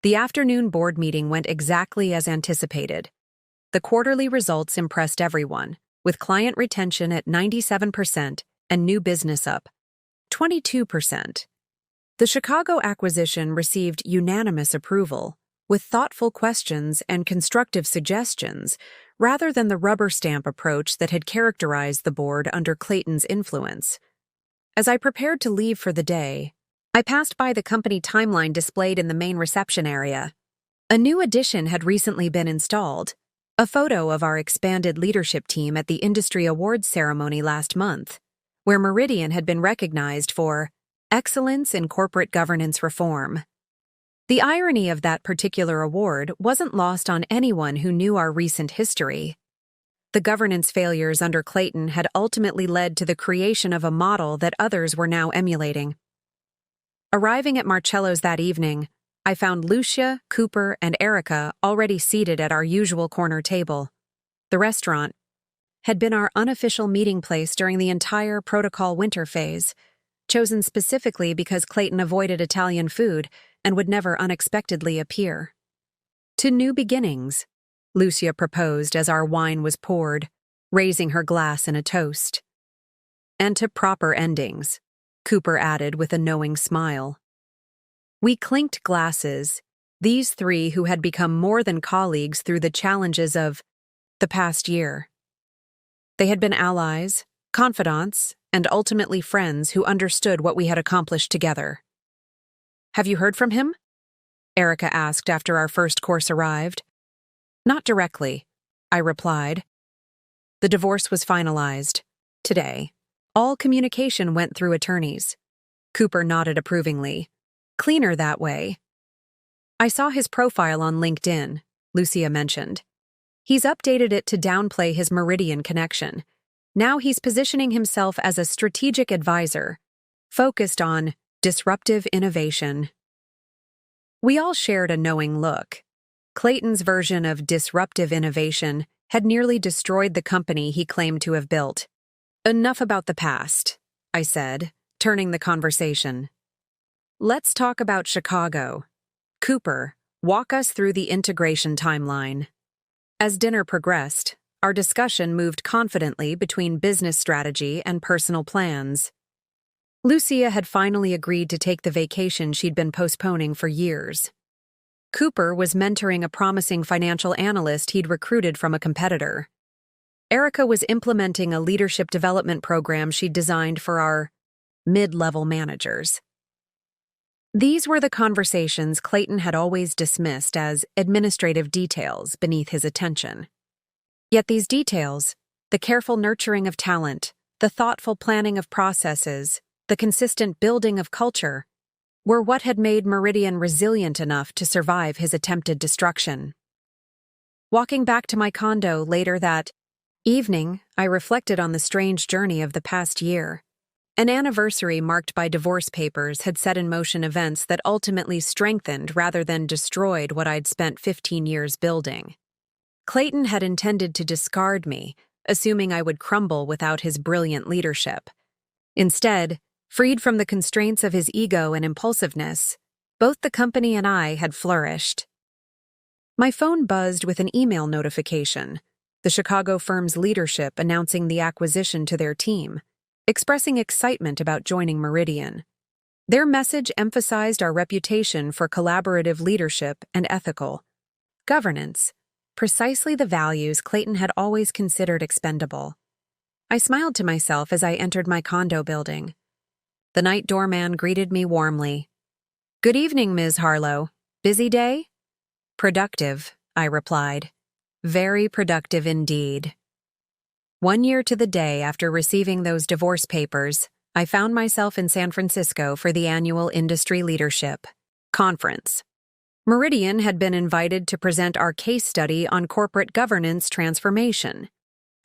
The afternoon board meeting went exactly as anticipated. The quarterly results impressed everyone, with client retention at 97% and new business up 22%. The Chicago acquisition received unanimous approval, with thoughtful questions and constructive suggestions, rather than the rubber stamp approach that had characterized the board under Clayton's influence. As I prepared to leave for the day, I passed by the company timeline displayed in the main reception area. A new addition had recently been installed, a photo of our expanded leadership team at the industry awards ceremony last month, where Meridian had been recognized for excellence in corporate governance reform. The irony of that particular award wasn't lost on anyone who knew our recent history. The governance failures under Clayton had ultimately led to the creation of a model that others were now emulating. Arriving at Marcello's that evening, I found Lucia, Cooper, and Erica already seated at our usual corner table. The restaurant had been our unofficial meeting place during the entire protocol winter phase, chosen specifically because Clayton avoided Italian food and would never unexpectedly appear. To new beginnings, Lucia proposed as our wine was poured, raising her glass in a toast. And to proper endings, Cooper added with a knowing smile. We clinked glasses, these three who had become more than colleagues through the challenges of the past year. They had been allies, confidants, and ultimately friends who understood what we had accomplished together. Have you heard from him? Erica asked after our first course arrived. Not directly, I replied. The divorce was finalized. Today, all communication went through attorneys. Cooper nodded approvingly. Cleaner that way. I saw his profile on LinkedIn, Lucia mentioned. He's updated it to downplay his Meridian connection. Now he's positioning himself as a strategic advisor, focused on Disruptive innovation. We all shared a knowing look. Clayton's version of disruptive innovation had nearly destroyed the company he claimed to have built. Enough about the past, I said, turning the conversation. Let's talk about Chicago. Cooper, walk us through the integration timeline. As dinner progressed, our discussion moved confidently between business strategy and personal plans. Lucia had finally agreed to take the vacation she'd been postponing for years. Cooper was mentoring a promising financial analyst he'd recruited from a competitor. Erica was implementing a leadership development program she'd designed for our mid-level managers. These were the conversations Clayton had always dismissed as administrative details beneath his attention. Yet these details, the careful nurturing of talent, the thoughtful planning of processes, the consistent building of culture, were what had made Meridian resilient enough to survive his attempted destruction. Walking back to my condo later that evening, I reflected on the strange journey of the past year. An anniversary marked by divorce papers had set in motion events that ultimately strengthened rather than destroyed what I'd spent 15 years building. Clayton had intended to discard me, assuming I would crumble without his brilliant leadership. Instead, freed from the constraints of his ego and impulsiveness, both the company and I had flourished. My phone buzzed with an email notification, the Chicago firm's leadership announcing the acquisition to their team, expressing excitement about joining Meridian. Their message emphasized our reputation for collaborative leadership and ethical governance, precisely the values Clayton had always considered expendable. I smiled to myself as I entered my condo building. The night doorman greeted me warmly. "Good evening, Ms. Harlow. Busy day?" "Productive," I replied. "Very productive indeed." 1 year to the day after receiving those divorce papers, I found myself in San Francisco for the annual Industry Leadership Conference. Meridian had been invited to present our case study on corporate governance transformation,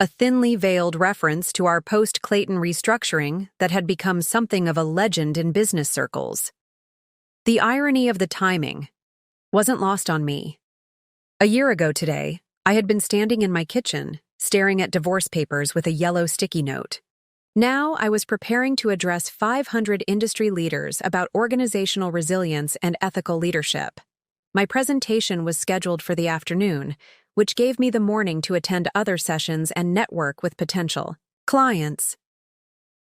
a thinly veiled reference to our post-Clayton restructuring that had become something of a legend in business circles. The irony of the timing wasn't lost on me. A year ago today, I had been standing in my kitchen, staring at divorce papers with a yellow sticky note. Now I was preparing to address 500 industry leaders about organizational resilience and ethical leadership. My presentation was scheduled for the afternoon, which gave me the morning to attend other sessions and network with potential clients.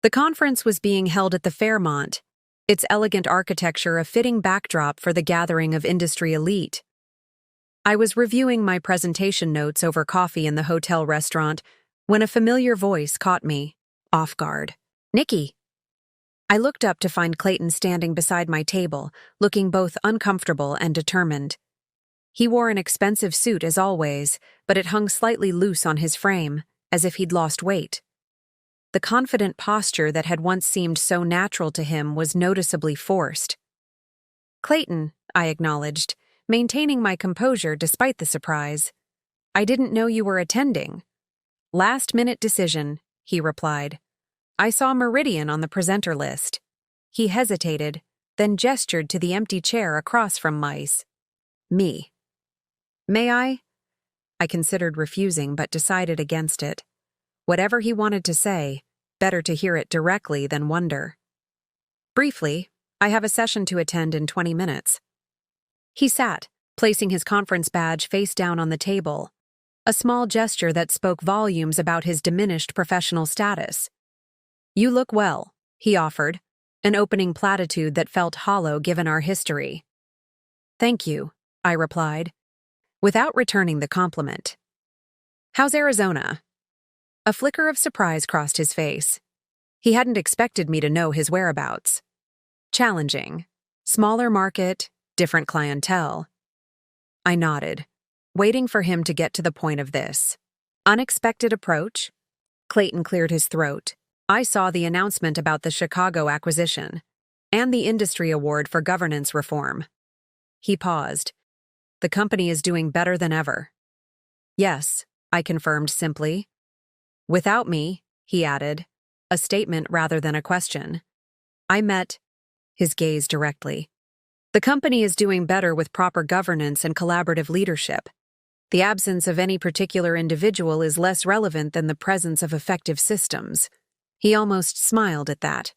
The conference was being held at the Fairmont, its elegant architecture a fitting backdrop for the gathering of industry elite. I was reviewing my presentation notes over coffee in the hotel restaurant when a familiar voice caught me, off guard. "Nikki." I looked up to find Clayton standing beside my table, looking both uncomfortable and determined. He wore an expensive suit as always, but it hung slightly loose on his frame, as if he'd lost weight. The confident posture that had once seemed so natural to him was noticeably forced. "Clayton," I acknowledged, maintaining my composure despite the surprise. "I didn't know you were attending." "Last-minute decision," he replied. "I saw Meridian on the presenter list." He hesitated, then gestured to the empty chair across from me. "May I?" I considered refusing but decided against it. Whatever he wanted to say, better to hear it directly than wonder. "Briefly, I have a session to attend in 20 minutes. He sat, placing his conference badge face down on the table, a small gesture that spoke volumes about his diminished professional status. "You look well," he offered, an opening platitude that felt hollow given our history. "Thank you," I replied, without returning the compliment. "How's Arizona?" A flicker of surprise crossed his face. He hadn't expected me to know his whereabouts. "Challenging. Smaller market, different clientele." I nodded, waiting for him to get to the point of this. "Unexpected approach?" Clayton cleared his throat. "I saw the announcement about the Chicago acquisition and the industry award for governance reform." He paused. "The company is doing better than ever." "Yes," I confirmed simply. "Without me," he added, a statement rather than a question. "I met his gaze directly. The company is doing better with proper governance and collaborative leadership. The absence of any particular individual is less relevant than the presence of effective systems. He almost smiled at that.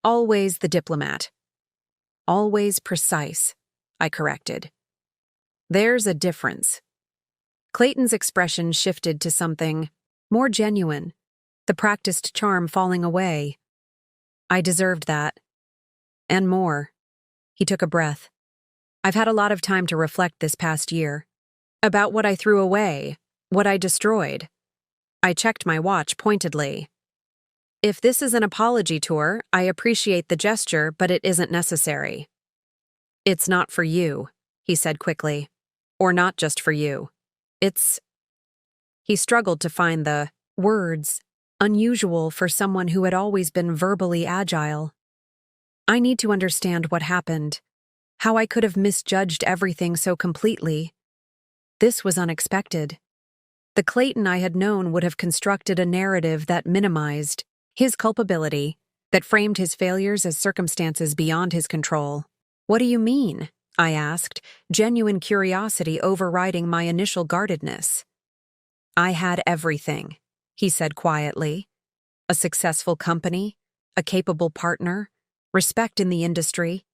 Always the diplomat. Always precise, I corrected. There's a difference. Clayton's expression shifted to something more genuine, the practiced charm falling away. I deserved that. And more. He took a breath. I've had a lot of time to reflect this past year. About what I threw away, what I destroyed. I checked my watch pointedly. If this is an apology tour, I appreciate the gesture, but it isn't necessary. It's not for you, he said quickly. Or not just for you. It's... He struggled to find the words, unusual for someone who had always been verbally agile. I need to understand what happened, how I could have misjudged everything so completely. This was unexpected. The Clayton I had known would have constructed a narrative that minimized his culpability, that framed his failures as circumstances beyond his control. What do you mean? I asked, genuine curiosity overriding my initial guardedness. I had everything, he said quietly. A successful company, a capable partner, respect in the industry,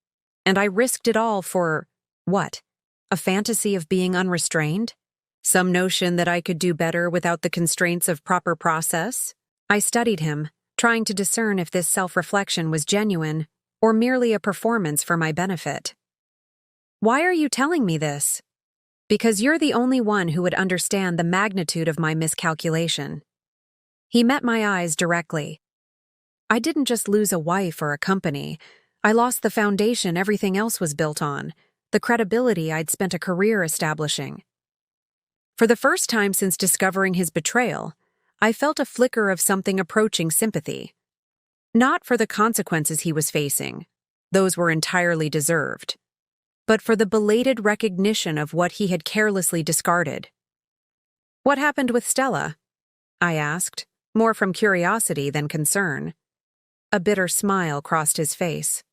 and I risked it all for, what? A fantasy of being unrestrained? Some notion that I could do better without the constraints of proper process? I studied him, trying to discern if this self-reflection was genuine or merely a performance for my benefit. Why are you telling me this? Because you're the only one who would understand the magnitude of my miscalculation. He met my eyes directly. I didn't just lose a wife or a company. I lost the foundation everything else was built on, the credibility I'd spent a career establishing. For the first time since discovering his betrayal, I felt a flicker of something approaching sympathy. Not for the consequences he was facing, those were entirely deserved, but for the belated recognition of what he had carelessly discarded. What happened with Stella? I asked, more from curiosity than concern. A bitter smile crossed his face.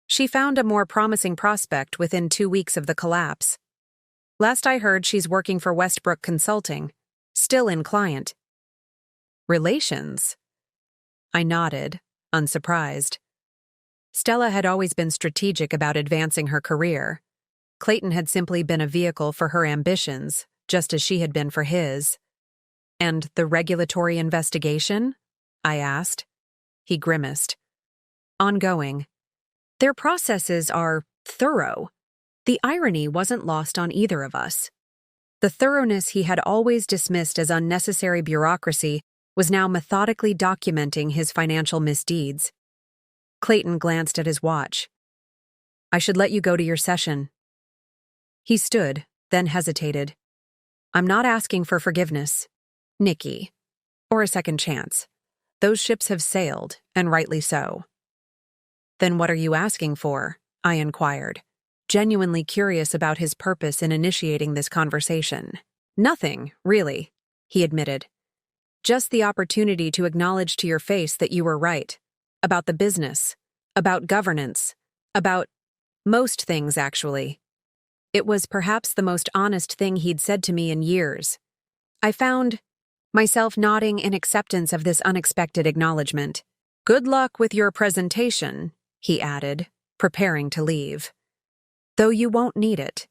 She found a more promising prospect within 2 weeks of the collapse. Last I heard, she's working for Westbrook Consulting, still in client. Relations? I nodded, unsurprised. Stella had always been strategic about advancing her career. Clayton had simply been a vehicle for her ambitions, just as she had been for his. And the regulatory investigation? I asked. He grimaced. Ongoing. Their processes are thorough. The irony wasn't lost on either of us. The thoroughness he had always dismissed as unnecessary bureaucracy was now methodically documenting his financial misdeeds. Clayton glanced at his watch. I should let you go to your session. He stood, then hesitated. I'm not asking for forgiveness, Nikki, or a second chance. Those ships have sailed, and rightly so. Then what are you asking for? I inquired, genuinely curious about his purpose in initiating this conversation. Nothing, really, he admitted. Just the opportunity to acknowledge to your face that you were right. About the business, about governance, about most things, actually. It was perhaps the most honest thing he'd said to me in years. I found myself nodding in acceptance of this unexpected acknowledgement. Good luck with your presentation, he added, preparing to leave. Though you won't need it.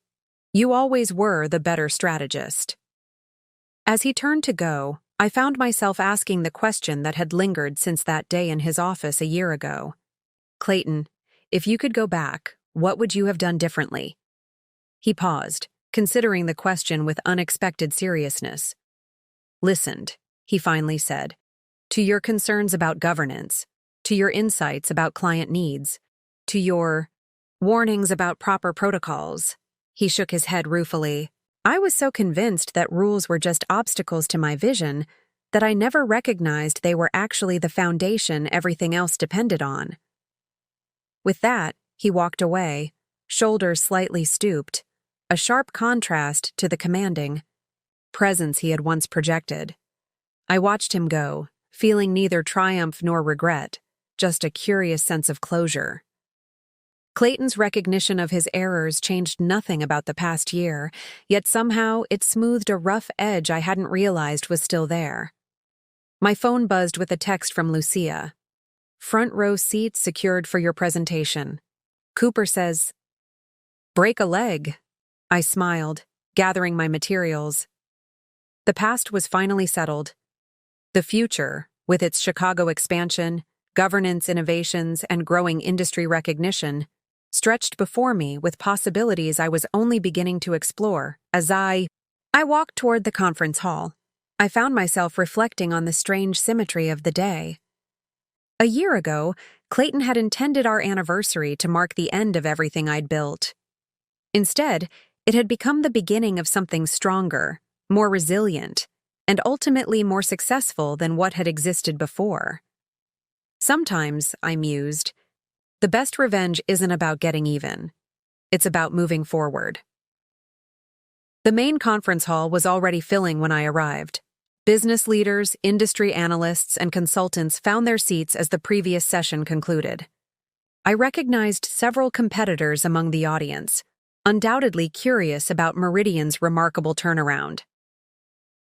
You always were the better strategist. As he turned to go, I found myself asking the question that had lingered since that day in his office a year ago. Clayton, if you could go back, what would you have done differently? He paused, considering the question with unexpected seriousness. Listened, he finally said, to your concerns about governance, to your insights about client needs, to your warnings about proper protocols. He shook his head ruefully. I was so convinced that rules were just obstacles to my vision that I never recognized they were actually the foundation everything else depended on. With that, he walked away, shoulders slightly stooped, a sharp contrast to the commanding presence he had once projected. I watched him go, feeling neither triumph nor regret, just a curious sense of closure. Clayton's recognition of his errors changed nothing about the past year, yet somehow it smoothed a rough edge I hadn't realized was still there. My phone buzzed with a text from Lucia. "Front row seats secured for your presentation. Cooper says, break a leg." I smiled, gathering my materials. The past was finally settled. The future, with its Chicago expansion, governance innovations, and growing industry recognition, stretched before me with possibilities I was only beginning to explore. As I walked toward the conference hall, I found myself reflecting on the strange symmetry of the day. A year ago, Clayton had intended our anniversary to mark the end of everything I'd built. Instead, it had become the beginning of something stronger, more resilient, and ultimately more successful than what had existed before. Sometimes, I mused, the best revenge isn't about getting even. It's about moving forward. The main conference hall was already filling when I arrived. Business leaders, industry analysts, and consultants found their seats as the previous session concluded. I recognized several competitors among the audience, undoubtedly curious about Meridian's remarkable turnaround.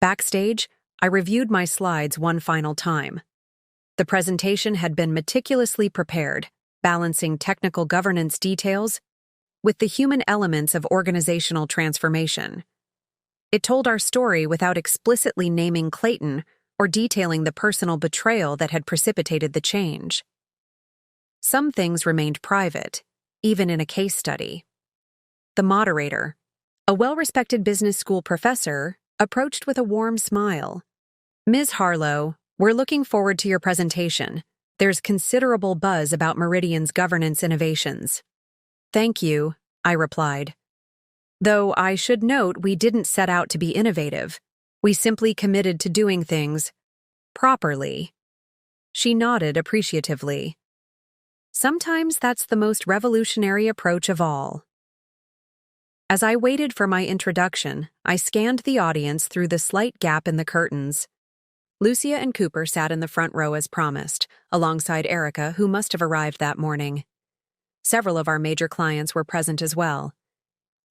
Backstage, I reviewed my slides one final time. The presentation had been meticulously prepared, balancing technical governance details with the human elements of organizational transformation. It told our story without explicitly naming Clayton or detailing the personal betrayal that had precipitated the change. Some things remained private, even in a case study. The moderator, a well-respected business school professor, approached with a warm smile. "Ms. Harlow, we're looking forward to your presentation. There's considerable buzz about Meridian's governance innovations." "Thank you," I replied. Though I should note we didn't set out to be innovative. We simply committed to doing things properly. She nodded appreciatively. Sometimes that's the most revolutionary approach of all. As I waited for my introduction, I scanned the audience through the slight gap in the curtains. Lucia and Cooper sat in the front row as promised, alongside Erica, who must have arrived that morning. Several of our major clients were present as well.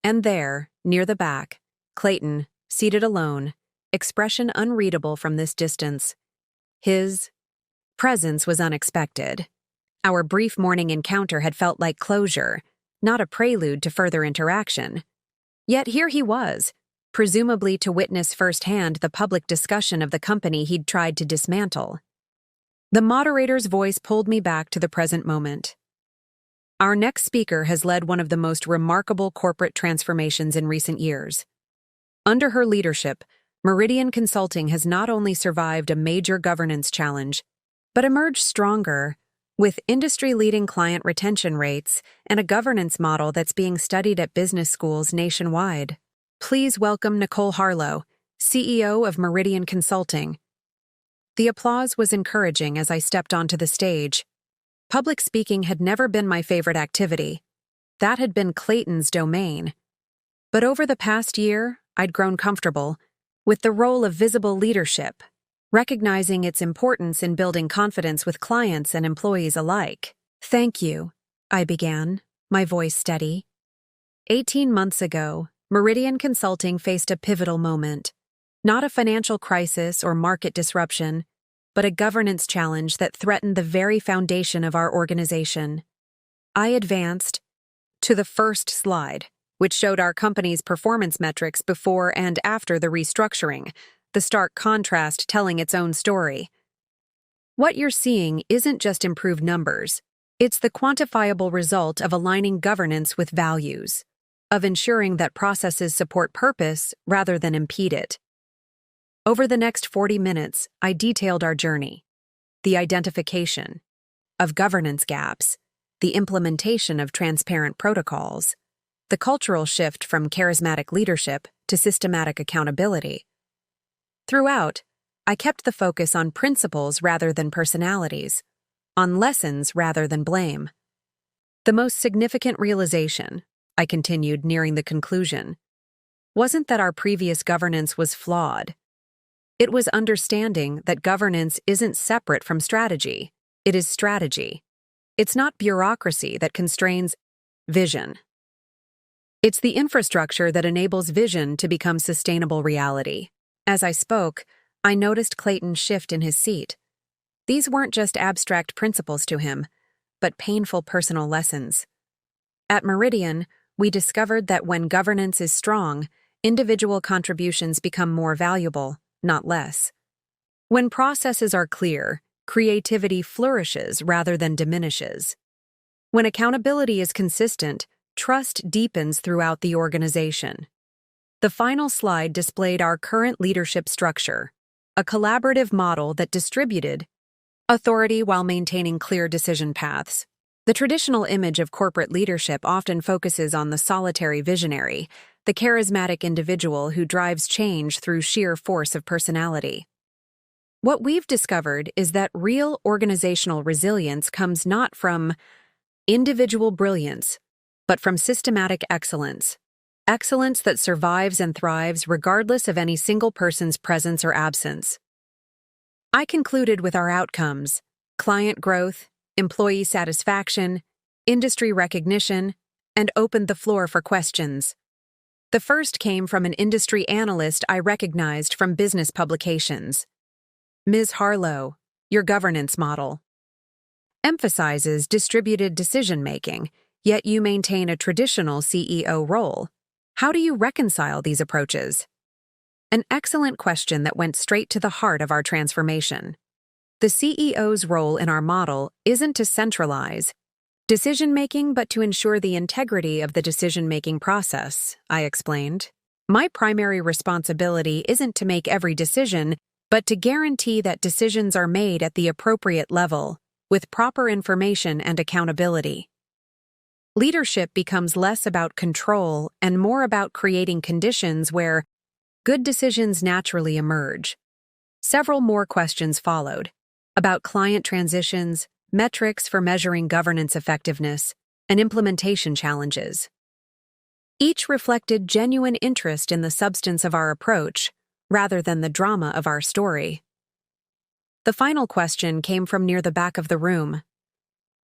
And there, near the back, Clayton, seated alone, expression unreadable from this distance. His presence was unexpected. Our brief morning encounter had felt like closure, not a prelude to further interaction. Yet here he was, presumably to witness firsthand the public discussion of the company he'd tried to dismantle. The moderator's voice pulled me back to the present moment. "Our next speaker has led one of the most remarkable corporate transformations in recent years. Under her leadership, Meridian Consulting has not only survived a major governance challenge, but emerged stronger, with industry-leading client retention rates and a governance model that's being studied at business schools nationwide. Please welcome Nicole Harlow, CEO of Meridian Consulting." The applause was encouraging as I stepped onto the stage. Public speaking had never been my favorite activity. That had been Clayton's domain. But over the past year, I'd grown comfortable with the role of visible leadership, recognizing its importance in building confidence with clients and employees alike. "Thank you," I began, my voice steady. 18 months ago, Meridian Consulting faced a pivotal moment. Not a financial crisis or market disruption, but a governance challenge that threatened the very foundation of our organization. I advanced to the first slide, which showed our company's performance metrics before and after the restructuring, the stark contrast telling its own story. What you're seeing isn't just improved numbers. It's the quantifiable result of aligning governance with values, of ensuring that processes support purpose rather than impede it. Over the next 40 minutes, I detailed our journey, the identification of governance gaps, the implementation of transparent protocols, the cultural shift from charismatic leadership to systematic accountability. Throughout, I kept the focus on principles rather than personalities, on lessons rather than blame. The most significant realization, I continued nearing the conclusion, wasn't that our previous governance was flawed. It was understanding that governance isn't separate from strategy. It is strategy. It's not bureaucracy that constrains vision. It's the infrastructure that enables vision to become sustainable reality. As I spoke, I noticed Clayton shift in his seat. These weren't just abstract principles to him, but painful personal lessons. At Meridian, we discovered that when governance is strong, individual contributions become more valuable, not less. When processes are clear, creativity flourishes rather than diminishes. When accountability is consistent, trust deepens throughout the organization. The final slide displayed our current leadership structure, a collaborative model that distributed authority while maintaining clear decision paths. The traditional image of corporate leadership often focuses on the solitary visionary, the charismatic individual who drives change through sheer force of personality. What we've discovered is that real organizational resilience comes not from individual brilliance, but from systematic excellence. Excellence that survives and thrives regardless of any single person's presence or absence. I concluded with our outcomes: client growth, employee satisfaction, industry recognition, and opened the floor for questions. The first came from an industry analyst I recognized from business publications. Ms. Harlow, your governance model emphasizes distributed decision-making, yet you maintain a traditional CEO role. How do you reconcile these approaches? An excellent question that went straight to the heart of our transformation. The CEO's role in our model isn't to centralize decision-making, but to ensure the integrity of the decision-making process, I explained. My primary responsibility isn't to make every decision, but to guarantee that decisions are made at the appropriate level, with proper information and accountability. Leadership becomes less about control and more about creating conditions where good decisions naturally emerge. Several more questions followed, about client transitions, metrics for measuring governance effectiveness, and implementation challenges. Each reflected genuine interest in the substance of our approach, rather than the drama of our story. The final question came from near the back of the room.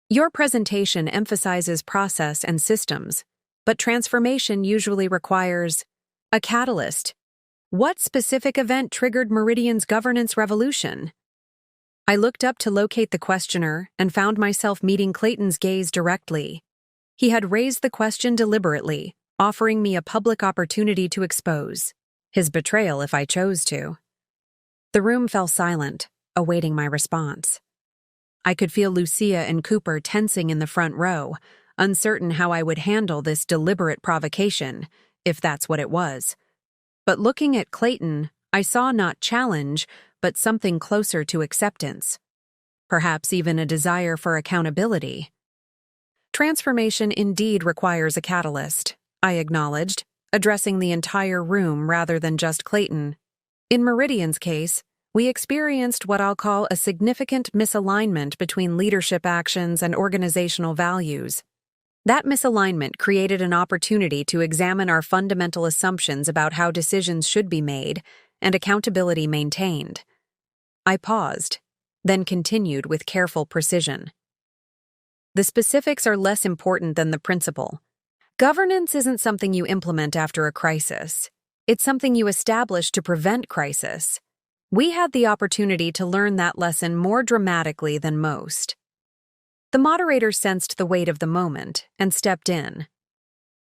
Your presentation emphasizes process and systems, but transformation usually requires a catalyst. What specific event triggered Meridian's governance revolution? I looked up to locate the questioner and found myself meeting Clayton's gaze directly. He had raised the question deliberately, offering me a public opportunity to expose his betrayal if I chose to. The room fell silent, awaiting my response. I could feel Lucia and Cooper tensing in the front row, uncertain how I would handle this deliberate provocation, if that's what it was. But looking at Clayton, I saw not challenge, but something closer to acceptance. Perhaps even a desire for accountability. Transformation indeed requires a catalyst, I acknowledged, addressing the entire room rather than just Clayton. In Meridian's case, we experienced what I'll call a significant misalignment between leadership actions and organizational values. That misalignment created an opportunity to examine our fundamental assumptions about how decisions should be made and accountability maintained. I paused, then continued with careful precision. The specifics are less important than the principle. Governance isn't something you implement after a crisis. It's something you establish to prevent crisis. We had the opportunity to learn that lesson more dramatically than most. The moderator sensed the weight of the moment and stepped in.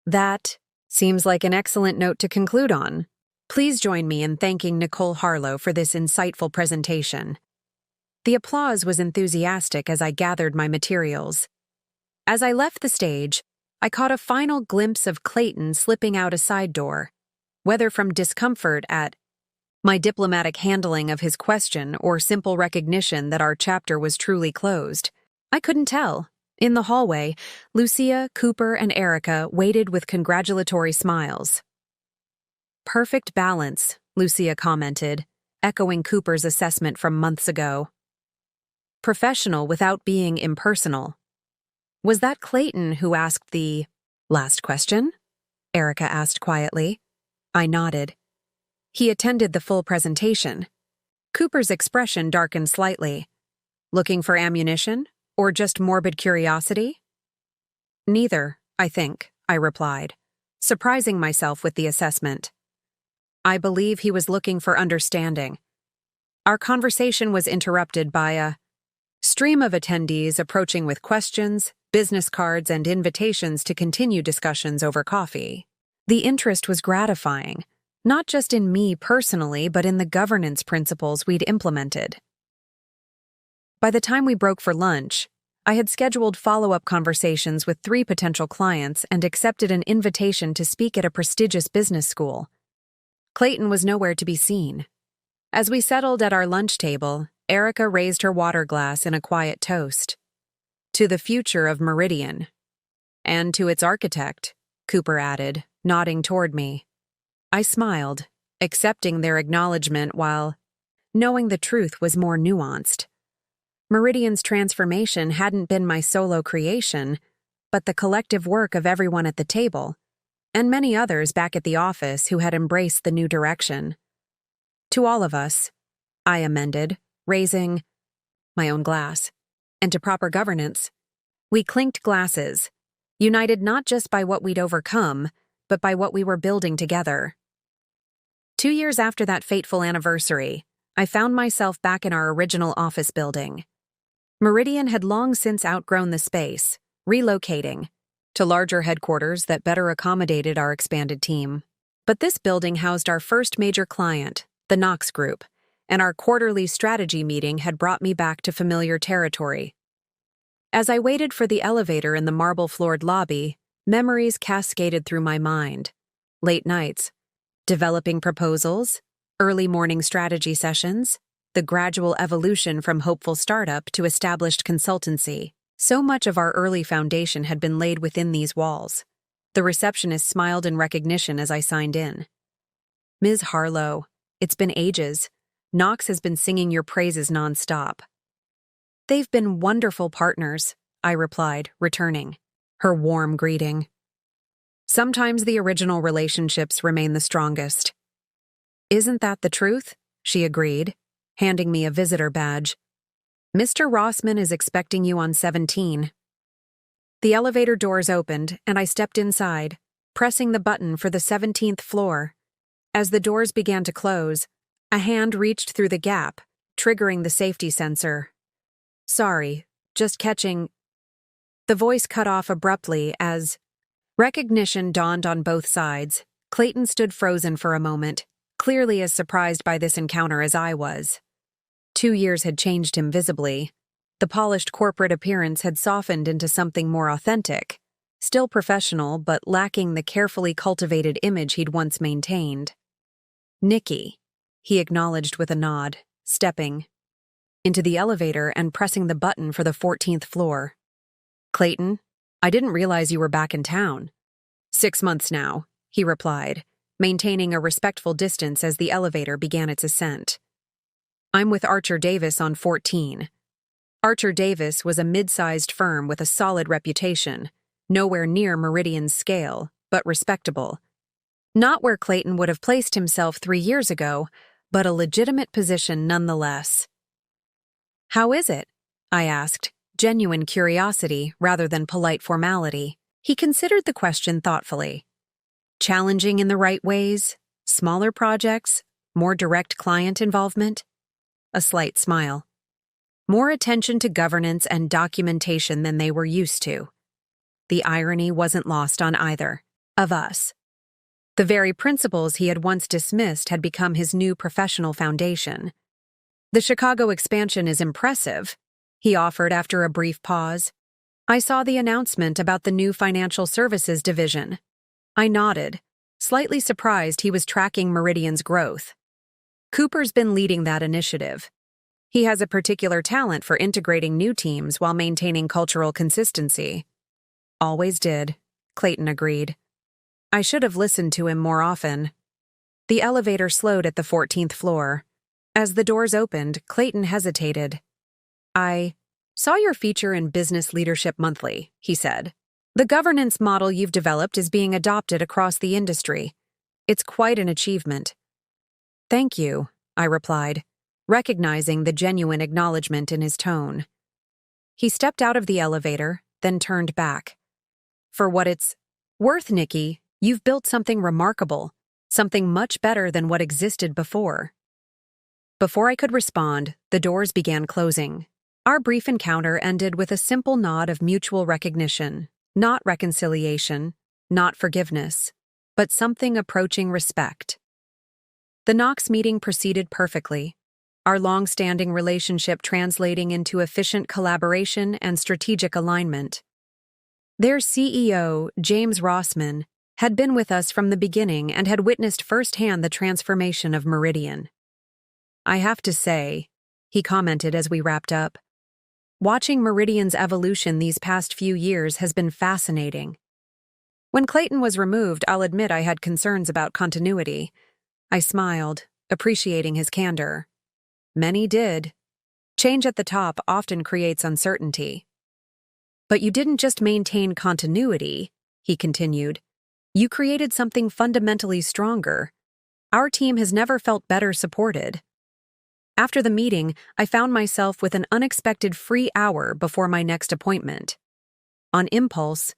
That seems like an excellent note to conclude on. Please join me in thanking Nicole Harlow for this insightful presentation. The applause was enthusiastic as I gathered my materials. As I left the stage, I caught a final glimpse of Clayton slipping out a side door, whether from discomfort at my diplomatic handling of his question or simple recognition that our chapter was truly closed. I couldn't tell. In the hallway, Lucia, Cooper, and Erica waited with congratulatory smiles. Perfect balance, Lucia commented, echoing Cooper's assessment from months ago. Professional without being impersonal. Was that Clayton who asked the last question? Erica asked quietly. I nodded. He attended the full presentation. Cooper's expression darkened slightly. Looking for ammunition, or just morbid curiosity? Neither, I think, I replied, surprising myself with the assessment. I believe he was looking for understanding. Our conversation was interrupted by a stream of attendees approaching with questions, business cards, and invitations to continue discussions over coffee. The interest was gratifying, not just in me personally, but in the governance principles we'd implemented. By the time we broke for lunch, I had scheduled follow-up conversations with 3 potential clients and accepted an invitation to speak at a prestigious business school. Clayton was nowhere to be seen. As we settled at our lunch table, Erica raised her water glass in a quiet toast. To the future of Meridian. And to its architect, Cooper added, nodding toward me. I smiled, accepting their acknowledgement while knowing the truth was more nuanced. Meridian's transformation hadn't been my solo creation, but the collective work of everyone at the table, and many others back at the office who had embraced the new direction. To all of us, I amended, raising my own glass, and to proper governance. We clinked glasses, united not just by what we'd overcome, but by what we were building together. 2 years after that fateful anniversary, I found myself back in our original office building. Meridian had long since outgrown the space, relocating to larger headquarters that better accommodated our expanded team. But this building housed our first major client, the Knox Group, and our quarterly strategy meeting had brought me back to familiar territory. As I waited for the elevator in the marble-floored lobby, memories cascaded through my mind. Late nights, developing proposals, early morning strategy sessions, the gradual evolution from hopeful startup to established consultancy. So much of our early foundation had been laid within these walls. The receptionist smiled in recognition as I signed in. Ms. Harlow, it's been ages. Knox has been singing your praises nonstop. They've been wonderful partners, I replied, returning her warm greeting. Sometimes the original relationships remain the strongest. Isn't that the truth? She agreed, handing me a visitor badge. Mr. Rossman is expecting you on 17. The elevator doors opened, and I stepped inside, pressing the button for the 17th floor. As the doors began to close, a hand reached through the gap, triggering the safety sensor. Sorry, just catching. The voice cut off abruptly as recognition dawned on both sides. Clayton stood frozen for a moment, clearly as surprised by this encounter as I was. 2 years had changed him visibly. The polished corporate appearance had softened into something more authentic, still professional but lacking the carefully cultivated image he'd once maintained. Nikki, he acknowledged with a nod, stepping into the elevator and pressing the button for the 14th floor. Clayton, I didn't realize you were back in town. 6 months now, he replied, maintaining a respectful distance as the elevator began its ascent. I'm with Archer Davis on 14. Archer Davis was a mid-sized firm with a solid reputation, nowhere near Meridian's scale, but respectable. Not where Clayton would have placed himself 3 years ago, but a legitimate position nonetheless. How is it? I asked, genuine curiosity rather than polite formality. He considered the question thoughtfully. Challenging in the right ways? Smaller projects? More direct client involvement? A slight smile. More attention to governance and documentation than they were used to. The irony wasn't lost on either of us. The very principles he had once dismissed had become his new professional foundation. The Chicago expansion is impressive, he offered after a brief pause. I saw the announcement about the new financial services division. I nodded, slightly surprised he was tracking Meridian's growth. Cooper's been leading that initiative. He has a particular talent for integrating new teams while maintaining cultural consistency. Always did, Clayton agreed. I should have listened to him more often. The elevator slowed at the 14th floor. As the doors opened, Clayton hesitated. I saw your feature in Business Leadership Monthly, he said. The governance model you've developed is being adopted across the industry. It's quite an achievement. Thank you, I replied, recognizing the genuine acknowledgement in his tone. He stepped out of the elevator, then turned back. For what it's worth, Nikki, you've built something remarkable, something much better than what existed before. Before I could respond, the doors began closing. Our brief encounter ended with a simple nod of mutual recognition, not reconciliation, not forgiveness, but something approaching respect. The Knox meeting proceeded perfectly, our long-standing relationship translating into efficient collaboration and strategic alignment. Their CEO, James Rossman, had been with us from the beginning and had witnessed firsthand the transformation of Meridian. I have to say, he commented as we wrapped up, watching Meridian's evolution these past few years has been fascinating. When Clayton was removed, I'll admit I had concerns about continuity. I smiled, appreciating his candor. Many did. Change at the top often creates uncertainty. But you didn't just maintain continuity, he continued. You created something fundamentally stronger. Our team has never felt better supported. After the meeting, I found myself with an unexpected free hour before my next appointment. On impulse,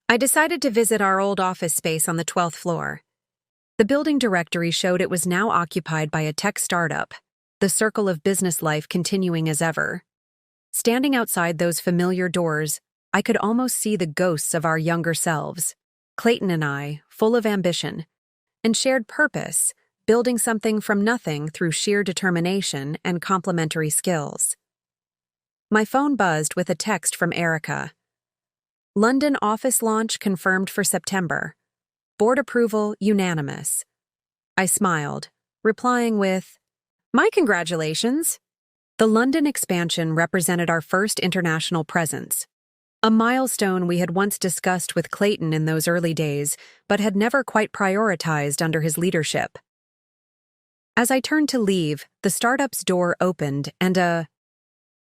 I decided to visit our old office space on the 12th floor. The building directory showed it was now occupied by a tech startup, the circle of business life continuing as ever. Standing outside those familiar doors, I could almost see the ghosts of our younger selves, Clayton and I, full of ambition and shared purpose, building something from nothing through sheer determination and complementary skills. My phone buzzed with a text from Erica. London office launch confirmed for September. Board approval unanimous. I smiled, replying with, "My congratulations." The London expansion represented our first international presence, a milestone we had once discussed with Clayton in those early days, but had never quite prioritized under his leadership. As I turned to leave, the startup's door opened and a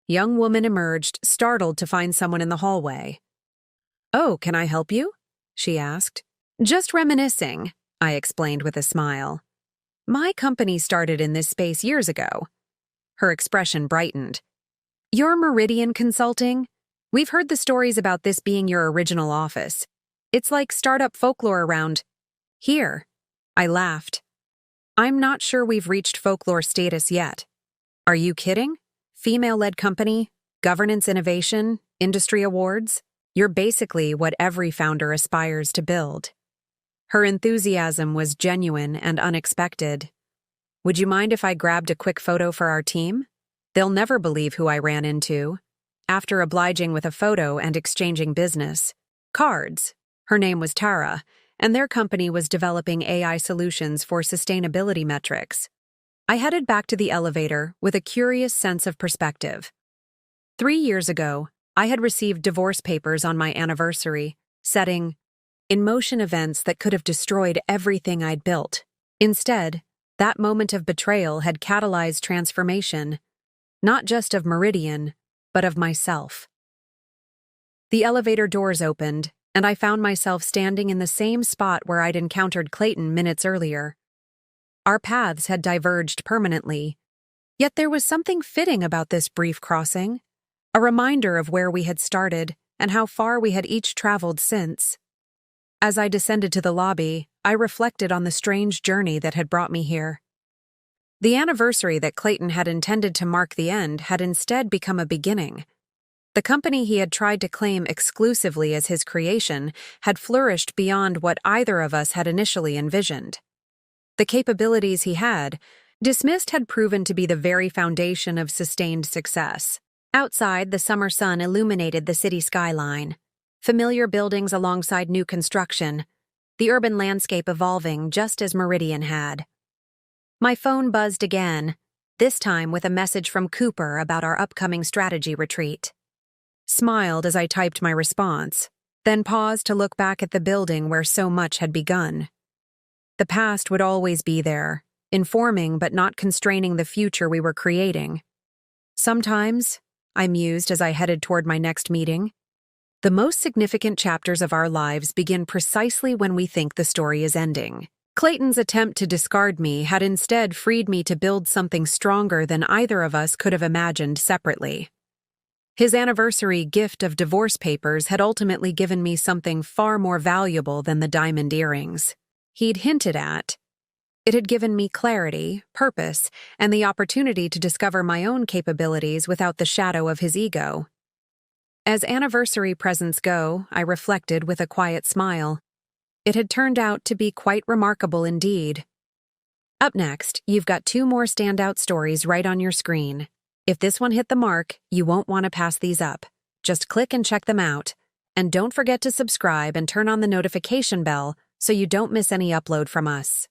young woman emerged, startled to find someone in the hallway. "Oh, can I help you?" she asked. "Just reminiscing," I explained with a smile. "My company started in this space years ago." Her expression brightened. "You're Meridian Consulting? We've heard the stories about this being your original office. It's like startup folklore around here." I laughed. "I'm not sure we've reached folklore status yet." "Are you kidding? Female-led company, governance innovation, industry awards? You're basically what every founder aspires to build." Her enthusiasm was genuine and unexpected. "Would you mind if I grabbed a quick photo for our team? They'll never believe who I ran into." After obliging with a photo and exchanging business cards, her name was Tara, and their company was developing AI solutions for sustainability metrics. I headed back to the elevator with a curious sense of perspective. 3 years ago, I had received divorce papers on my anniversary, setting in motion events that could have destroyed everything I'd built. Instead, that moment of betrayal had catalyzed transformation, not just of Meridian, but of myself. The elevator doors opened, and I found myself standing in the same spot where I'd encountered Clayton minutes earlier. Our paths had diverged permanently, yet there was something fitting about this brief crossing, a reminder of where we had started and how far we had each traveled since. As I descended to the lobby, I reflected on the strange journey that had brought me here. The anniversary that Clayton had intended to mark the end had instead become a beginning. The company he had tried to claim exclusively as his creation had flourished beyond what either of us had initially envisioned. The capabilities he had, dismissed, had proven to be the very foundation of sustained success. Outside, the summer sun illuminated the city skyline. Familiar buildings alongside new construction, the urban landscape evolving just as Meridian had. My phone buzzed again, this time with a message from Cooper about our upcoming strategy retreat. Smiled as I typed my response, then paused to look back at the building where so much had begun. The past would always be there, informing but not constraining the future we were creating. Sometimes, I mused as I headed toward my next meeting, the most significant chapters of our lives begin precisely when we think the story is ending. Clayton's attempt to discard me had instead freed me to build something stronger than either of us could have imagined separately. His anniversary gift of divorce papers had ultimately given me something far more valuable than the diamond earrings he'd hinted at. It had given me clarity, purpose, and the opportunity to discover my own capabilities without the shadow of his ego. As anniversary presents go, I reflected with a quiet smile. It had turned out to be quite remarkable indeed. Up next, you've got 2 more standout stories right on your screen. If this one hit the mark, you won't want to pass these up. Just click and check them out. And don't forget to subscribe and turn on the notification bell so you don't miss any upload from us.